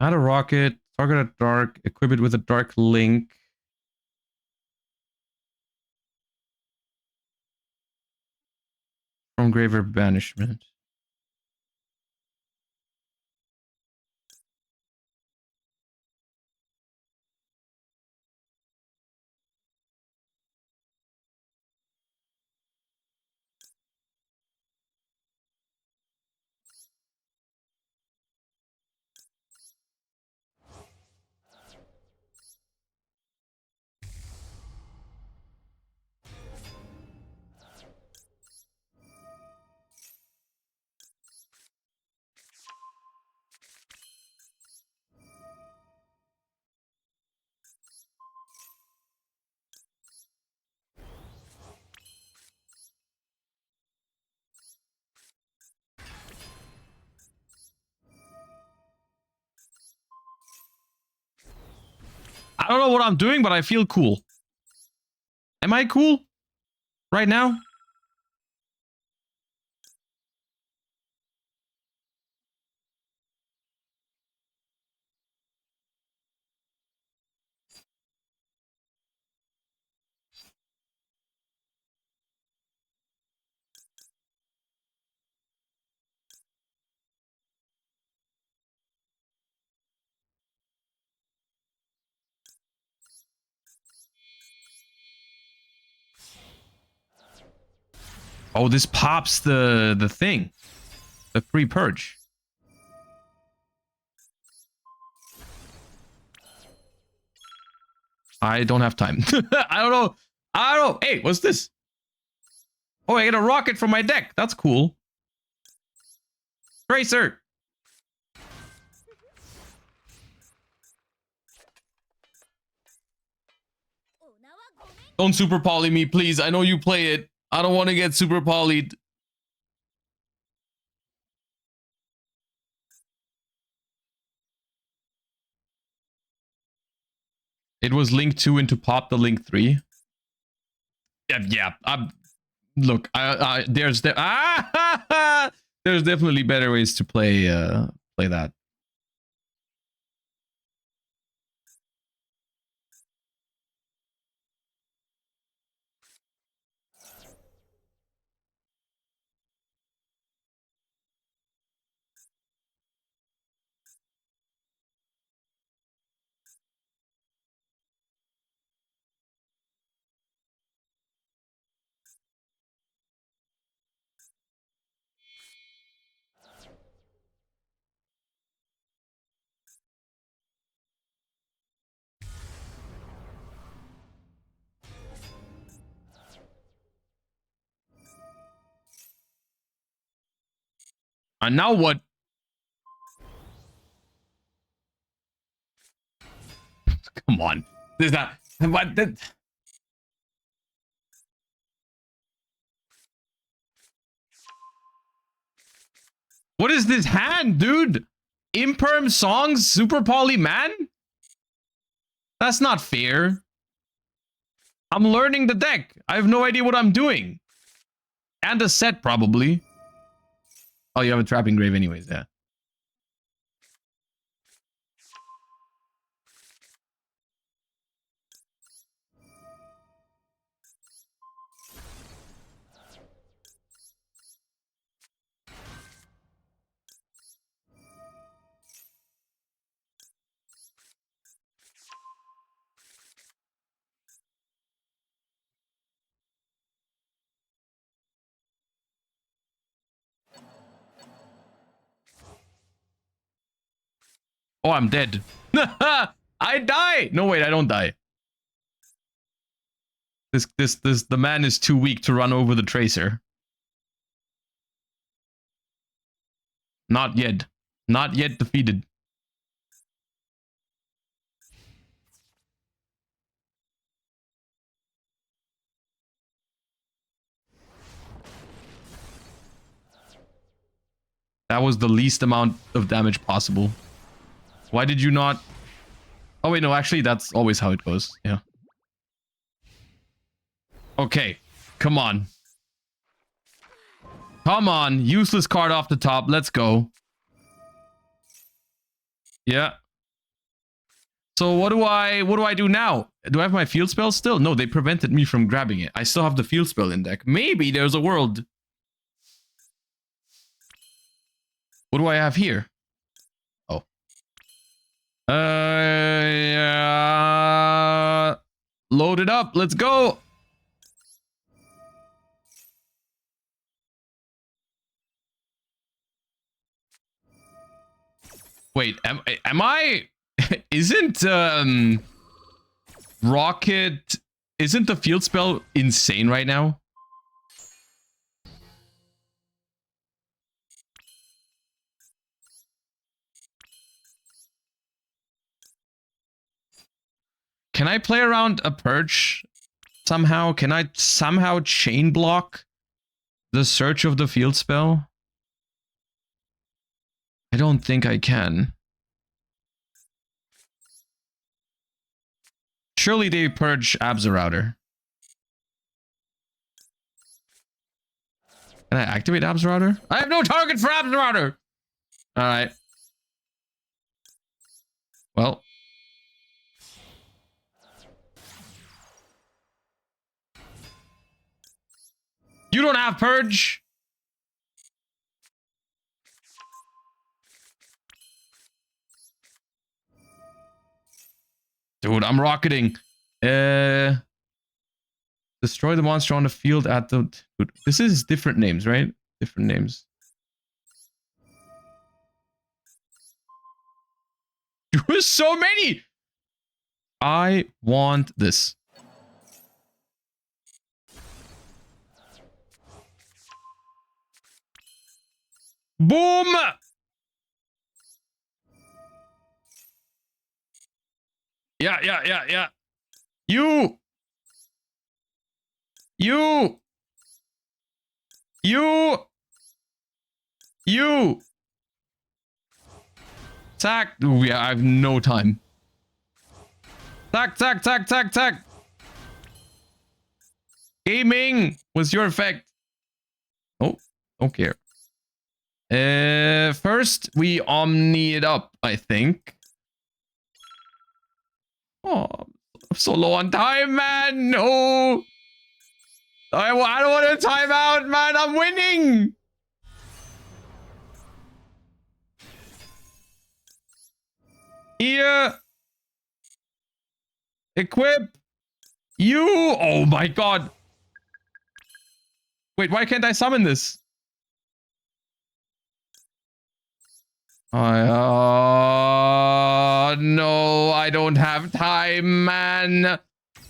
Add a rocket, target a dark, equip it with a dark link. From Graver Banishment. I don't know what I'm doing, but I feel cool. Am I cool right now? Oh, this pops the thing. The free purge. I don't have time. I don't know. I don't know. Hey, what's this? Oh, I get a rocket from my deck. That's cool. Tracer. Don't super poly me, please. I know you play it. I don't want to get super polyed. It was link 2 into pop the link 3. Yeah. Look, there's there's definitely better ways to play play that. And now what? Come on. There's not. What? What is this hand, dude? Imperm songs, super poly man? That's not fair. I'm learning the deck. I have no idea what I'm doing. And a set, probably. Oh, you have a trapping grave anyways, yeah. Oh, I'm dead. I die. No, wait, I don't die. The man is too weak to run over the tracer. Not yet. Not yet defeated. That was the least amount of damage possible. Why did you not? Oh, wait, no, actually, that's always how it goes. Yeah. Okay. Come on. Come on. Useless card off the top. Let's go. Yeah. So what do I do now? Do I have my field spell still? No, they prevented me from grabbing it. I still have the field spell in deck. Maybe there's a world. What do I have here? Oh. Yeah. Load it up. Let's go. Wait, am I isn't Rocket, isn't the field spell insane right now? Can I play around a purge somehow? Can I somehow chain block the search of the field spell? I don't think I can. Surely they purge Absorouter. Can I activate Absorouter? I have no target for Absorouter! Alright. Well. You don't have purge! Dude, I'm rocketing. Destroy the monster on the field at the... Dude, this is different names, right? Different names. There's so many! I want this. Boom! Yeah. You! Tack! Ooh, yeah, I have no time. Tack! Gaming! What's your effect? Oh, don't care. First, we Omni it up, I think. Oh, I'm so low on time, man. No. I don't want to time out, man. I'm winning. Here. Equip. You. Oh my god. Wait, why can't I summon this? No, I don't have time, man.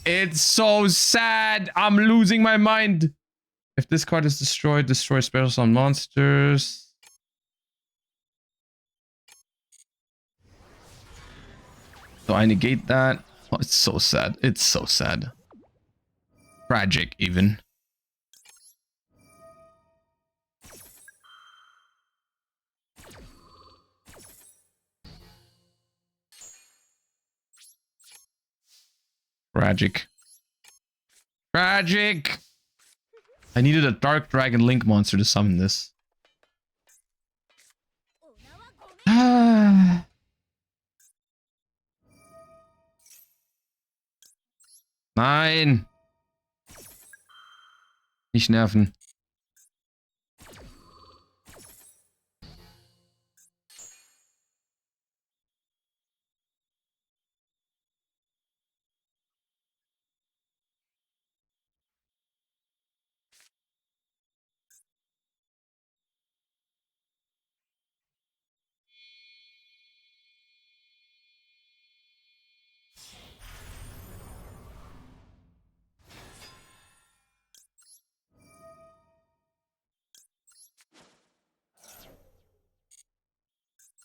It's so sad. I'm losing my mind. If this card is destroyed, destroy spells on monsters. So I negate that. Oh, it's so sad. It's so sad. Tragic, even. Tragic. Tragic. I needed a Dark Dragon Link monster to summon this. Nein. Nicht nerven.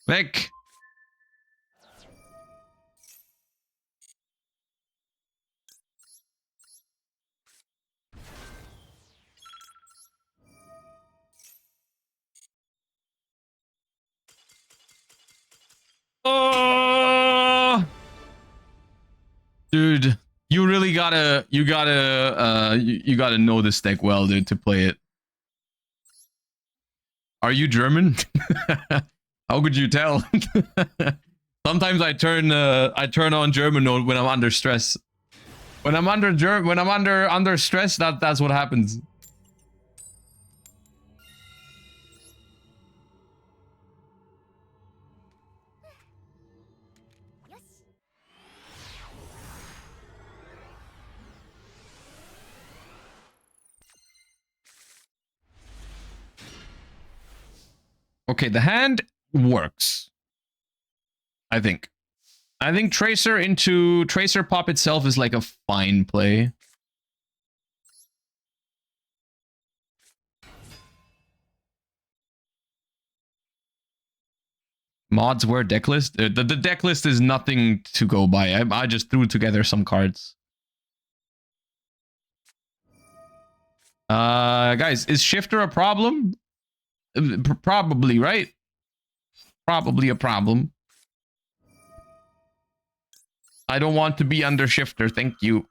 Weg. Oh, dude, you really gotta, you gotta know this deck well, dude, to play it. Are you German? How could you tell? Sometimes I turn on German mode when I'm under stress. When I'm under stress, that's what happens. Okay, the hand works. I think Tracer into Tracer Pop itself is like a fine play. Mods where deck list? The deck list is nothing to go by. I just threw together some cards. Guys, is Shifter a problem? Probably, right? Probably a problem. I don't want to be under Shifter, thank you.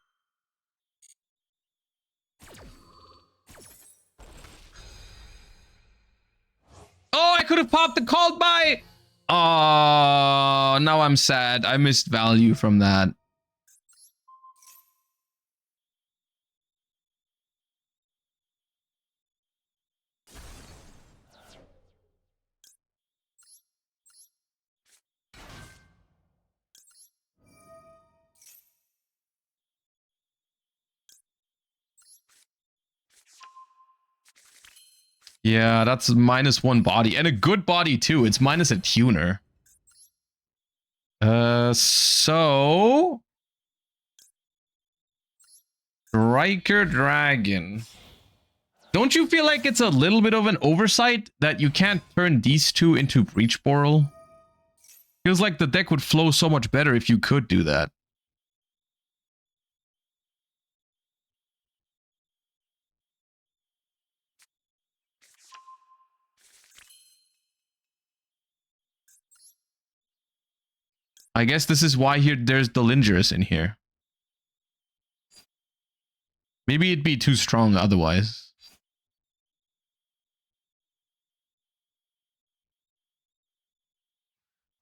Oh, I could have popped the called by. Oh, now I'm sad. I missed value from that. Yeah, that's -1 body. And a good body, too. It's minus a tuner. So... Striker Dragon. Don't you feel like it's a little bit of an oversight that you can't turn these two into Breach Boral? Feels like the deck would flow so much better if you could do that. I guess this is why there's Delingers in here. Maybe it'd be too strong otherwise.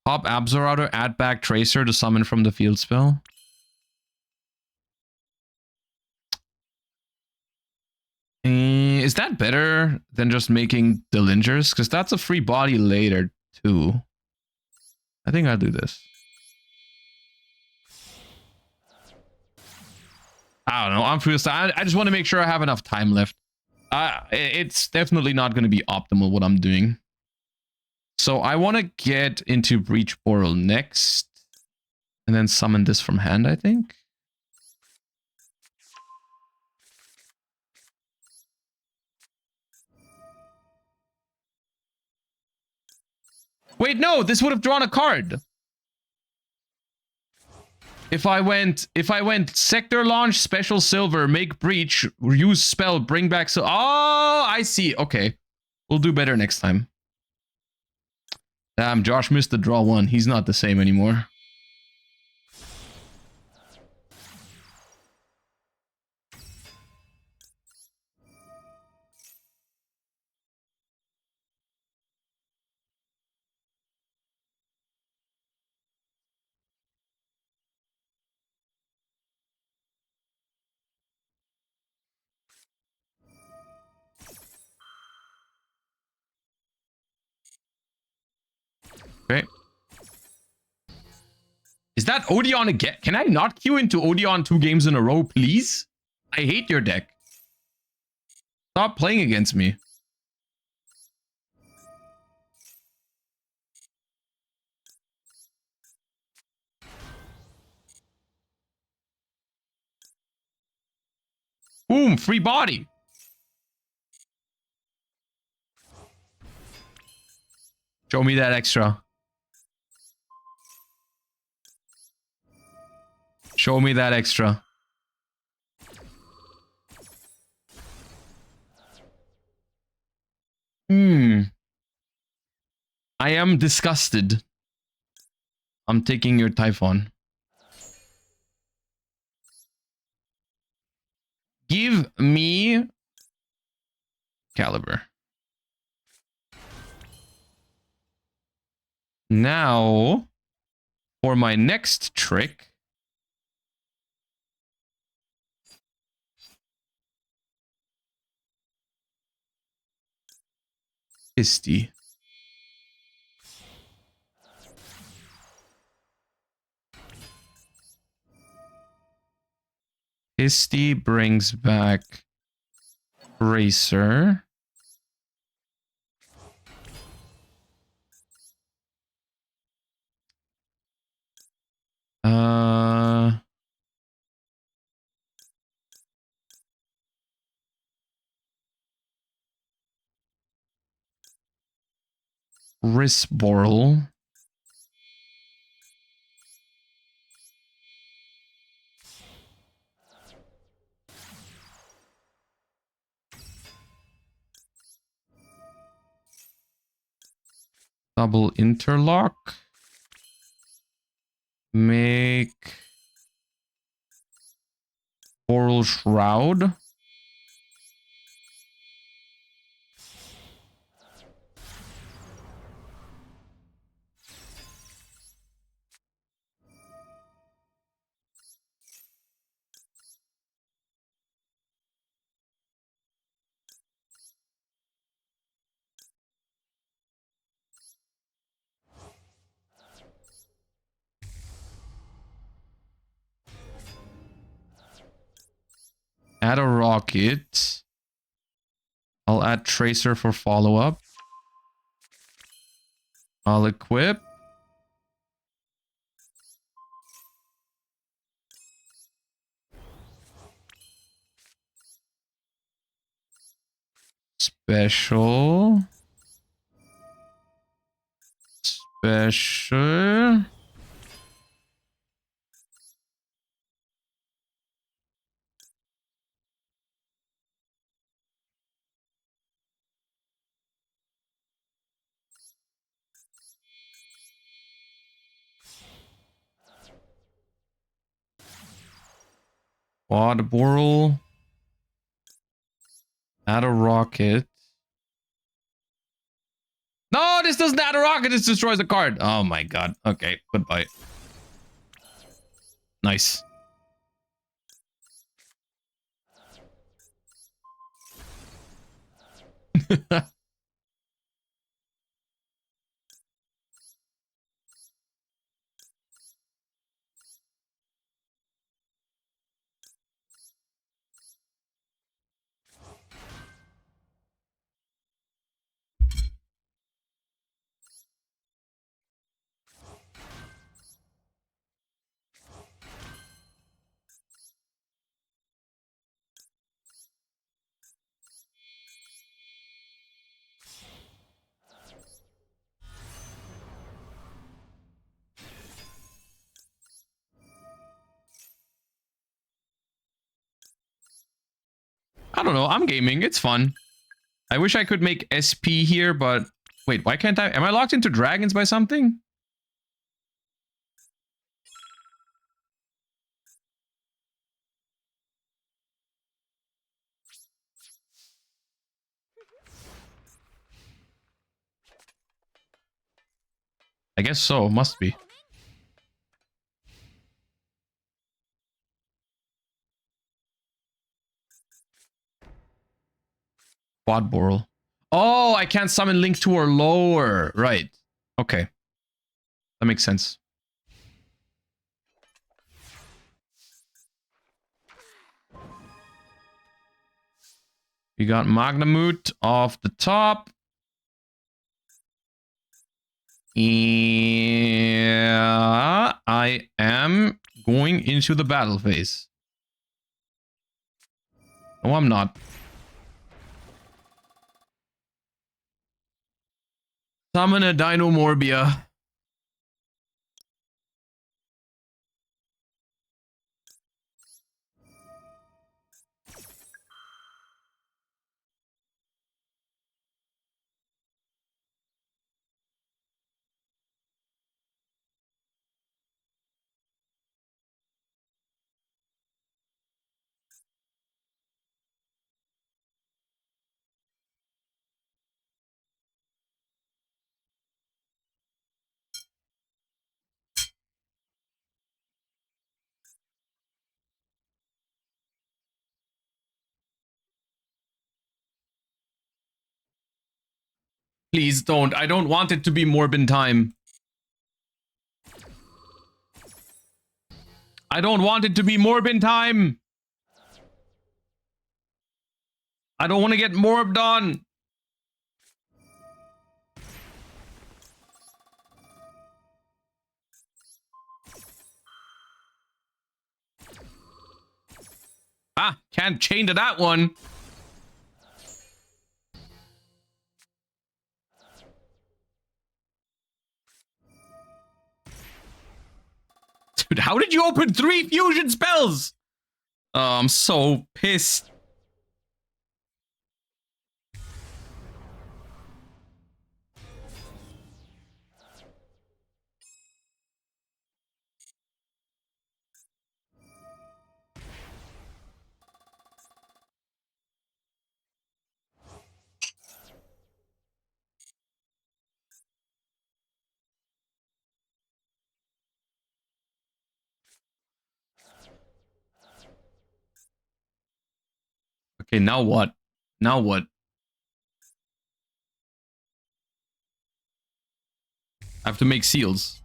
Pop Absorator, add back Tracer to summon from the field spell. Is that better than just making Delingers? Because that's a free body later too. I think I'll do this. I don't know. I'm freestyle. I just want to make sure I have enough time left. It's definitely not going to be optimal what I'm doing. So I want to get into Breach Boral next. And then summon this from hand, I think. Wait, no, this would have drawn a card. If I went Sector Launch, Special Silver, make Breach, use spell, bring back so. Oh, I see. Okay. We'll do better next time. Damn, Josh missed the draw one. He's not the same anymore. that Odeon again? Can I not queue into Odeon 2 games in a row, please? I hate your deck. Stop playing against me. Boom, free body. Show me that extra. Show me that extra. I am disgusted. I'm taking your Typhon. Give me Caliber. Now, for my next trick. Isty. Isty brings back Racer. Risborl. Double interlock. Make Boral Shroud. Add a rocket. I'll add Tracer for follow-up. I'll equip. Special. Special. Quad Boral. Add a rocket. No, this doesn't add a rocket. This destroys the card. Oh my god. Okay, goodbye. Nice. I don't know. I'm gaming. It's fun. I wish I could make SP here, but wait, why can't I? Am I locked into dragons by something? I guess so. Must be. Quad Boral. Oh, I can't summon Link 2 or lower. Right. Okay. That makes sense. We got Magnamut off the top. Yeah, I am going into the battle phase. No, I'm not. Summon a Dino Morbia. Please don't. I don't want it to be Morbin time. I don't want it to be Morbin time. I don't want to get morbed on. Ah, can't chain to that one. Dude, how did you open 3 fusion spells? Oh, I'm so pissed. Okay, now what? Now what? I have to make seals.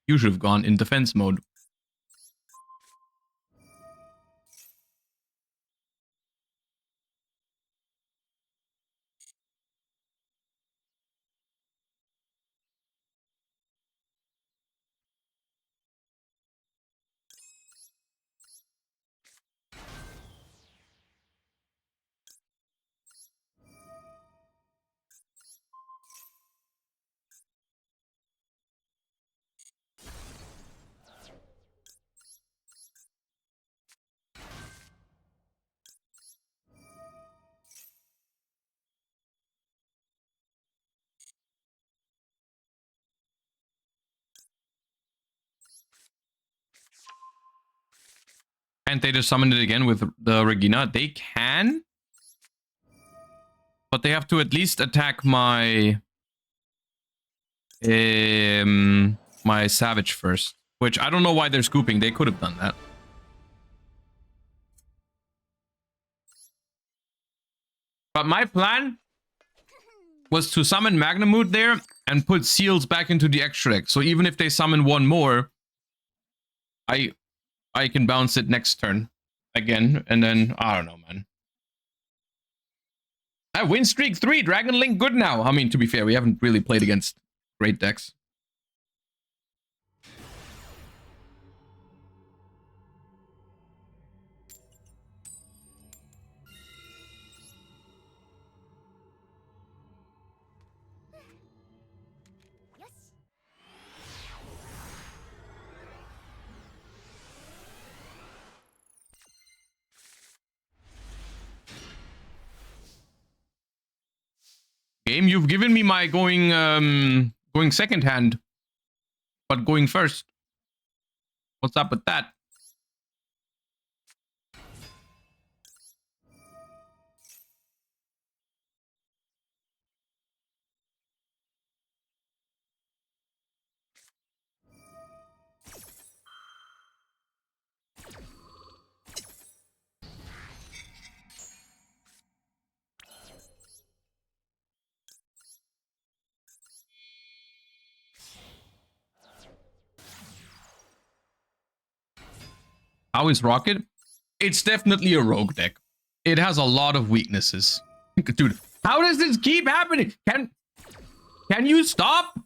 You should have gone in defense mode. Can't they just summon it again with the Regina? They can. But they have to at least attack my... my Savage first. Which, I don't know why they're scooping. They could have done that. But my plan was to summon Magnamut there and put seals back into the extra deck. So even if they summon one more, I can bounce it next turn again, and then I don't know, man. I win streak 3, Dragon Link good now. I mean, to be fair, we haven't really played against great decks. Game, you've given me my going second hand, but going first. What's up with that? How is Rocket? It's definitely a rogue deck. It has a lot of weaknesses. Dude, how does this keep happening? Can you stop?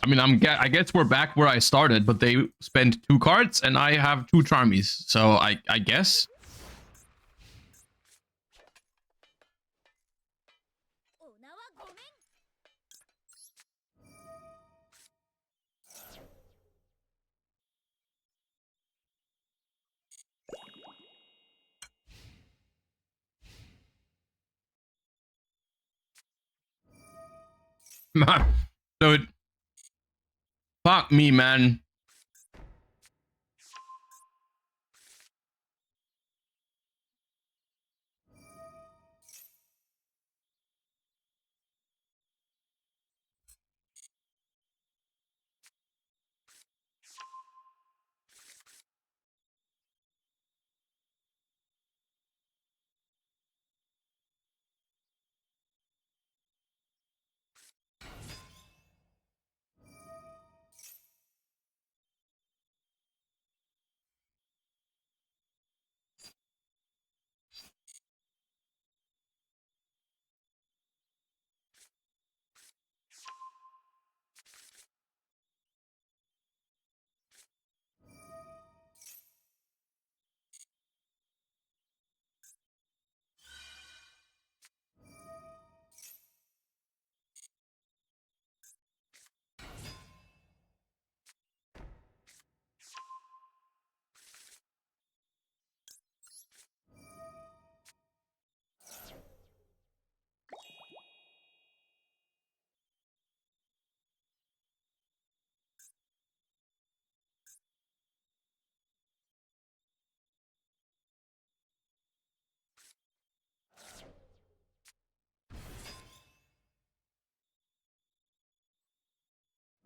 I mean, I guess we're back where I started, but they spent 2 cards and I have 2 Charmies. So I guess. Dude, fuck me, man.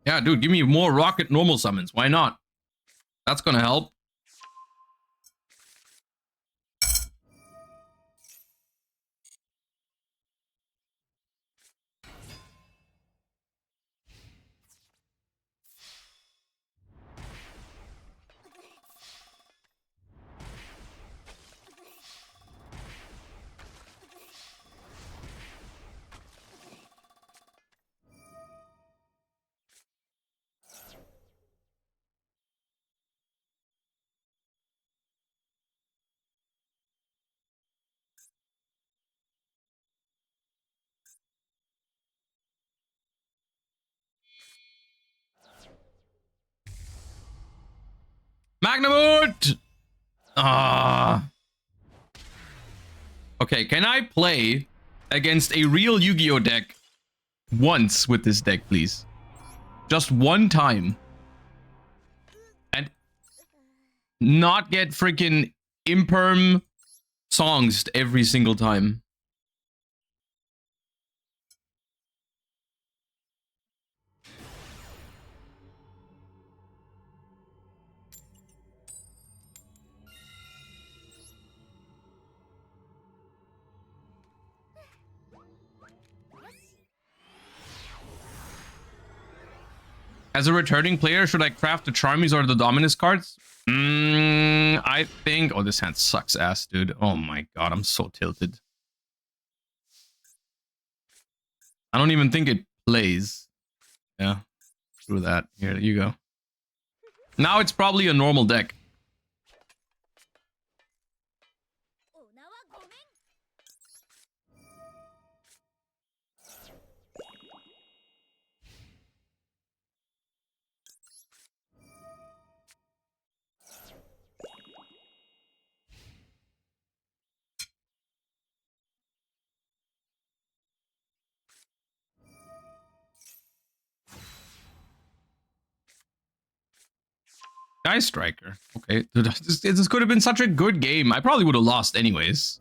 Yeah, dude, give me more Rocket normal summons. Why not? That's gonna help. Magnamut! Ah. Okay, can I play against a real Yu-Gi-Oh deck once with this deck, please? Just one time. And not get freaking imperm songs every single time. As a returning player, should I craft the Charmies or the Dominus cards? I think... Oh, this hand sucks ass, dude. Oh my god, I'm so tilted. I don't even think it plays. Yeah, screw that. Here you go. Now it's probably a normal deck. Sky Striker. Okay. This could have been such a good game. I probably would have lost anyways.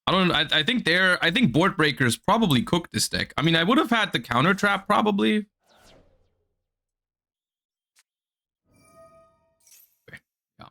I think Board Breakers probably cooked this deck. I mean, I would have had the counter trap probably. Okay. Yeah.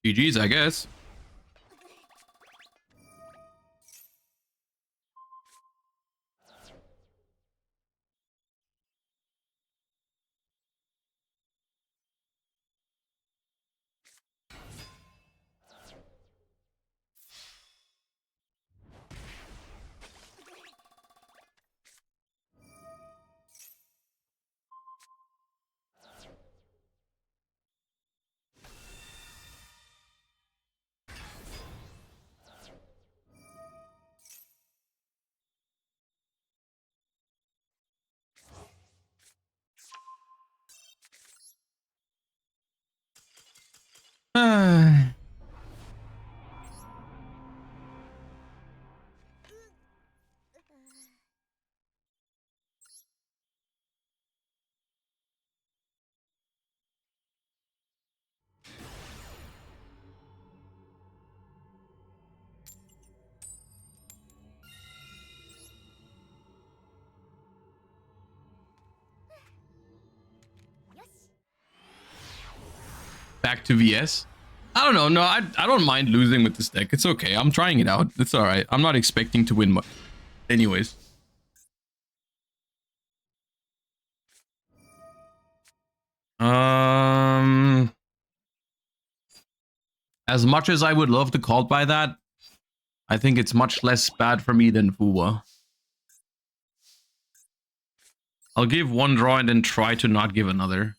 GG's, I guess. Back to VS. I don't know. No, I don't mind losing with this deck. It's okay. I'm trying it out. It's all right. I'm not expecting to win much. Anyways. As much as I would love to call by that, I think it's much less bad for me than Fuwa. I'll give one draw and then try to not give another.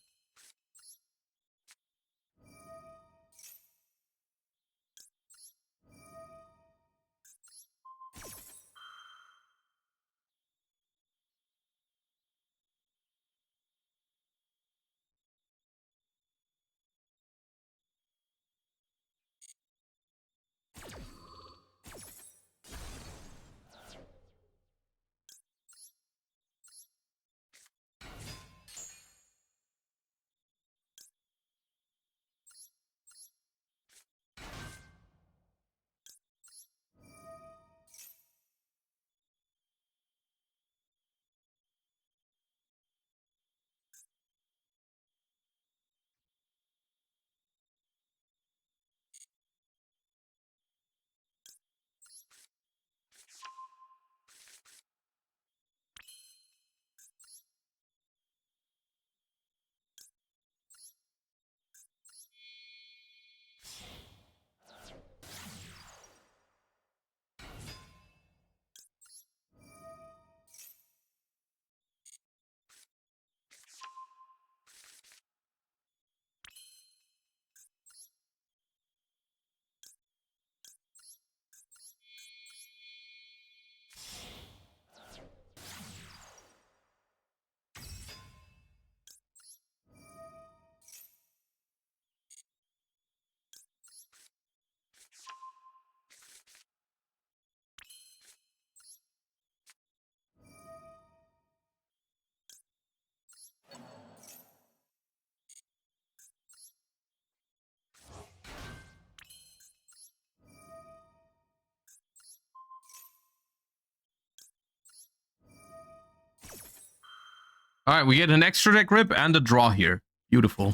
All right, we get an extra deck rip and a draw here. Beautiful.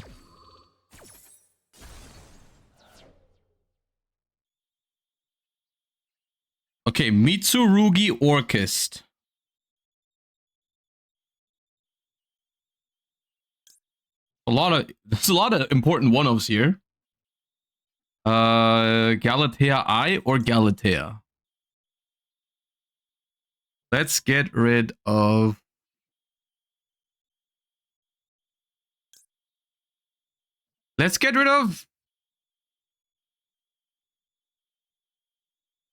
Okay, Mitsurugi Orchest. There's a lot of important one-offs here. Galatea I or Galatea? Let's get rid of... Let's get rid of...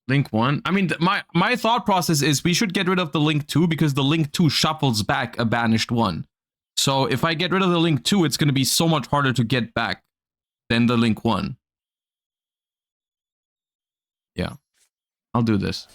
Link 1. I mean, my thought process is we should get rid of the Link 2 because the Link 2 shuffles back a banished 1. So if I get rid of the Link 2, it's going to be so much harder to get back than the Link 1. Yeah, I'll do this.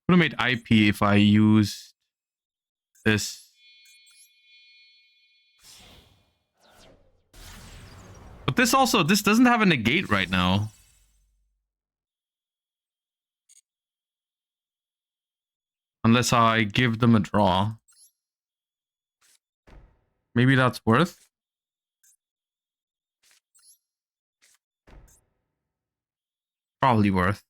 Would have made IP if I used this. But this doesn't have a negate right now. Unless I give them a draw. Maybe that's worth. Probably worth.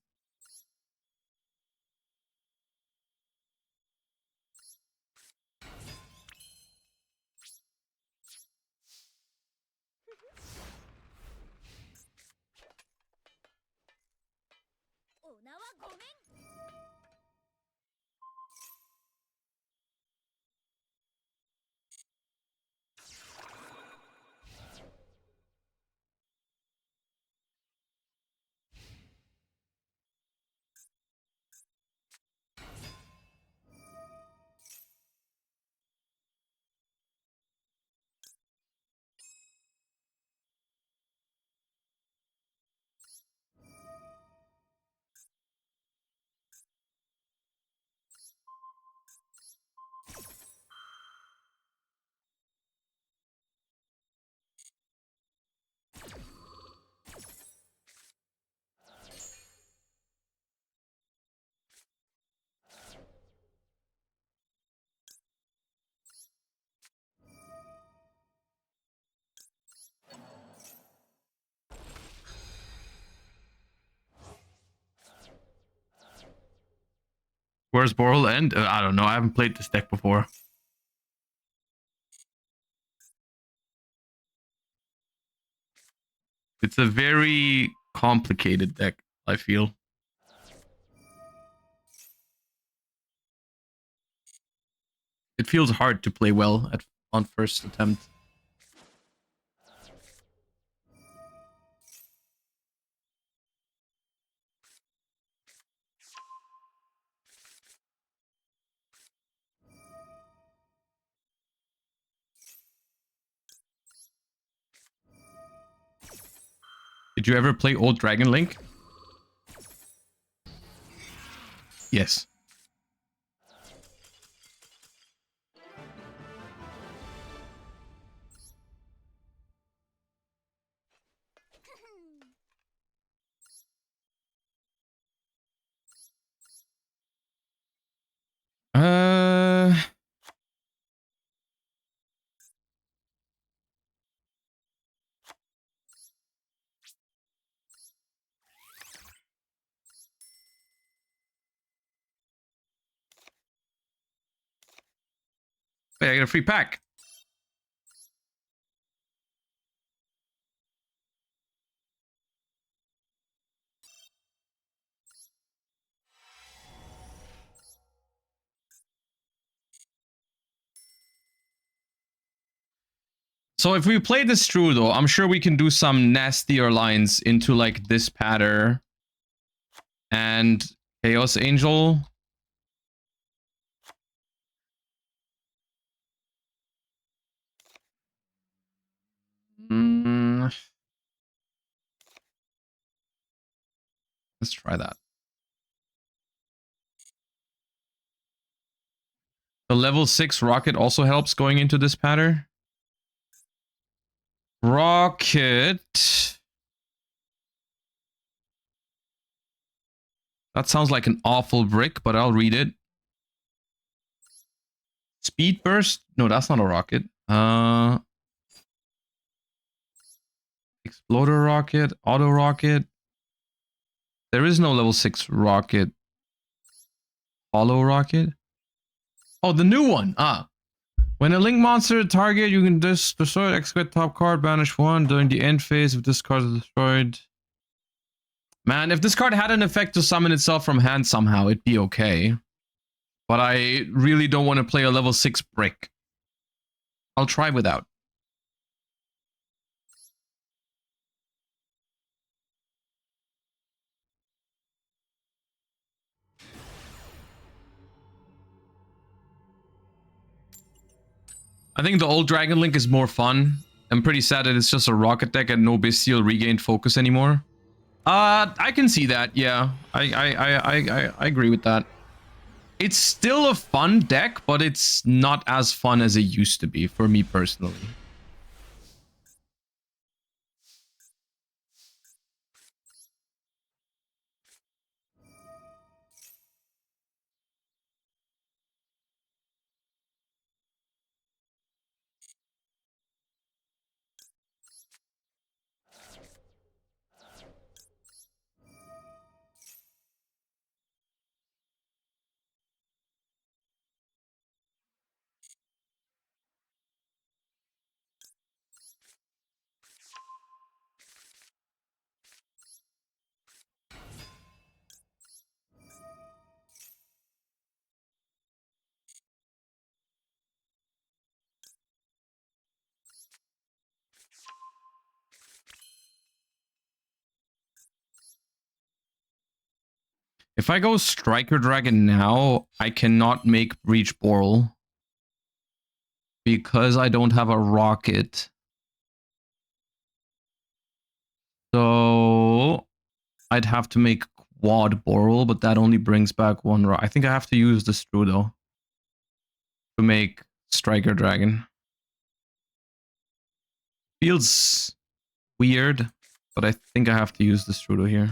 Where's Boral end? I don't know. I haven't played this deck before. It's a very complicated deck, I feel. It feels hard to play well on first attempt. Did you ever play Old Dragon Link? Yes. Hey, I got a free pack. So if we play this through, though, I'm sure we can do some nastier lines into like this pattern and Chaos Angel. Let's try that. The level 6 rocket also helps going into this pattern. Rocket. That sounds like an awful brick, but I'll read it. Speed burst? No, that's not a rocket. Exploder rocket, auto rocket. There is no level 6 rocket. Hollow rocket. Oh, the new one. When a link monster target, you can destroy it, execute top card, banish one during the end phase if this card is destroyed. Man, if this card had an effect to summon itself from hand somehow, it'd be okay. But I really don't want to play a level 6 brick. I'll try without. I think the old Dragon Link is more fun. I'm pretty sad that it's just a rocket deck and no Bestial regained focus anymore. I can see that. Yeah, I agree with that. It's still a fun deck, but it's not as fun as it used to be for me personally. If I go Striker Dragon now, I cannot make Breach Boral because I don't have a rocket. So I'd have to make Quad Boral, but that only brings back one rock. I think I have to use the Strudel to make Striker Dragon. Feels weird, but I think I have to use the Strudel here.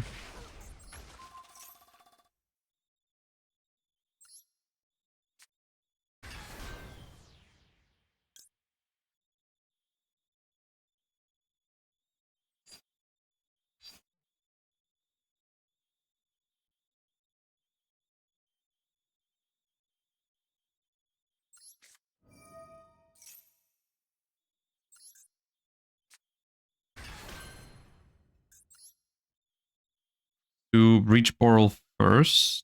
to reach Boral first.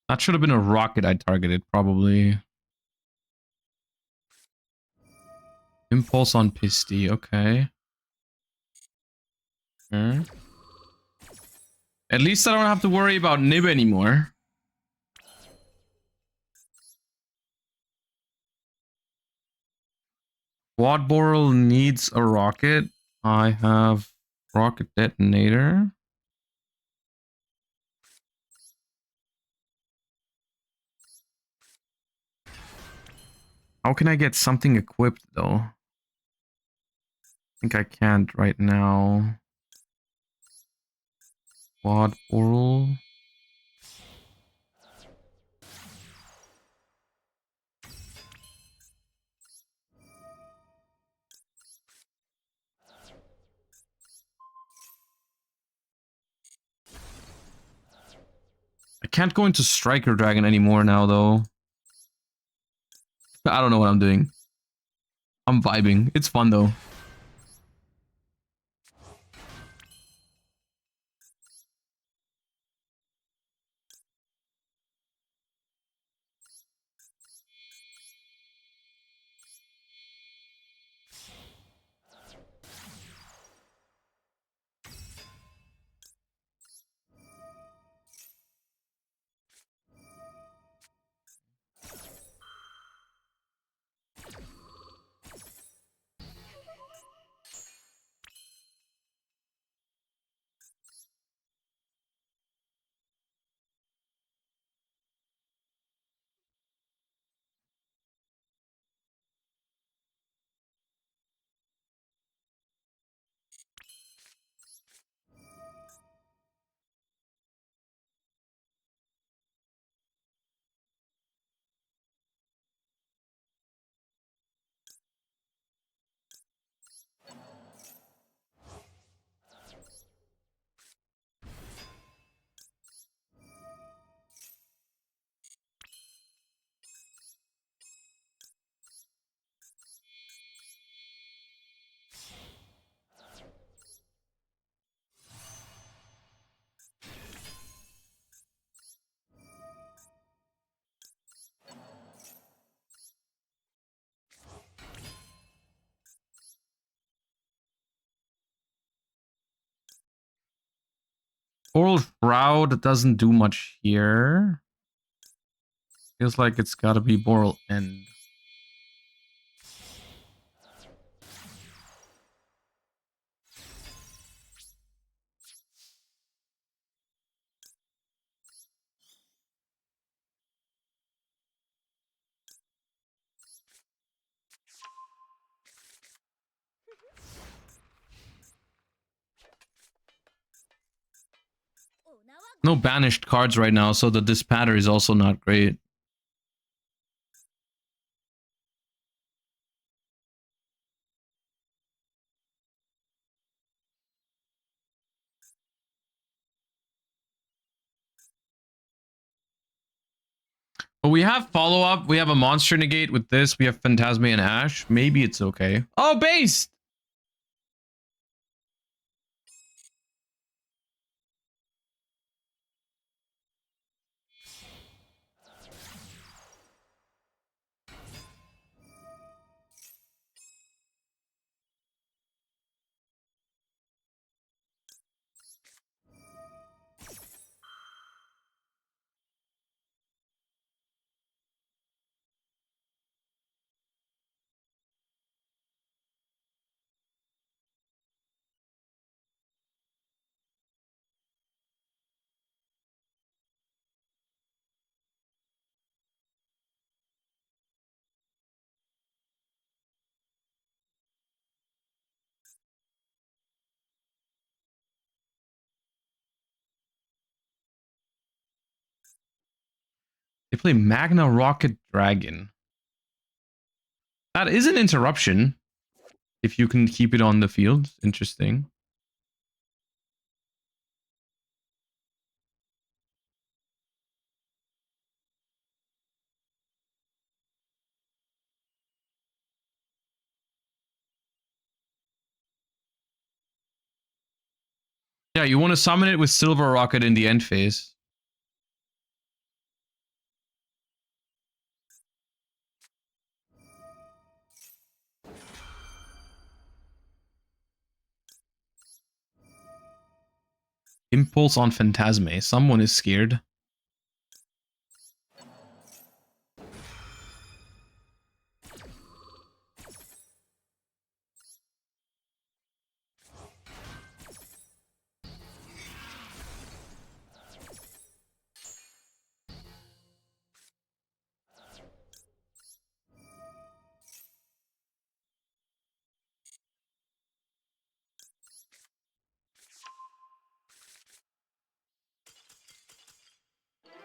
That should have been a rocket I targeted, probably. Impulse on Pisty, okay. At least I don't have to worry about Nib anymore. Quad Boral needs a rocket. I have rocket detonator. How can I get something equipped though? I think I can't right now. Quad Boral. I can't go into Striker Dragon anymore now though. I don't know what I'm doing. I'm vibing. It's fun though. Oral Shroud doesn't do much here. Feels like it's gotta be Boral End. No banished cards right now, so the dispatter is also not great. But we have follow-up. We have a monster negate with this. We have Phantasma and Ash. Maybe it's okay. Oh, base! They play Magna Rocket Dragon. That is an interruption. If you can keep it on the field. Interesting. Yeah, you want to summon it with Silver Rocket in the end phase. Impulse on Phantasme. Someone is scared.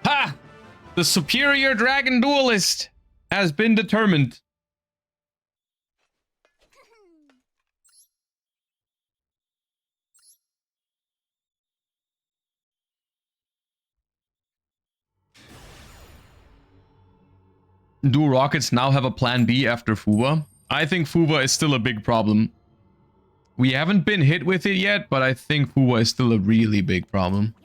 Ha! The superior dragon duelist has been determined. Do Rockets now have a plan B after Fuwa? I think Fuwa is still a big problem. We haven't been hit with it yet, but I think Fuwa is still a really big problem.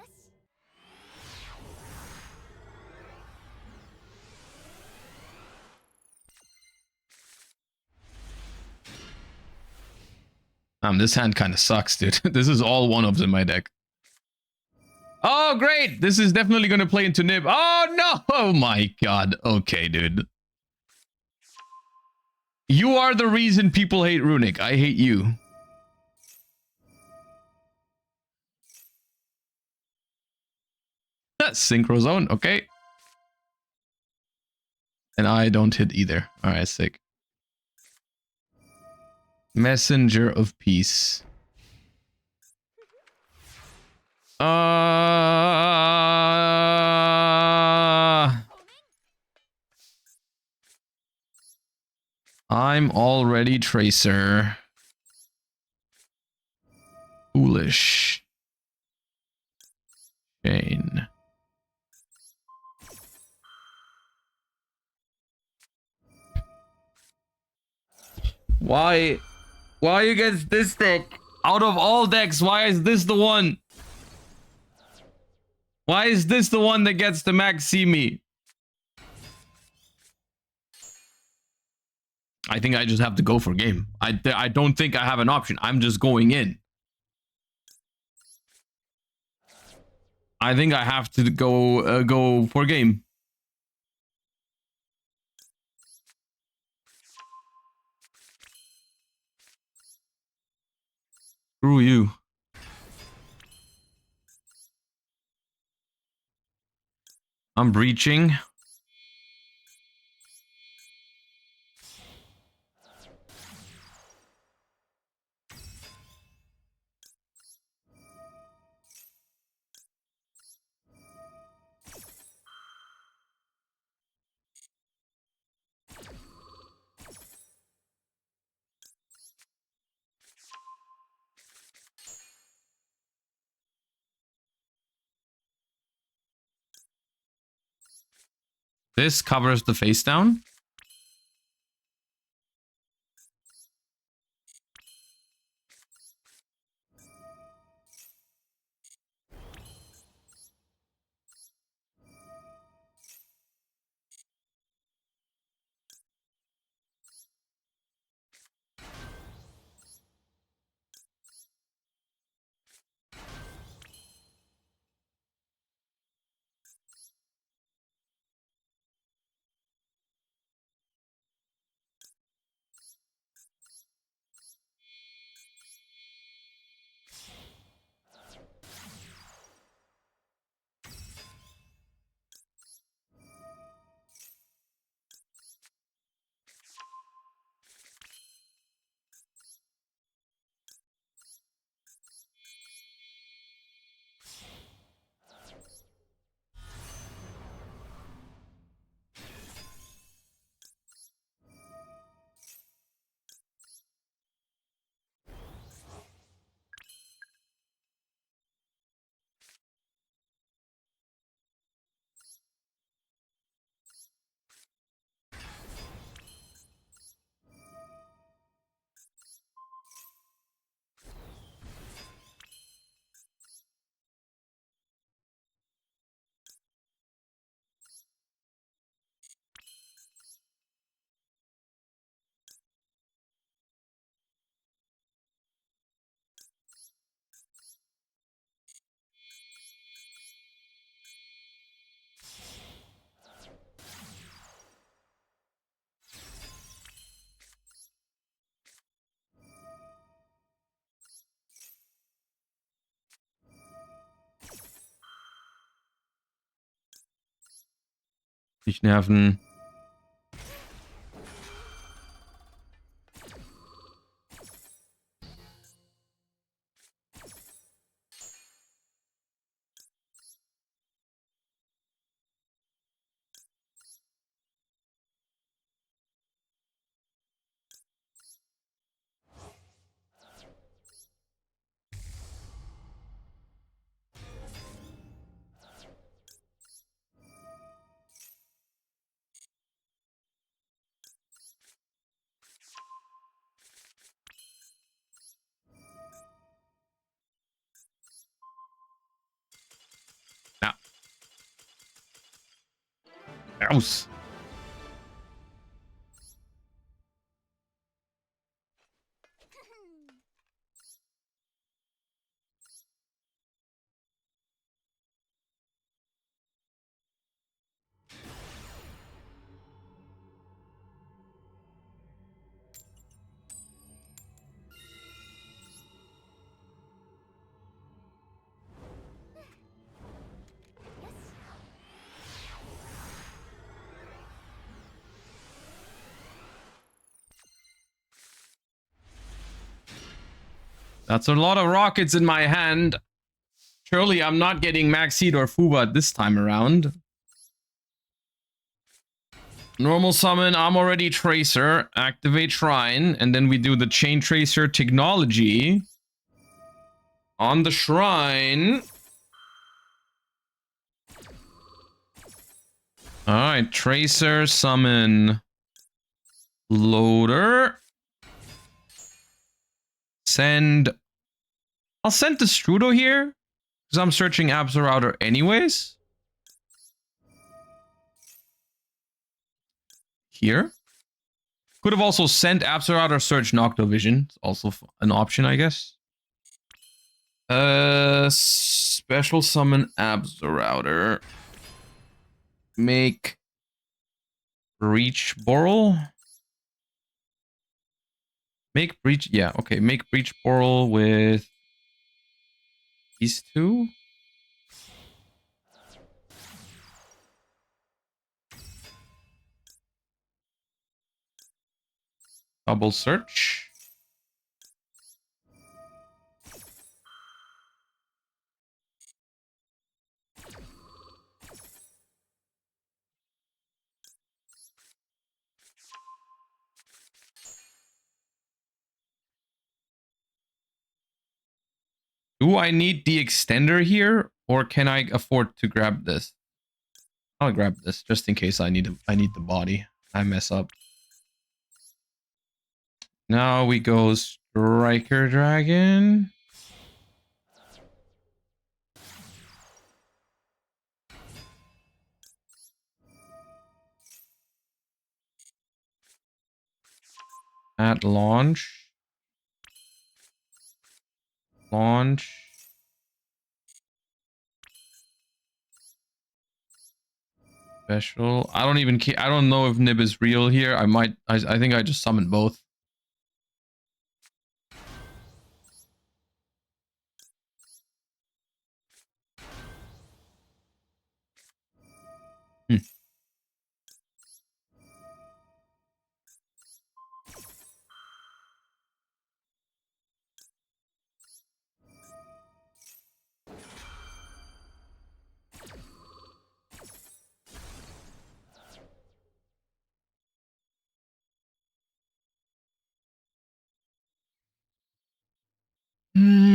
This hand kind of sucks, dude. This is all one-ofs in my deck. Oh, great! This is definitely going to play into Nib. Oh, no! Oh, my God. Okay, dude. You are the reason people hate Runic. I hate you. That's Synchro Zone. Okay. And I don't hit either. All right, sick. Messenger of Peace. I'm already Tracer. Foolish. Shane. Why against this deck? Out of all decks, why is this the one? Why is this the one that gets to max see me? I think I just have to go for game. I don't think I have an option. I'm just going in. I think I have to go for game. Screw you. I'm breaching. This covers the face down. Nicht nerven. Ja. Raus. That's a lot of rockets in my hand. Surely I'm not getting Max Heat or Fuba this time around. Normal summon, I'm already Tracer. Activate Shrine. And then we do the Chain Tracer technology. On the Shrine. Alright, Tracer, summon. Loader. Send. I'll send the Strudo here. Because I'm searching Absor Router anyways. Here. Could have also sent Absor Router, search Noctovision. It's also an option, I guess. Special summon Absor Router. Make Breach Boral. Make Breach, yeah, okay. Make Breach Boral with these two. Double search. Do I need the extender here, or can I afford to grab this? I'll grab this just in case I need the body. I mess up. Now we go Striker Dragon. At launch. Launch. Special. I don't even care. I don't know if Nib is real here. I think I just summoned both. Hmm.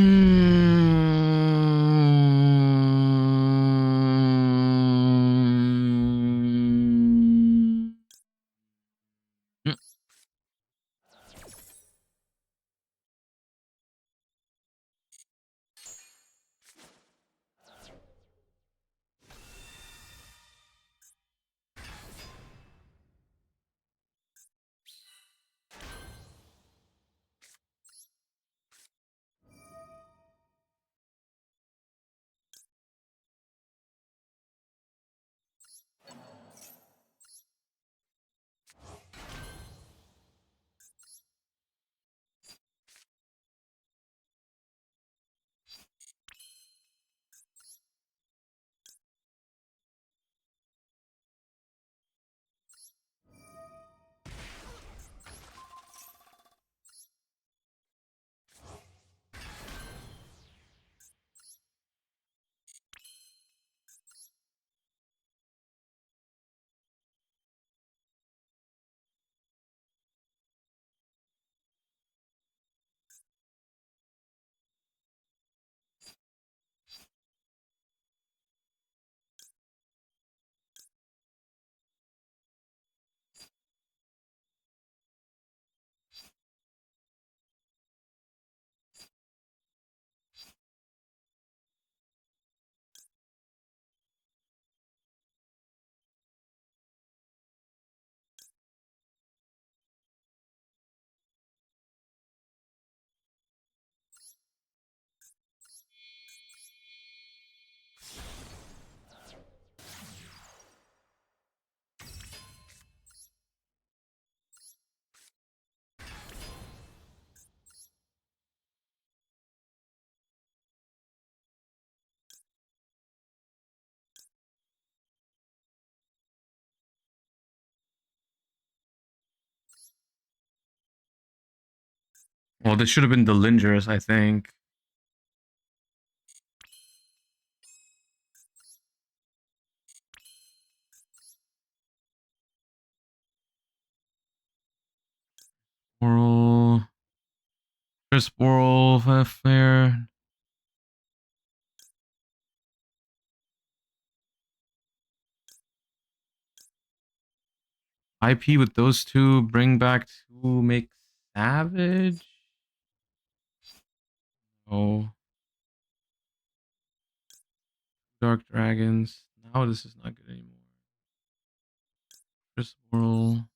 Well, this should have been the Lingers, I think. Oral. Crisp Oral Flare. IP with those two. Bring back to make Savage. Oh. Dark Dragons. Now this is not good anymore. Crisp Oral.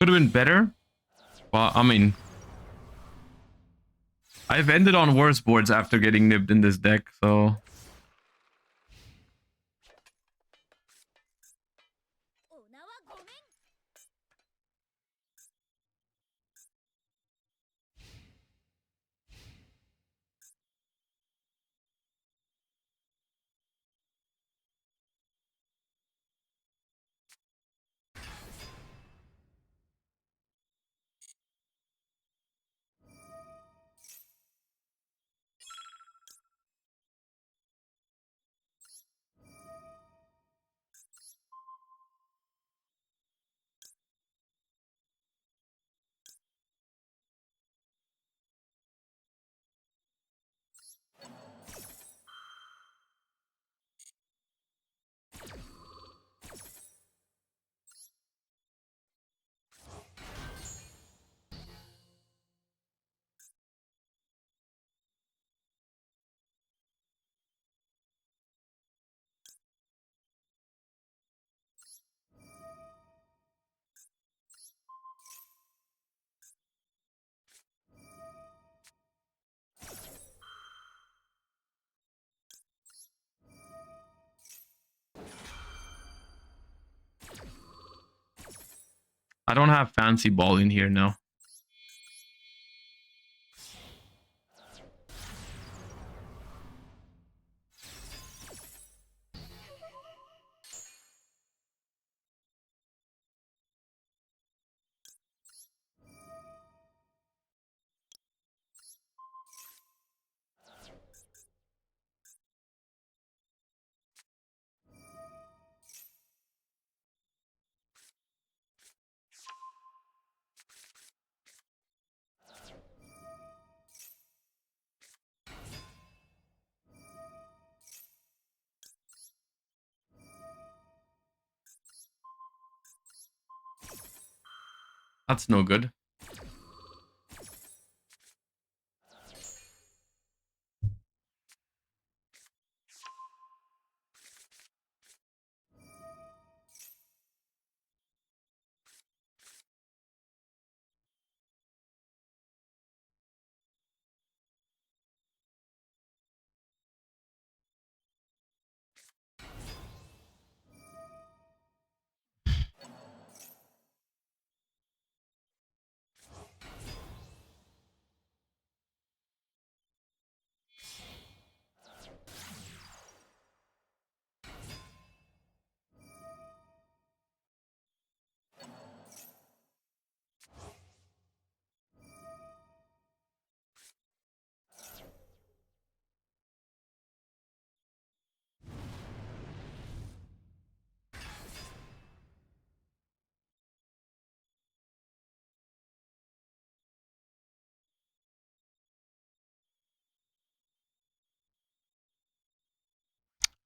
Could have been better. Well, I mean, I've ended on worse boards after getting nibbed in this deck, so... I don't have fancy ball in here, no. That's no good.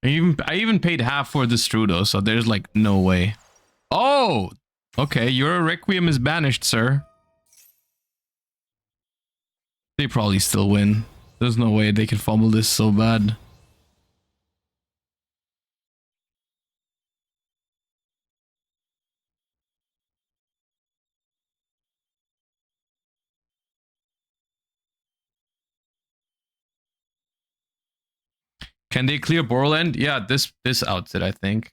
I even paid half for this Strudo, so there's like no way. Oh! Okay, your Requiem is banished, sir. They probably still win. There's no way they can fumble this so bad. Can they clear Borland? Yeah, this outs it, I think.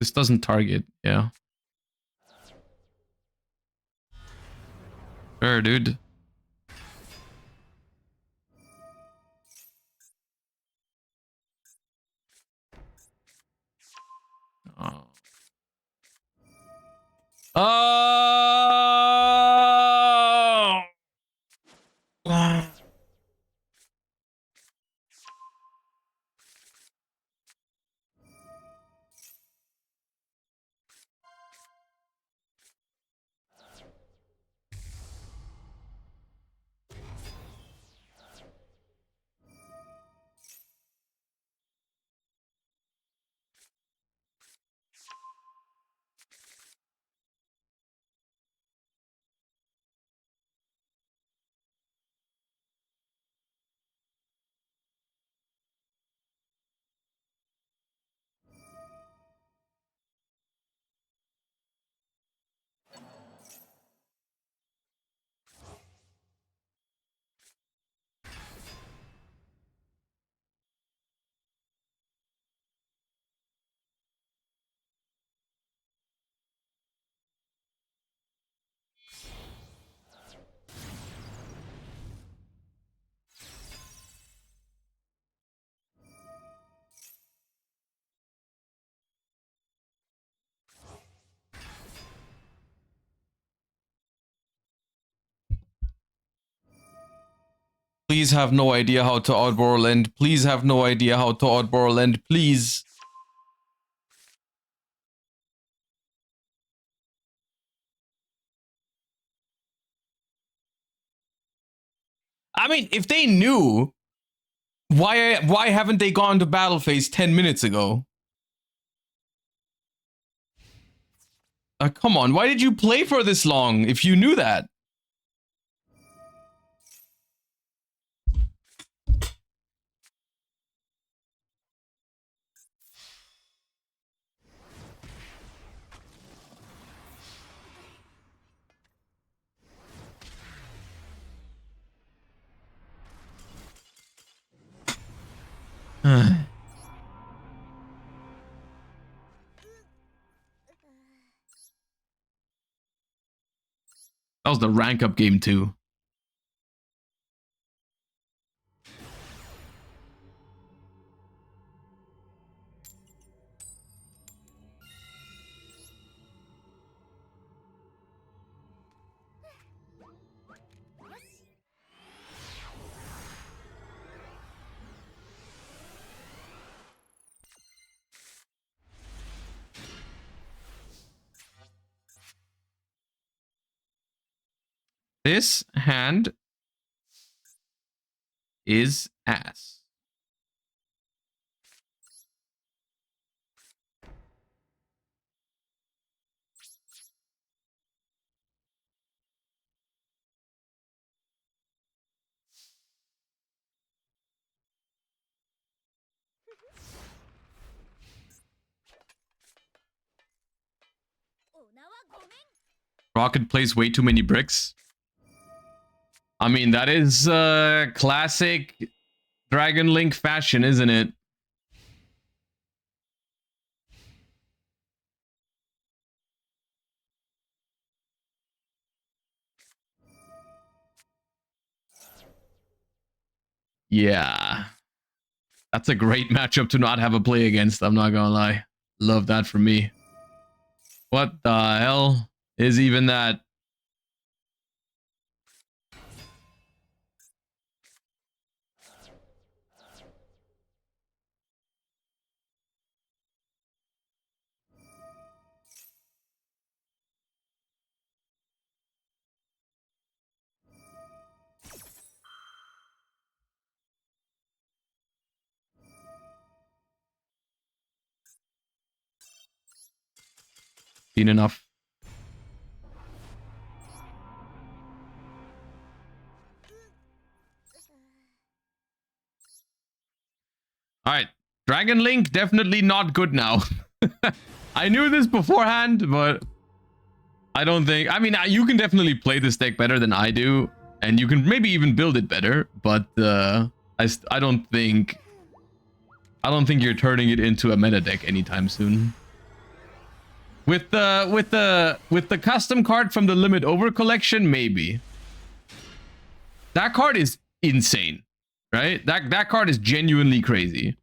This doesn't target, yeah. Sure, dude. Oh. Oh! Please have no idea how to outboard land. Please have no idea how to outboard land. Please. I mean, if they knew, why haven't they gone to battle phase 10 minutes ago? Come on, why did you play for this long if you knew that? That was the rank up game too. This hand is ass. Rocket plays way too many bricks. I mean, that is classic Dragon Link fashion, isn't it? Yeah. That's a great matchup to not have a play against, I'm not gonna lie. Love that for me. What the hell is even that? Been enough. All right, Dragon Link definitely not good now. I knew this beforehand, but I don't think. I mean, you can definitely play this deck better than I do, and you can maybe even build it better. But I don't think you're turning it into a meta deck anytime soon. With the custom card from the Limit Over collection, maybe. That card is insane, right? That card is genuinely crazy.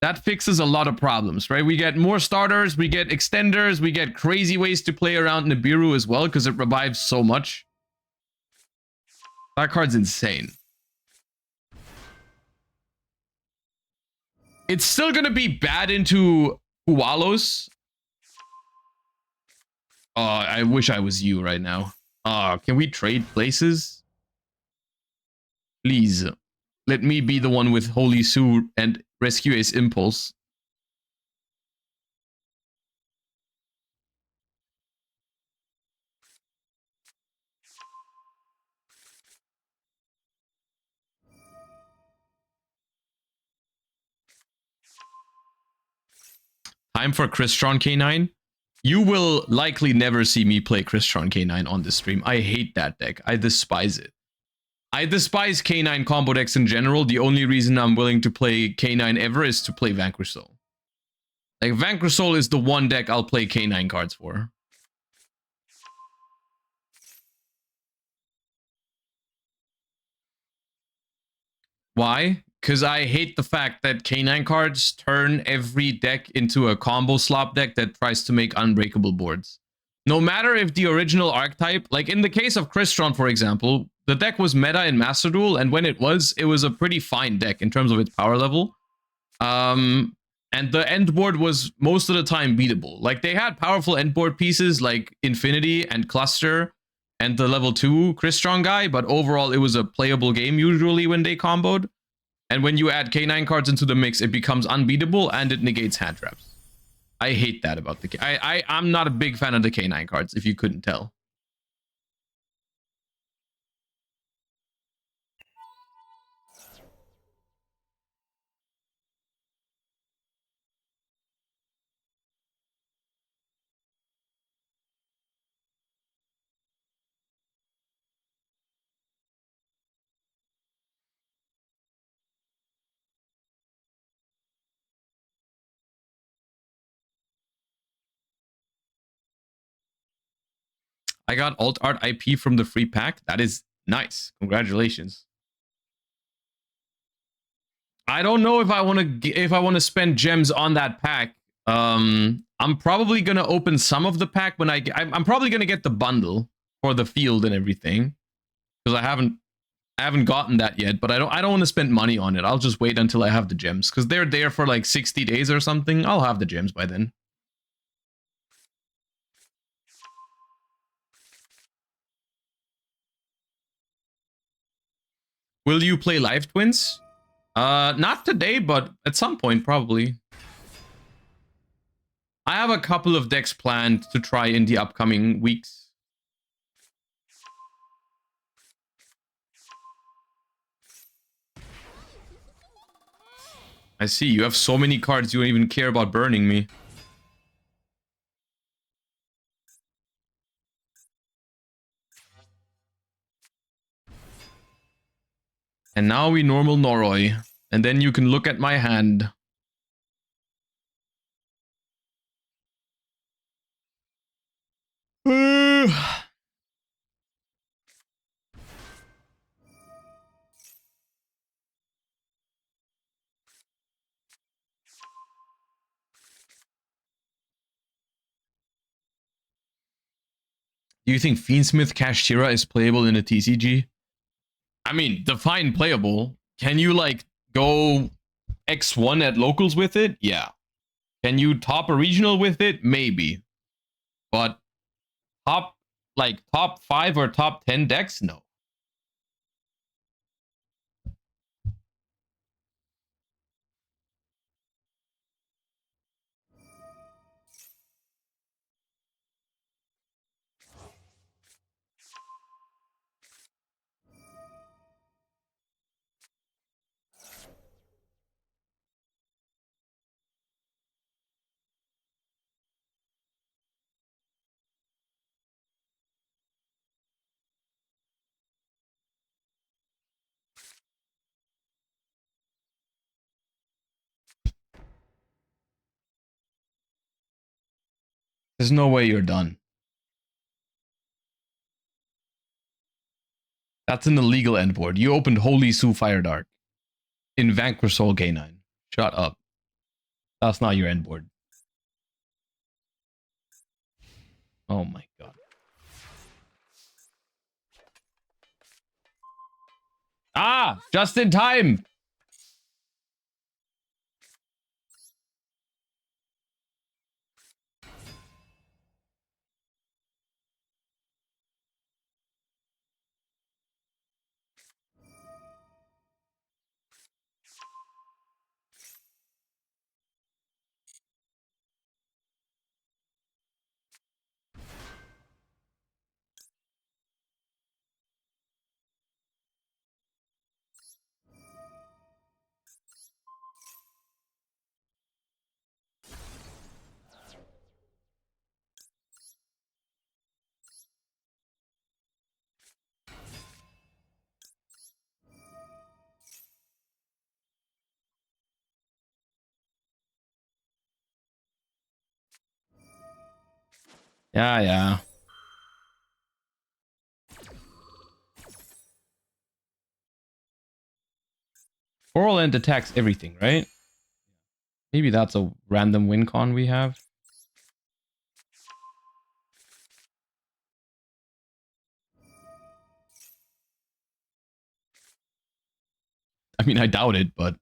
That fixes a lot of problems, right? We get more starters, we get extenders, we get crazy ways to play around Nibiru as well because it revives so much. That card's insane. It's still gonna be bad into Ualos. Oh, I wish I was you right now. Can we trade places? Please. Let me be the one with Holy Sue and Rescue Ace Impulse. Time for Crystron K9. You will likely never see me play Crystron K9 on this stream. I hate that deck. I despise it. I despise K9 combo decks in general. The only reason I'm willing to play K9 ever is to play Vanquish Soul. Like, Vanquish Soul is the one deck I'll play K9 cards for. Why? Because I hate the fact that K9 cards turn every deck into a combo slop deck that tries to make unbreakable boards. No matter if the original archetype, like in the case of Crystron, for example, the deck was meta in Master Duel, and when it was a pretty fine deck in terms of its power level. And the end board was most of the time beatable. Like they had powerful end board pieces like Infinity and Cluster and the level 2 Crystron guy, but overall it was a playable game usually when they comboed. And when you add K9 cards into the mix, it becomes unbeatable and it negates hand traps. I hate that about the I'm not a big fan of the K9 cards, if you couldn't tell. I got alt art IP from the free pack. That is nice. Congratulations. I don't know if I want to spend gems on that pack. I'm probably gonna open some of the pack when I'm probably gonna get the bundle for the field and everything because I haven't gotten that yet. But I don't want to spend money on it. I'll just wait until I have the gems because they're there for like 60 days or something. I'll have the gems by then. Will you play Live Twins? Not today, but at some point, probably. I have a couple of decks planned to try in the upcoming weeks. I see, you have so many cards you don't even care about burning me. And now we normal Noroi. And then you can look at my hand. Do you think Fiendsmith Kashtira is playable in a TCG? I mean, define playable. Can you like go X1 at locals with it? Yeah. Can you top a regional with it? Maybe. But top 5 or top 10 decks? No. There's no way you're done. That's an illegal end board. You opened Holy Sue Fire Dark in Vanquish Soul K9. Shut up. That's not your end board. Oh my god. Ah! Just in time! Yeah, yeah. Oral End attacks everything, right? Maybe that's a random win con we have. I mean, I doubt it, but...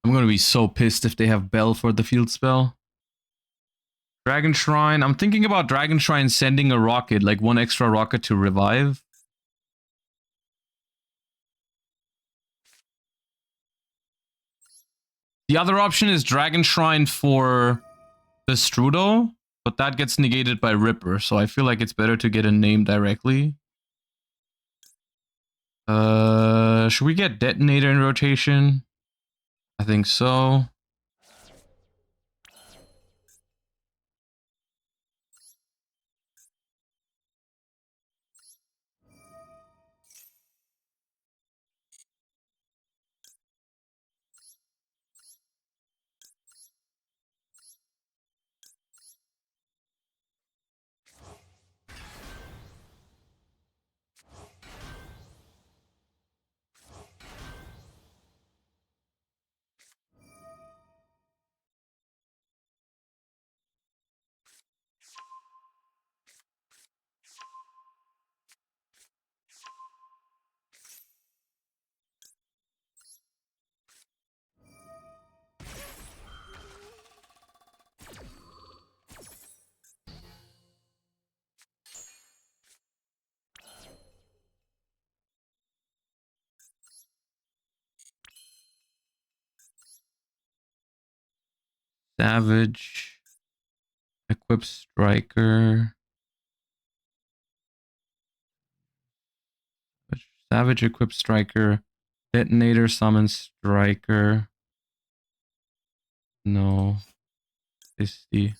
I'm gonna be so pissed if they have Bell for the field spell. Dragon Shrine. I'm thinking about Dragon Shrine sending a rocket, like one extra rocket to revive. The other option is Dragon Shrine for the Strudo, but that gets negated by Ripper, so I feel like it's better to get a name directly. Should we get Detonator in rotation? I think so. Savage. Equip Striker. Savage Equip Striker. Detonator Summon Striker. No. Is the...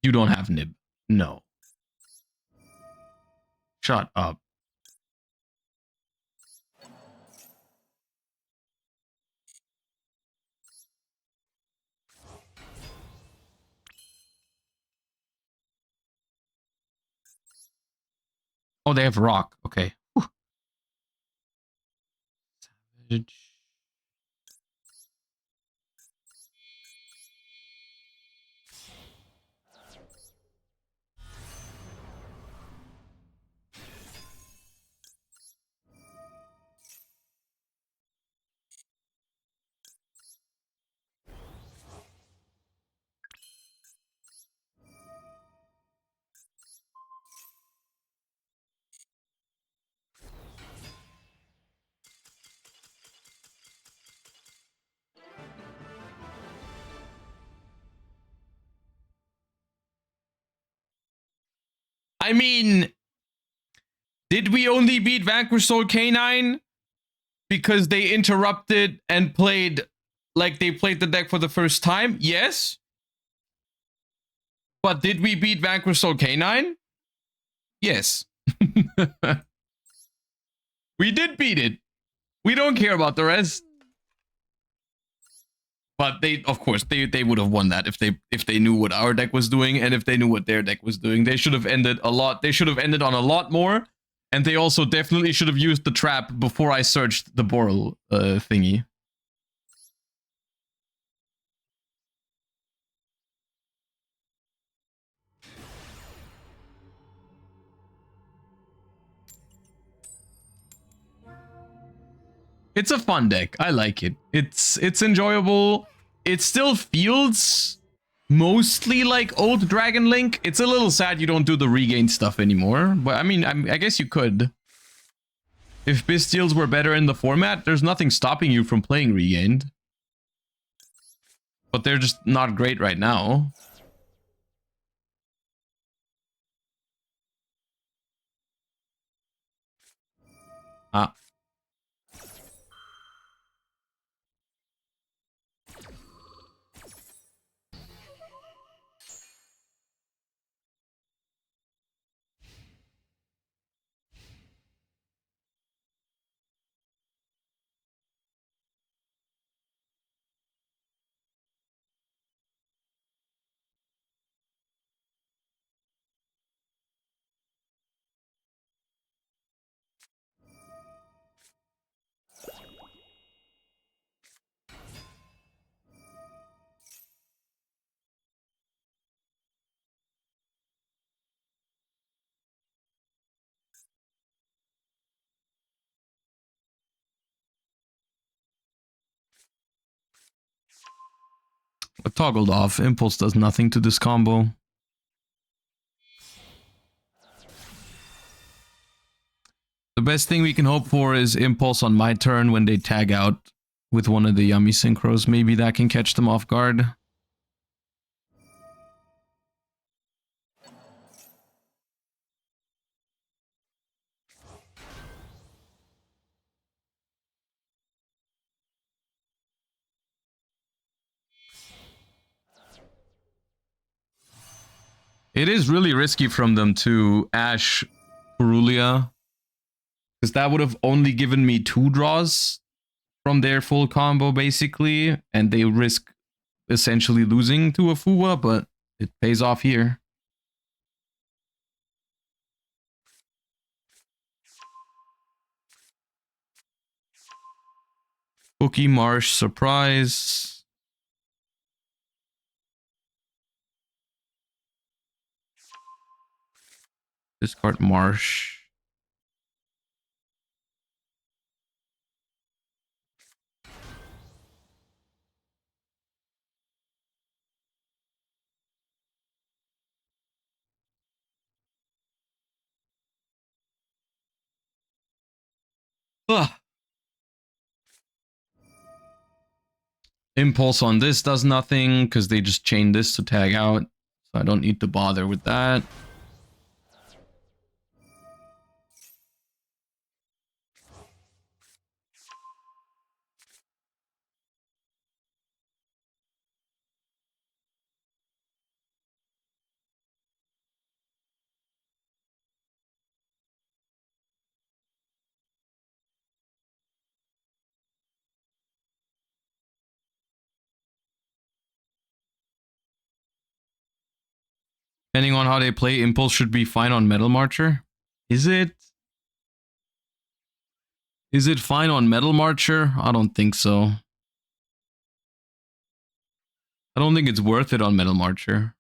You don't have Nib. No. Shut up. Oh, they have Rock. Okay. Whew. Savage. I mean, did we only beat Vanquish Soul K9 because they interrupted and played like they played the deck for the first time? Yes. But did we beat Vanquish Soul K9? Yes. We did beat it. We don't care about the rest. But they, of course, they would have won that if they knew what our deck was doing and if they knew what their deck was doing. They should have ended a lot. They should have ended on a lot more. And they also definitely should have used the trap before I searched the Boral thingy. It's a fun deck. I like it. It's enjoyable. It still feels mostly like old Dragon Link. It's a little sad you don't do the regain stuff anymore. But I mean, I guess you could. If Bestials were better in the format, there's nothing stopping you from playing regained. But they're just not great right now. Ah. Toggled off. Impulse does nothing to this combo. The best thing we can hope for is Impulse on my turn when they tag out with one of the Yummy Synchros. Maybe that can catch them off guard. It is really risky from them to Ash Purulia, because that would have only given me 2 draws from their full combo, basically, and they risk essentially losing to a Fuwa, but it pays off here. Bookie Marsh surprise. Discard Marsh. Ugh. Impulse on this does nothing because they just chain this to tag out. So I don't need to bother with that. Depending on how they play, Impulse should be fine on Metal Marcher. Is it? Is it fine on Metal Marcher? I don't think so. I don't think it's worth it on Metal Marcher.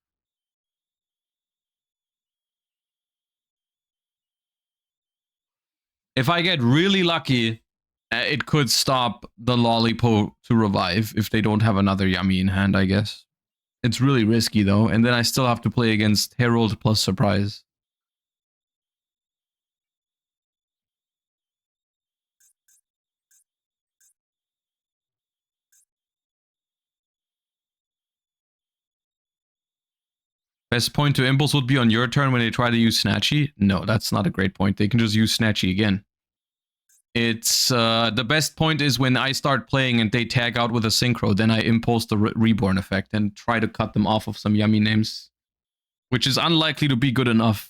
If I get really lucky, it could stop the Lollipop to revive if they don't have another Yummy in hand, I guess. It's really risky though, and then I still have to play against Herald plus Surprise. Best point to impulse would be on your turn when they try to use Snatchy. No, that's not a great point. They can just use Snatchy again. It's the best point is when I start playing and they tag out with a synchro, then I impulse the reborn effect and try to cut them off of some yummy names, which is unlikely to be good enough.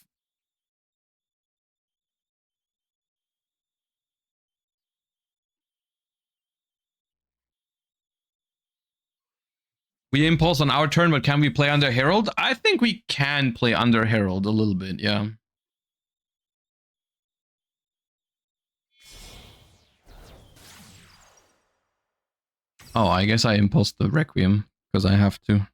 We impulse on our turn, but can we play under Herald? I think we can play under Herald a little bit, yeah. Oh, I guess I impulsed the Requiem, because I have to.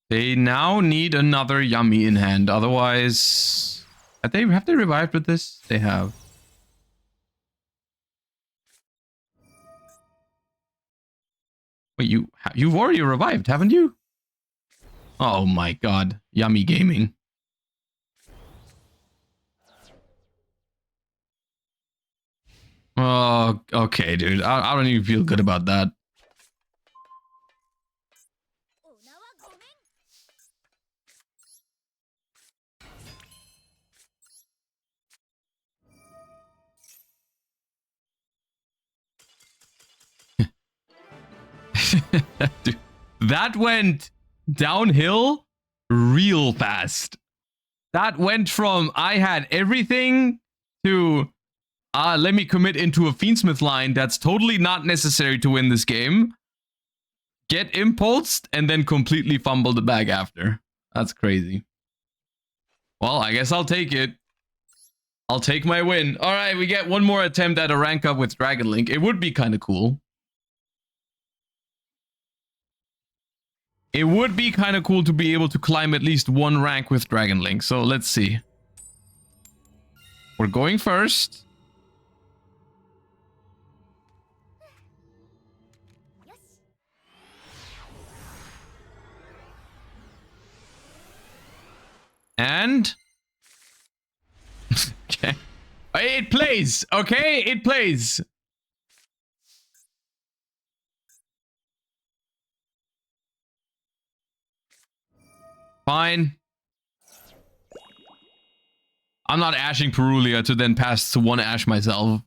They now need another Yummy in hand, otherwise... Have they revived with this? They have. Wait, you've already revived, haven't you? Oh my god. Yummy gaming. Oh, okay, dude. I don't even feel good about that. Dude, that went downhill real fast. That went from I had everything to let me commit into a Fiendsmith line that's totally not necessary to win this game. Get impulsed and then completely fumble the bag after. That's crazy. Well, I guess I'll take it. I'll take my win. All right, we get one more attempt at a rank up with Dragon Link. It would be kind of cool. It would be kind of cool to be able to climb at least one rank with Dragon Link. So let's see. We're going first. And... okay. It plays, okay? It plays. Fine. I'm not ashing Perulia to then pass to one ash myself.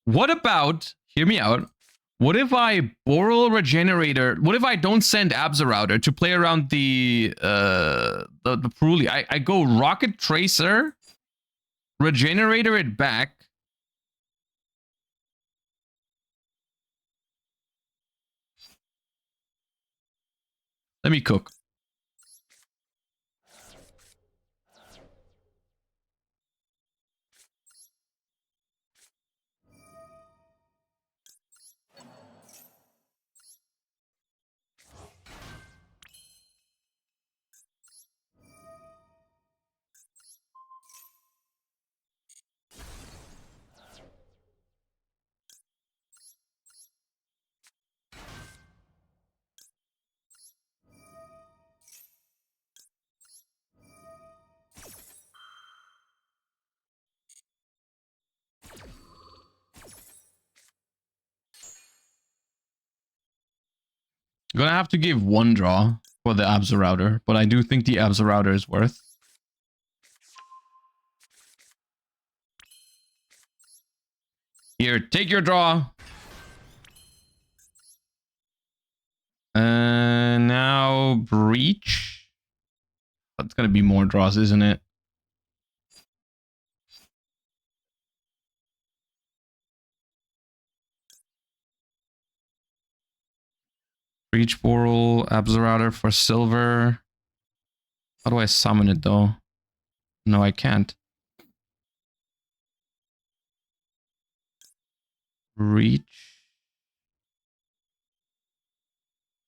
What about, hear me out, what if I Boral Regenerator, what if I don't send Absorouter to play around the Perulia? I go Rocket Tracer, Regenerator it back. Let me cook. I'm gonna have to give one draw for the Absorouter, but I do think the Absorouter is worth. Here, take your draw. Now Breach. That's gonna be more draws, isn't it? Breach Boral, Absorouter for silver. How do I summon it though? No, I can't. Reach.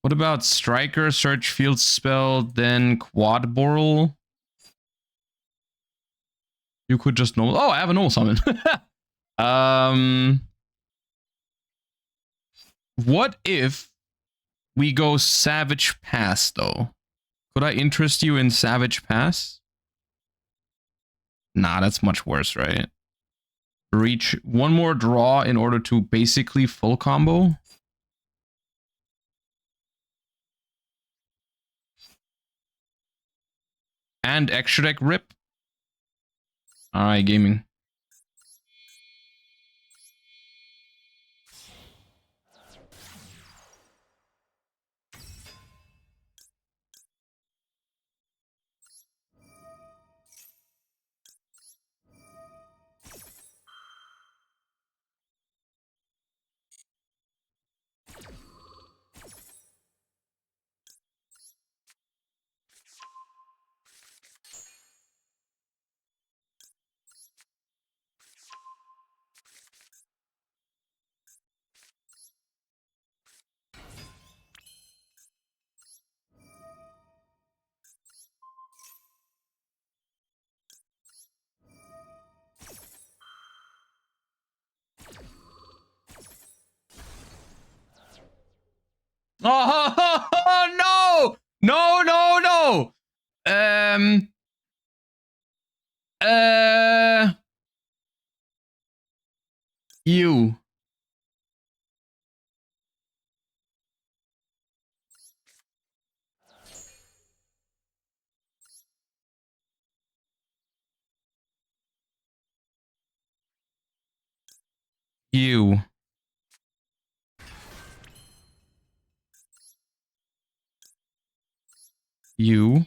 What about Striker, search field spell, then Quad Boral? You could just normal. Oh, I have a normal summon. What if we go Savage Pass, though? Could I interest you in Savage Pass? Nah, that's much worse, right? Reach one more draw in order to basically full combo. And extra deck rip. Alright, gaming. Oh, no! No, no, no! You. You. You.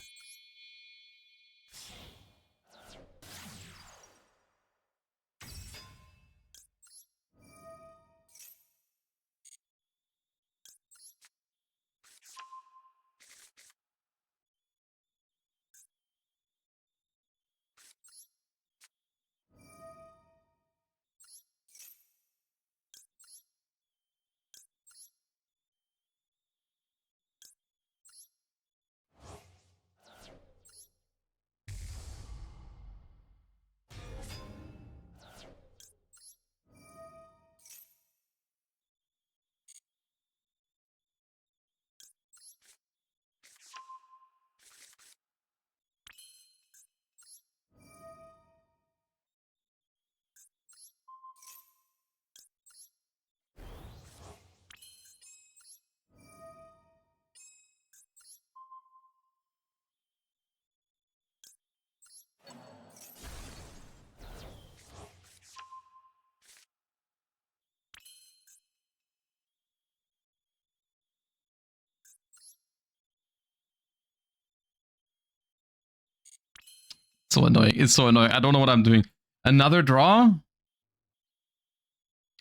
So annoying. It's so annoying. I don't know what I'm doing. Another draw?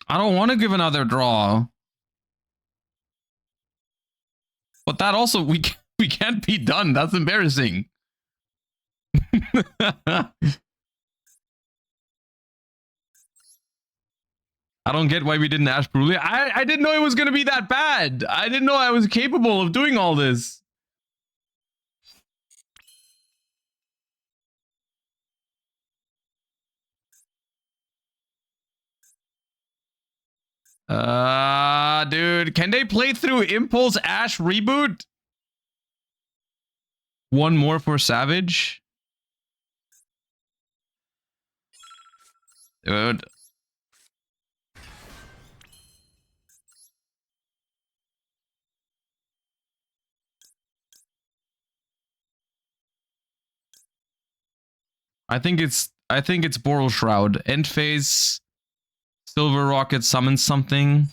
I don't want to give another draw. But that also, we can't be done. That's embarrassing. I don't get why we didn't Ash Brule. I didn't know it was going to be that bad. I didn't know I was capable of doing all this. Dude, can they play through Impulse Ash Reboot? One more for Savage? Dude. I think it's Boral Shroud. End phase. Silver Rocket summons something.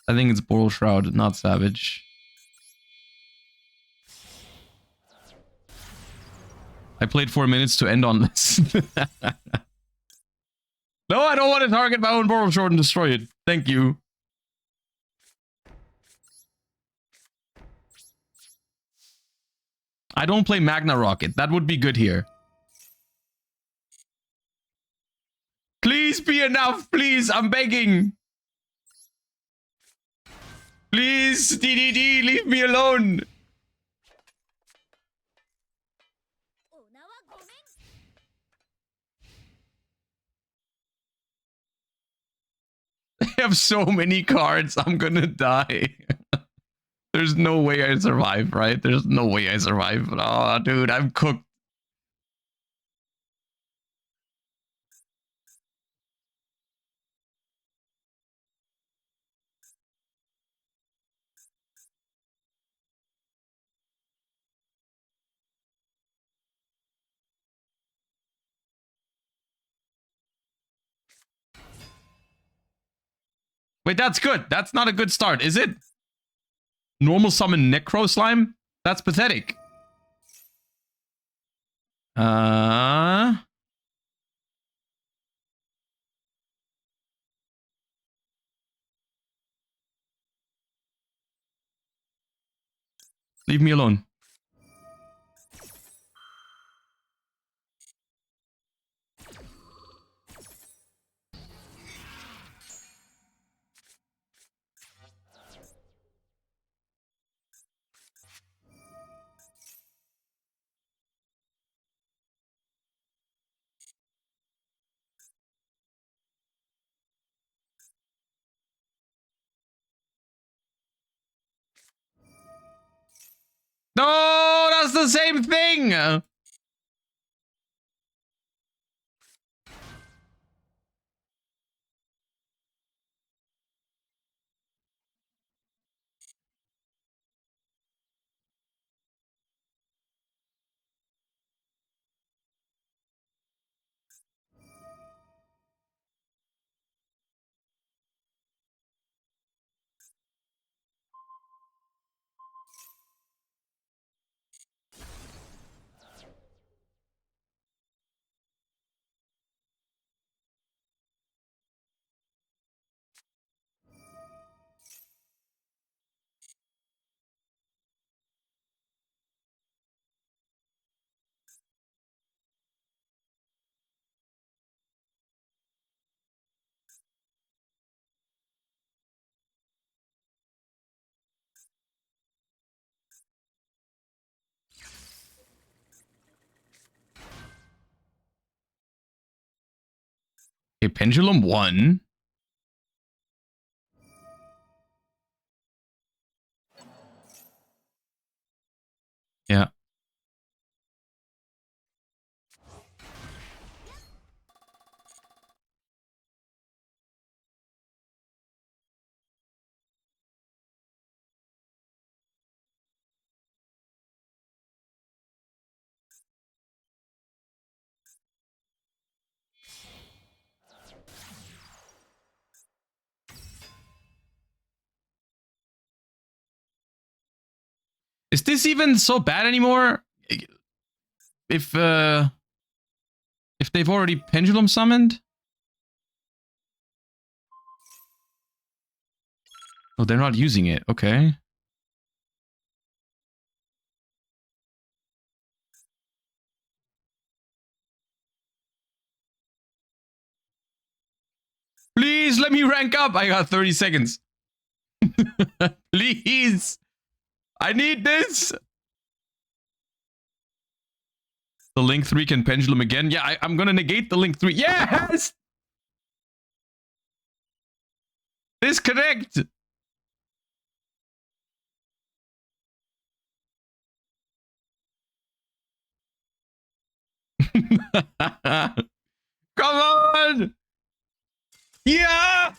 I think it's Boral Shroud, not Savage. I played 4 minutes to end on this. No, I don't want to target my own Boral Shroud and destroy it. Thank you. I don't play Magna Rocket. That would be good here. Please be enough. Please, I'm begging. Please, DDD, leave me alone. I have so many cards. I'm gonna die. There's no way I survive, right? There's no way I survive. Oh, dude, I'm cooked. Wait, that's good. That's not a good start, is it? Normal summon Necro Slime? That's pathetic. Leave me alone. No, that's the same thing. Okay, Pendulum 1. Yeah. Is this even so bad anymore? If they've already Pendulum summoned? Oh, they're not using it. Okay. Please let me rank up. I got 30 seconds. Please. I need this. The Link 3 can Pendulum again. Yeah, I'm going to negate the Link 3. Yes! Disconnect. Come on. Yeah.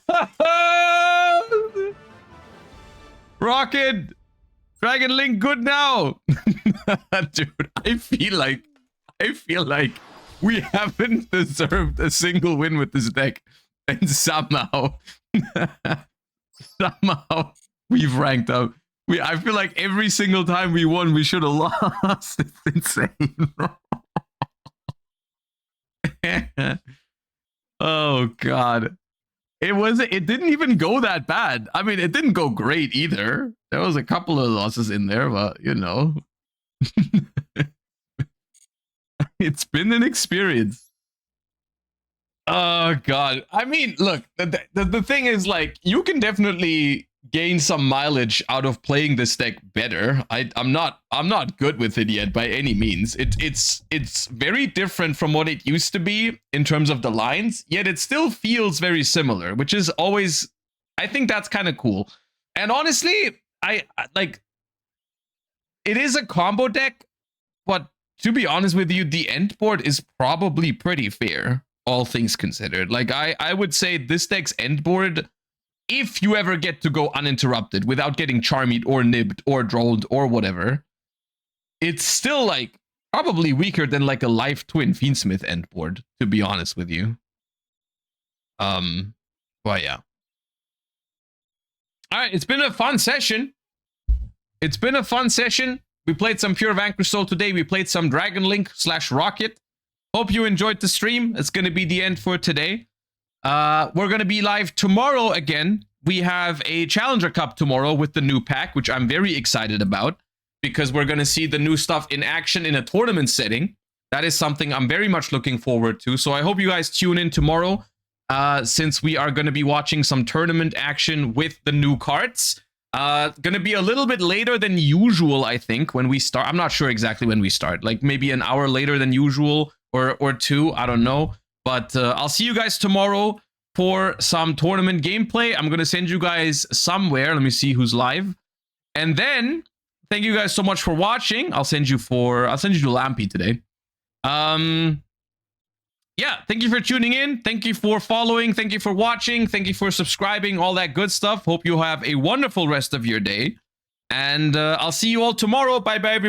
Rocket. Dragon Link good now. Dude, I feel like we haven't deserved a single win with this deck. And somehow we've ranked up. I feel like every single time we won, we should have lost. It's insane. Oh god. It didn't even go that bad. I mean, it didn't go great either. There was a couple of losses in there, but you know. It's been an experience. Oh god. I mean, look, the thing is, like, you can definitely gain some mileage out of playing this deck better. I'm not good with it yet by any means. It's very different from what it used to be in terms of the lines, yet it still feels very similar, which is always, I think that's kind of cool. And honestly, I like, it is a combo deck, but to be honest with you, the end board is probably pretty fair, all things considered. Like, I would say this deck's end board, if you ever get to go uninterrupted without getting charmied or nibbed or droned or whatever, it's still like probably weaker than like a live twin Fiendsmith end board, to be honest with you. But yeah. All right, it's been a fun session. It's been a fun session. We played some pure Vanquish Soul today. We played some Dragon Link / Rocket. Hope you enjoyed the stream. It's going to be the end for today. We're going to be live tomorrow again. We have a Challenger Cup tomorrow with the new pack, which I'm very excited about because we're going to see the new stuff in action in a tournament setting. That is something I'm very much looking forward to. So I hope you guys tune in tomorrow since we are going to be watching some tournament action with the new cards. Gonna be a little bit later than usual, I think, when we start. I'm not sure exactly when we start. Like maybe an hour later than usual or two. I don't know. But I'll see you guys tomorrow for some tournament gameplay. I'm gonna send you guys somewhere. Let me see who's live. And then thank you guys so much for watching. I'll send you to Lampy today. Yeah, thank you for tuning in. Thank you for following. Thank you for watching. Thank you for subscribing. All that good stuff. Hope you have a wonderful rest of your day. And I'll see you all tomorrow. Bye-bye, everybody.